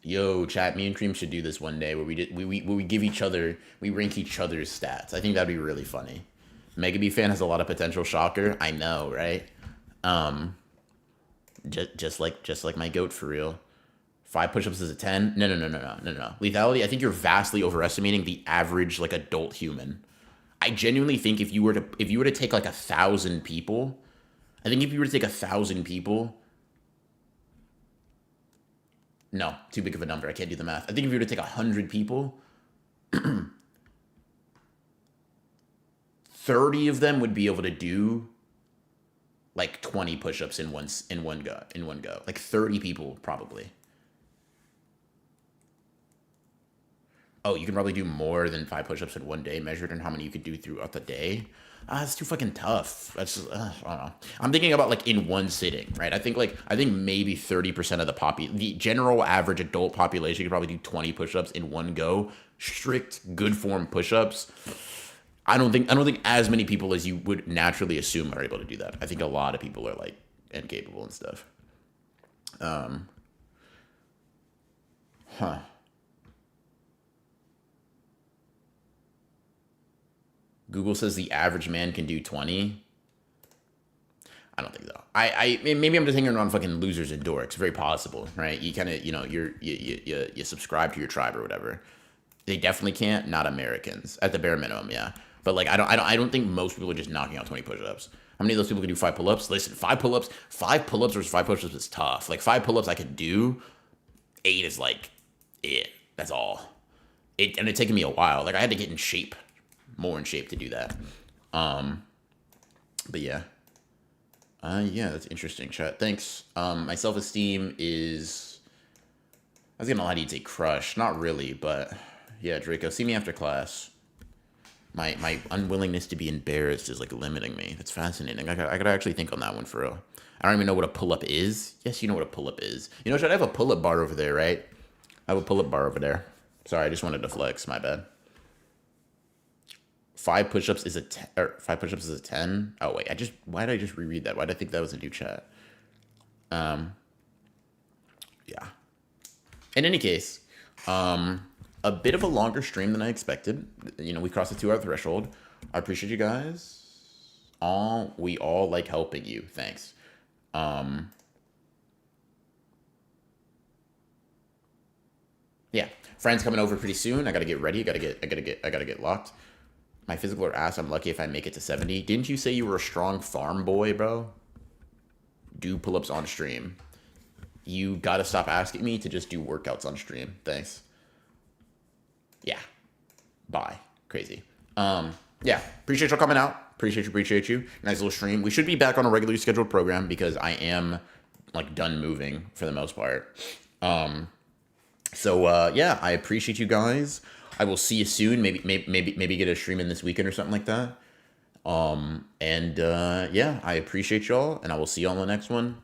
Yo, chat, me and Cream should do this one day where we give each other, we rank each other's stats. I think that'd be really funny. Mega B fan has a lot of potential. Shocker. I know, right? Just like my goat for real. 5 push-ups is a 10. No. Lethality, I think you're vastly overestimating the average like adult human. I genuinely think if you were to take like 1,000 people, I think if you were to take 1,000 people, no, too big of a number. I can't do the math. I think if you were to take 100 people, 30 of them would be able to do like 20 push-ups in one go. Like 30 people probably. Oh, you can probably do more than 5 push-ups in one day measured in how many you could do throughout the day. That's too fucking tough. That's I don't know. I'm thinking about like in one sitting, right? I think maybe 30% of the general average adult population could probably do 20 push-ups in one go. Strict good form push-ups. I don't think as many people as you would naturally assume are able to do that. I think a lot of people are like incapable and stuff. Google says the average man can do 20. I don't think so. Maybe I'm just hanging around fucking losers and dorks. Very possible, right? You kind of, you subscribe to your tribe or whatever. They definitely can't. Not Americans at the bare minimum, yeah. But like, I don't think most people are just knocking out 20 push-ups. How many of those people can do 5 pull-ups? Listen, 5 pull-ups versus 5 push-ups is tough. Like 5 pull-ups I could do. 8 is like it. That's all. And it's taken me a while. Like I had to get more in shape to do that. But yeah. Yeah, that's interesting, chat. Thanks. My self-esteem is, I was gonna lie to you, say crush. Not really, but yeah, Draco, see me after class. My unwillingness to be embarrassed is like limiting me. It's fascinating. I gotta actually think on that one for real. I don't even know what a pull-up is. Yes, you know what a pull-up is. You know, should I have a pull-up bar over there, right? I have a pull-up bar over there. Sorry, I just wanted to flex. My bad. 5 push-ups is a 10. Oh wait, why did I just reread that? Why did I think that was a new chat? Yeah. In any case, a bit of a longer stream than I expected. You know, we crossed the 2-hour threshold. I appreciate you guys. We all like helping you. Thanks. Yeah, friends coming over pretty soon. I gotta get ready. I gotta get locked. My physical or ass, I'm lucky if I make it to 70. Didn't you say you were a strong farm boy, bro? Do pull-ups on stream. You gotta stop asking me to just do workouts on stream. Thanks. Yeah. Bye. Crazy. Yeah. Appreciate y'all coming out. Appreciate you. Nice little stream. We should be back on a regularly scheduled program because I am like done moving for the most part. Yeah, I appreciate you guys. I will see you soon. Maybe get a stream in this weekend or something like that. Yeah, I appreciate y'all, and I will see you on the next one.